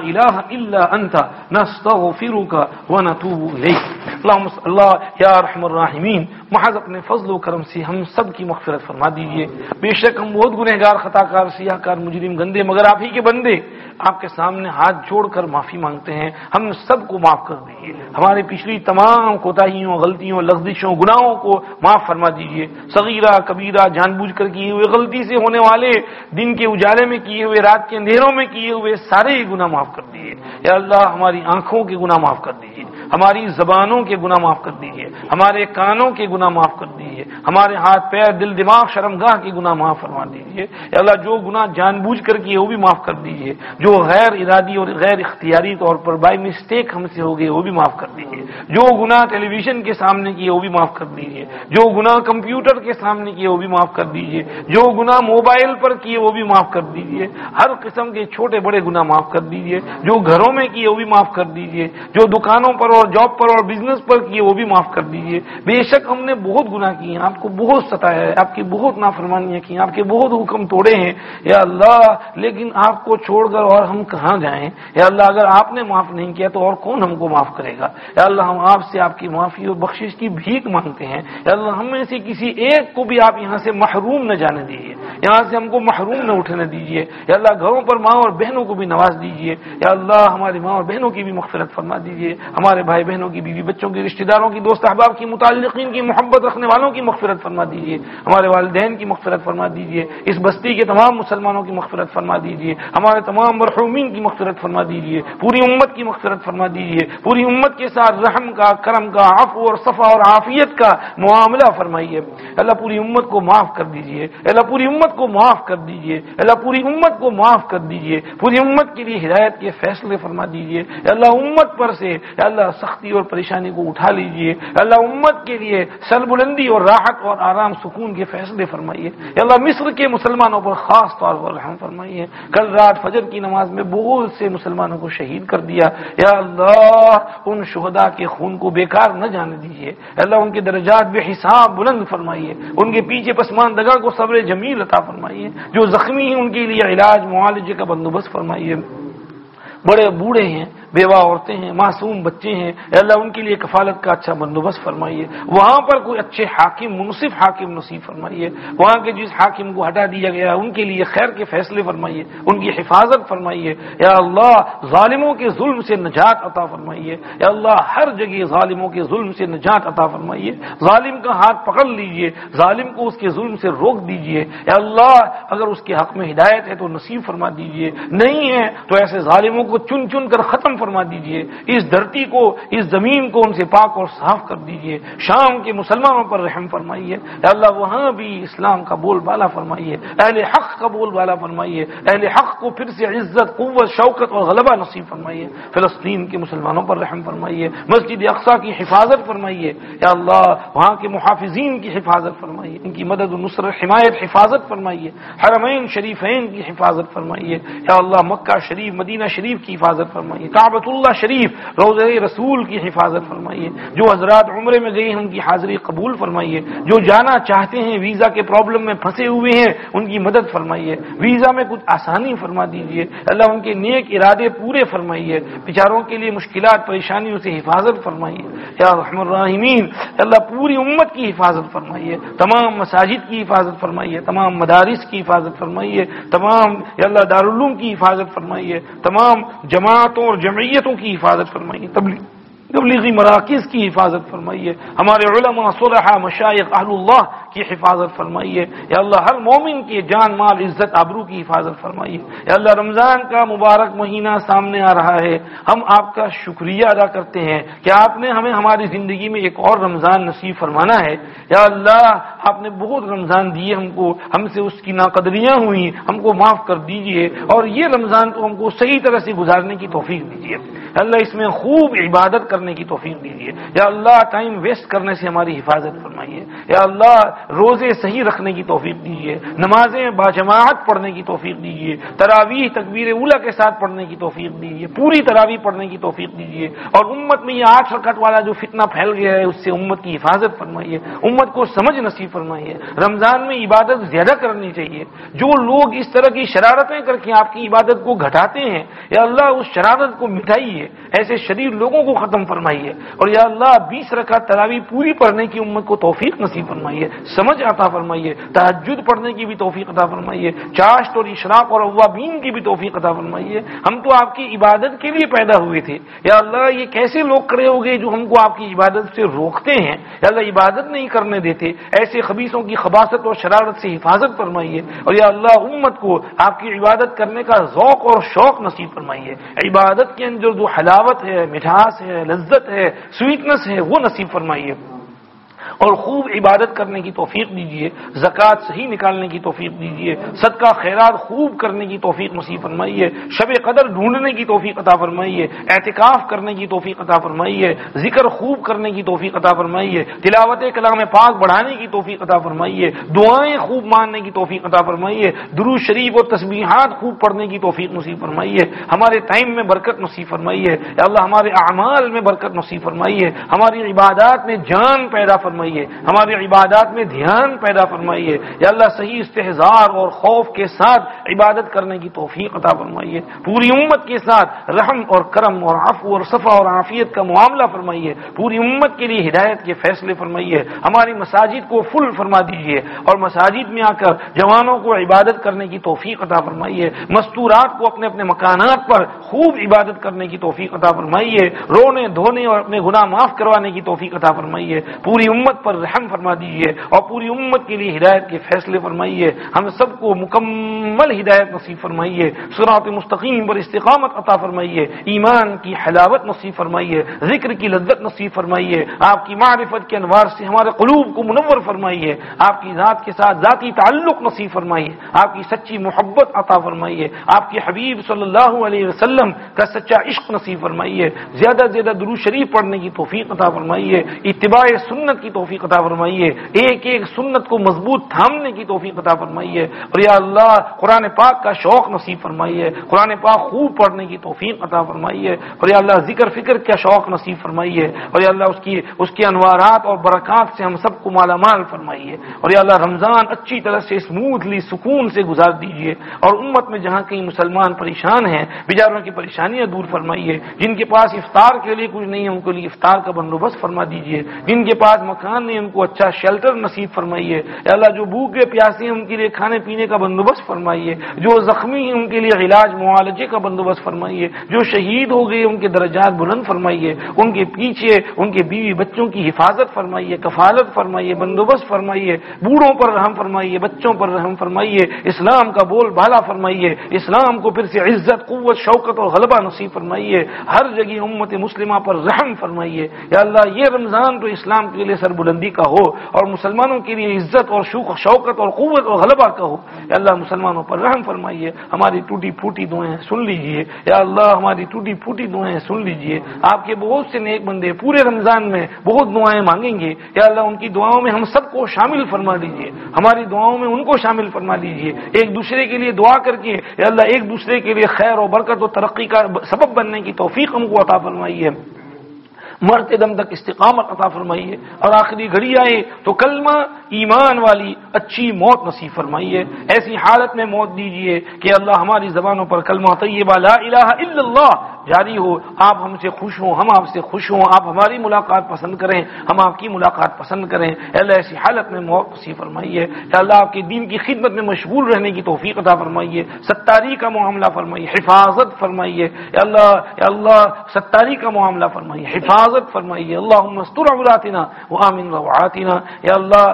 إله إلا أنت نستغفرك ونتوب إليك. اللهم اللہ یا ارحم الراحمین، محض اپنے فضل و کرم سے ہم سب کی مغفرت فرما دیجیے. بے شک ہم بہت گنہگار، خطا کار، سیاہ کار، مجرم، گندے، مگر آپ ہی کے بندے آپ کے سامنے ہاتھ جوڑ کر معافی مانگتے ہیں. ہم سب کو معاف کر دیجیے. ہماری پچھلی تمام کوتاہیوں، غلطیوں، لغزشوں، گناہوں کو معاف فرما دیجیے. صغیرہ کبیرہ جان بوجھ کر کیے ہوئے، غلطی سے ہونے والے، دن کے اجالے میں کیے ہوئے، رات کے اندھیروں میں کیے ہوئے سارے گناہ معاف کر دیجیے. یا اللہ ہماری آنکھوں کے گناہ معاف کر دیجیے، ہماری زبانوں کے گناہ معاف کر دیجیے، ہمارے کانوں کے گناہ معاف کر دیجیے، ہمارے ہاتھ پیر دل دماغ شرمگاہ کے گناہ معاف فرما دیجیے. یا اللہ جو گناہ جان بوجھ کر کیے وہ بھی معاف کر دیجیے، جو غیر ارادی اور غیر اختیاری طور پر بائی مسٹیک ہم سے ہو گئے وہ بھی معاف کر دیجیے. جو گناہ ٹیلی ویژن کے سامنے کیے وہ بھی معاف کر دیجیے، جو گناہ کمپیوٹر کے سامنے کیے وہ بھی معاف کر دیجیے، جو گناہ موبائل پر کیے وہ بھی معاف کر دیجیے. ہر قسم کے چھوٹے بڑے گناہ معاف کر دیجیے. جو گھروں میں کیے وہ بھی معاف کر دیجیے، جو دکانوں پر اور جاب پر اور بزنس پر کیے وہ بھی معاف کر دیجیے. بے شک ہم نے بہت گناہ کیے ہیں، آپ کو بہت ستایا ہے، آپ کی بہت نافرمانیاں کی ہیں، آپ کے بہت حکم توڑے ہیں یا اللہ، لیکن آپ کو چھوڑ کر اور ہم کہاں جائیں. یا اللہ اگر آپ نے معاف نہیں کیا تو اور کون ہم کو معاف کرے گا. یا اللہ ہم آپ سے آپ کی معافی اور بخشش کی بھیک مانگتے ہیں. یا اللہ ہم میں سے کسی ایک کو بھی آپ یہاں سے محروم نہ جانے دیجیے، یہاں سے ہم کو محروم نہ اٹھنے دیجیے. یا اللہ گھروں پر ماں اور بہنوں کو بھی نواز دیجیے. یا اللہ ہماری ماں اور بہنوں کی بھی مغفرت فرما دیجیے، ہمارے بھائی بہنوں کی، بیوی بچوں کی، رشتہ داروں کی، دوست احباب کی، متعلقین کی، محبت رکھنے والوں کی مغفرت فرما دیجیے. ہمارے والدین کی مغفرت فرما دیجیے. اس بستی کے تمام مسلمانوں کی مغفرت فرما دیجیے. ہمارے تمام مرحومین کی مغفرت فرما دیجیے. پوری امت کی مغفرت فرما دیجیے. پوری امت کے ساتھ رحم کا، کرم کا، عفو اور صفا اور عافیت کا معاملہ فرمائیے. اللہ پوری امت کو معاف کر دیجیے. اللہ پوری امت کو معاف کر دیجیے. اللہ پوری امت کو معاف کر دیجیے. پوری امت کے لیے ہدایت کے فیصلے فرما دیجیے. اللہ امت پر سے یا اللہ سختی اور پریشانی کو اٹھا لیجیے. اللہ امت کے لیے سربلندی اور راحت اور آرام سکون کے فیصلے فرمائیے. یا اللہ مصر کے مسلمانوں پر خاص طور پر رحم فرمائیے. کل رات فجر کی نماز نماز میں بہت سے مسلمانوں کو شہید کر دیا. یا اللہ ان شہداء کے خون کو بیکار نہ جانے دیجیے. اللہ ان کے درجات بے حساب بلند فرمائیے. ان کے پیچھے پسماندگان کو صبر جمیل عطا فرمائیے. جو زخمی ہیں ان کے لیے علاج معالجے کا بندوبست فرمائیے. بڑے بوڑھے ہیں, بیوہ عورتیں ہیں, معصوم بچے ہیں, اللہ ان کے لیے کفالت کا اچھا بندوبست فرمائیے. وہاں پر کوئی اچھے حاکم منصف حاکم نصیب فرمائیے. وہاں کے جس حاکم کو ہٹا دیا گیا ان کے لیے خیر کے فیصلے فرمائیے, ان کی حفاظت فرمائیے. یا اللہ ظالموں کے ظلم سے نجات عطا فرمائیے. یا اللہ ہر جگہ ظالموں کے ظلم سے نجات عطا فرمائیے. ظالم کا ہاتھ پکڑ لیجئے, ظالم کو اس کے ظلم سے روک دیجئے. یا اللہ اگر اس کے حق میں ہدایت ہے تو نصیب فرما دیجئے, نہیں ہے تو ایسے ظالموں کو چن چن کر ختم فرما دیجئے. اس دھرتی کو, اس زمین کو ان سے پاک اور صاف کر دیجئے. شام کے مسلمانوں پر رحم فرمائیے. یا اللہ وہاں بھی اسلام کا بول بالا فرمائیے, اہل حق کا بول بالا فرمائیے. اہل حق کو پھر سے عزت, قوت, شوکت اور غلبہ نصیب فرمائیے. فلسطین کے مسلمانوں پر رحم فرمائیے. مسجد اقصی کی حفاظت فرمائیے. یا اللہ وہاں کے محافظین کی حفاظت فرمائیے, ان کی مدد و نصرت حمایت حفاظت فرمائیے. حرمین شریفین کی حفاظت فرمائیے. یا اللہ مکہ شریف مدینہ شریف کی حفاظت فرمائیے. کعبۃ اللہ شریف روضہ رسول کی حفاظت فرمائیے. جو حضرات عمرے میں گئے ہیں ان کی حاضری قبول فرمائیے. جو جانا چاہتے ہیں ویزا کے پرابلم میں پھنسے ہوئے ہیں ان کی مدد فرمائیے. ویزا میں کچھ آسانی فرما دیجیے. اللہ ان کے نیک ارادے پورے فرمائیے. بیچاروں کے لیے مشکلات پریشانیوں سے حفاظت فرمائیے. یا ارحم الراحمین اللہ پوری امت کی حفاظت فرمائیے. تمام مساجد کی حفاظت فرمائیے. تمام مدارس کی حفاظت فرمائیے. تمام یا اللہ دارالعلوم کی حفاظت فرمائیے. تمام جماعتوں اور جمعیتوں کی حفاظت فرمائیے. تبلیغی مراکز کی حفاظت فرمائیے. ہمارے علماء صلحاء مشائخ اہل اللہ کی حفاظت فرمائیے. یا اللہ ہر مومن کی جان مال عزت آبرو کی حفاظت فرمائیے. یا اللہ رمضان کا مبارک مہینہ سامنے آ رہا ہے, ہم آپ کا شکریہ ادا کرتے ہیں کہ آپ نے ہمیں ہماری زندگی میں ایک اور رمضان نصیب فرمانا ہے. یا اللہ آپ نے بہت رمضان دیے ہم کو, ہم سے اس کی ناقدریاں ہوئیں, ہم کو معاف کر دیجئے اور یہ رمضان تو ہم کو صحیح طرح سے گزارنے کی توفیق دیجئے. اللہ اس میں خوب عبادت کرنے کی توفیق دیجیے. یا اللہ ٹائم ویسٹ کرنے سے ہماری حفاظت فرمائیے. یا اللہ روزے صحیح رکھنے کی توفیق دیجیے. نمازیں باجماعت پڑھنے کی توفیق دیجیے. تراویح تکبیر اولیٰ کے ساتھ پڑھنے کی توفیق دیجیے. پوری تراویح پڑھنے کی توفیق دیجیے. اور امت میں یہ 8 رکعت والا جو فتنہ پھیل گیا ہے اس سے امت کی حفاظت فرمائیے. امت کو سمجھ نصیب فرمائیے. رمضان میں عبادت زیادہ کرنی چاہیے. جو لوگ اس طرح کی شرارتیں کر کے آپ کی عبادت کو گھٹاتے ہیں یا اللہ اس شرارت کو مٹائیے. ایسے شریر لوگوں کو ختم فرمائیے. اور یا اللہ 20 رکعت تراویح پوری پڑھنے کی امت کو توفیق نصیب فرمائیے. سمجھ عطا فرمائیے. تہجد پڑھنے کی بھی توفیق عطا فرمائیے. چاشت اور اشراق اور اوابین کی بھی توفیق عطا فرمائیے. ہم تو آپ کی عبادت کے لیے پیدا ہوئے تھے. یا اللہ یہ کیسے لوگ کھڑے ہو گئے جو ہم کو آپ کی عبادت سے روکتے ہیں. یا اللہ عبادت نہیں کرنے دیتے. ایسے خبیثوں کی خباثت اور شرارت سے حفاظت فرمائیے. اور یا اللہ امت کو آپ کی عبادت کرنے کا ذوق اور شوق نصیب فرمائیے. عبادت کے اندر جو حلاوت ہے, مٹھاس ہے, لذت ہے, سویٹنس ہے وہ نصیب فرمائیے. اور خوب عبادت کرنے کی توفیق دیجیے. زکوٰۃ صحیح نکالنے کی توفیق دیجیے. صدقہ خیرات خوب کرنے کی توفیق نصیب فرمائیے. شب قدر ڈھونڈنے کی توفیق عطا فرمائیے. اعتکاف کرنے کی توفیق عطا فرمائیے. ذکر خوب کرنے کی توفیق عطا فرمائیے. تلاوت کلام پاک بڑھانے کی توفیق عطا فرمائیے. دعائیں خوب ماننے کی توفیق عطا فرمائیے. درود شریف اور تسبیحات خوب پڑھنے کی توفیق نصیب فرمائیے. ہمارے ٹائم میں برکت نصیب فرمائیے. یا اللہ ہمارے اعمال میں برکت نصیب فرمائیے. ہماری عبادات میں جان پیدا فرمائیے. ہماری عبادات میں دھیان پیدا فرمائیے. یا اللہ صحیح استحضار اور خوف کے ساتھ عبادت کرنے کی توفیق عطا فرمائیے. پوری امت کے ساتھ رحم اور کرم اور عفو اور صفا اور عافیت کا معاملہ فرمائیے. پوری امت کے لیے ہدایت کے فیصلے فرمائیے. ہماری مساجد کو فل فرما دیجیے اور مساجد میں آ کر جوانوں کو عبادت کرنے کی توفیق عطا فرمائیے. مستورات کو اپنے اپنے مکانات پر خوب عبادت کرنے کی توفیق عطا فرمائیے. رونے دھونے اور اپنے گناہ معاف کروانے کی توفیق عطا فرمائیے. پوری امت پر رحم فرما دیجیے اور پوری امت کے لیے ہدایت کے فیصلے فرمائیے. ہم سب کو مکمل ہدایت نصیب فرمائیے. صراط مستقیم پر استقامت عطا فرمائیے. ایمان کی حلاوت نصیب فرمائیے. ذکر کی لذت نصیب فرمائیے. آپ کی معرفت کے انوار سے ہمارے قلوب کو منور فرمائیے. آپ کی ذات کے ساتھ ذاتی تعلق نصیب فرمائیے. آپ کی سچی محبت عطا فرمائیے. آپ کے حبیب صلی اللہ علیہ وسلم کا سچا عشق نصیب فرمائیے. زیادہ سے زیادہ درود شریف پڑھنے کی توفیق عطا فرمائیے. اتباع سنت کی توفیق توفیق عطا فرمائیے، ایک ایک سنت کو مضبوط تھامنے کی توفیق عطا فرمائیے، اور یا اللہ قرآن پاک کا شوق نصیب فرمائیے، قرآن پاک خوب پڑھنے کی توفیق عطا فرمائیے، اور یا اللہ ذکر فکر کا شوق نصیب فرمائیے، اور یا اللہ اس کی انوارات اور برکات سے ہم سب کو مالا مال فرمائیے، اور یا اللہ رمضان اچھی طرح سے اسموتھلی سکون سے گزار دیجیے، اور امت میں جہاں کہیں مسلمان پریشان ہیں بیچاروں کی پریشانیاں دور فرمائیے، جن کے پاس افطار کے لیے کچھ نہیں ہے ان کے لیے افطار کا بندوبست فرما دیجیے، جن کے پاس مکان نہیں ان کو اچھا شیلٹر نصیب فرمائیے، یا اللہ جو بھوکے پیاسے ہیں ان کے لیے کھانے پینے کا بندوبست فرمائیے، جو زخمی ہیں ان کے لیے علاج معالجے کا بندوبست فرمائیے، جو شہید ہو گئے ان کے درجات بلند فرمائیے، ان کے پیچھے ان کے بیوی بچوں کی حفاظت فرمائیے، کفالت فرمائیے، بندوبست فرمائیے، بوڑھوں پر رحم فرمائیے، بچوں پر رحم فرمائیے، اسلام کا بول بالا فرمائیے، اسلام کو پھر سے عزت قوت شوکت اور غلبہ نصیب فرمائیے، ہر جگہ امت مسلمہ پر رحم فرمائیے، یا اللہ یہ رمضان تو اسلام کے لیے سربلندی کا ہو اور مسلمانوں کے لیے عزت اور شوکت اور قوت اور غلبہ کا ہو، یا اللہ مسلمانوں پر رحم فرمائیے، ہماری ٹوٹی پھوٹی دعائیں سن لیجئے، یا اللہ ہماری ٹوٹی پھوٹی دعائیں سن لیجئے، آپ کے بہت سے نیک بندے پورے رمضان میں بہت دعائیں مانگیں گے، یا اللہ ان کی دعاؤں میں ہم سب کو شامل فرما لیجئے، ہماری دعاؤں میں ان کو شامل فرما لیجئے، ایک دوسرے کے لیے دعا کر کے یا اللہ ایک دوسرے کے لیے خیر و برکت و ترقی کا سبب بننے کی توفیق ہم کو عطا فرمائیے، مرتے دم تک استقامت عطا فرمائیے، اور آخری گھڑی آئے تو کلمہ ایمان والی اچھی موت نصیب فرمائیے، ایسی حالت میں موت دیجیے کہ اللہ ہماری زبانوں پر کلمہ طیبہ لا الہ الا اللہ جاری ہو، آپ ہم سے خوش ہوں، ہم آپ سے خوش ہوں، آپ ہماری ملاقات پسند کریں، ہم آپ کی ملاقات پسند کریں، اللہ ایسی حالت میں موت نصیب فرمائیے، یا اللہ آپ کے دین کی خدمت میں مشغول رہنے کی توفیق عطا فرمائیے، ستاری کا معاملہ فرمائیے، حفاظت فرمائیے، یا اللہ ستاری کا معاملہ فرمائیے، حفاظت فرمائیے، اللہم استر عوراتنا وآمن روعاتنا، یا اللہ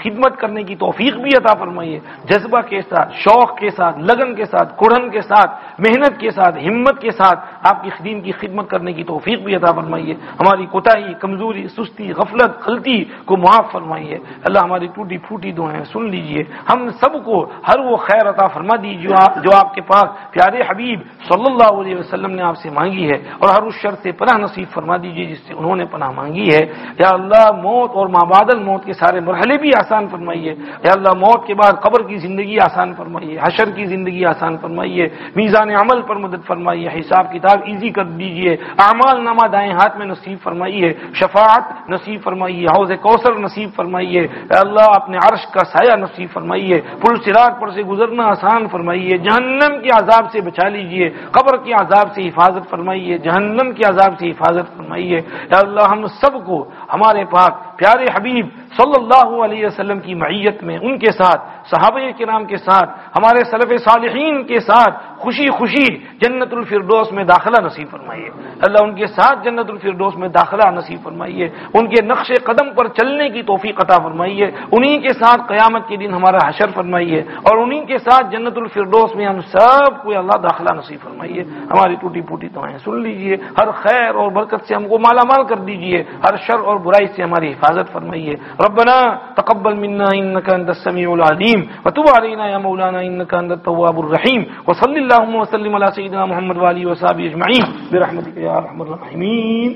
خدمت کرنے کی توفیق بھی عطا فرمائیے، جذبہ کے ساتھ، شوق کے ساتھ، لگن کے ساتھ، کڑھن کے ساتھ، محنت کے ساتھ، ہمت کے ساتھ آپ کی دین کی خدمت کرنے کی توفیق بھی عطا فرمائیے، ہماری کوتاہی، کمزوری، سستی، غفلت، غلطی کو معاف فرمائیے، اللہ ہماری ٹوٹی پھوٹی دعائیں سن لیجئے، ہم سب کو ہر وہ خیر عطا فرما دیجیے جو آپ کے پاک پیارے حبیب صلی اللہ علیہ وسلم نے آپ سے مانگی ہے، اور ہر اس شر سے پناہ نصیب فرما دیجیے جس سے انہوں نے پناہ مانگی ہے، یا اللہ موت اور ما بعد الموت کے سارے مرحلے بھی آسان فرمائیے، یا اللہ موت کے بعد قبر کی زندگی آسان فرمائیے، حشر کی زندگی آسان فرمائیے، میزان عمل پر مدد فرمائیے، حساب کتاب ایزی کر دیجئے، اعمال نامہ دائیں ہاتھ میں نصیب فرمائیے، شفاعت نصیب فرمائیے، حوض کوثر نصیب فرمائیے، اے اللہ اپنے عرش کا سایہ نصیب فرمائیے، پل صراط پر سے گزرنا آسان فرمائیے، جہنم کے عذاب سے بچا لیجئے، قبر کے عذاب سے حفاظت فرمائیے، جہنم کے عذاب سے حفاظت فرمائیے، اے اللہ ہم سب کو ہمارے پاک پیارے حبیب صلی اللہ علیہ وسلم کی معیت میں ان کے ساتھ، صحابہ کرام کے ساتھ، ہمارے سلف صالحین کے ساتھ خوشی خوشی جنت الفردوس میں داخلہ نصیب فرمائیے، اللہ ان کے ساتھ جنت الفردوس میں داخلہ نصیب فرمائیے، ان کے نقش قدم پر چلنے کی توفیق عطا فرمائیے، انہی کے ساتھ قیامت کے دن ہمارا حشر فرمائیے، اور انہی کے ساتھ جنت الفردوس میں ہم سب کو اللہ داخلہ نصیب فرمائیے، ہماری ٹوٹی پھوٹی دعائیں سن لیجئے، ہر خیر اور برکت سے ہم کو مالا مال کر دیجئے، ہر شر اور برائی سے ہماری حفاظت فرمائیے، ربنا تقبل منا انك انت السميع العليم وتب علينا يا مولانا انك انت التواب الرحيم وصلى اللهم وسلم على سيدنا محمد وآله وصحبه اجمعين برحمتك يا ارحم الراحمين.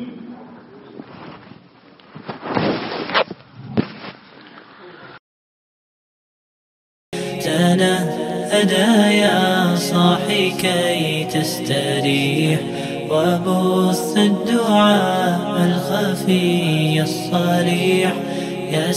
تنهدى يا صاحي كي تستريح وبث الدعاء الخفي الصريح يا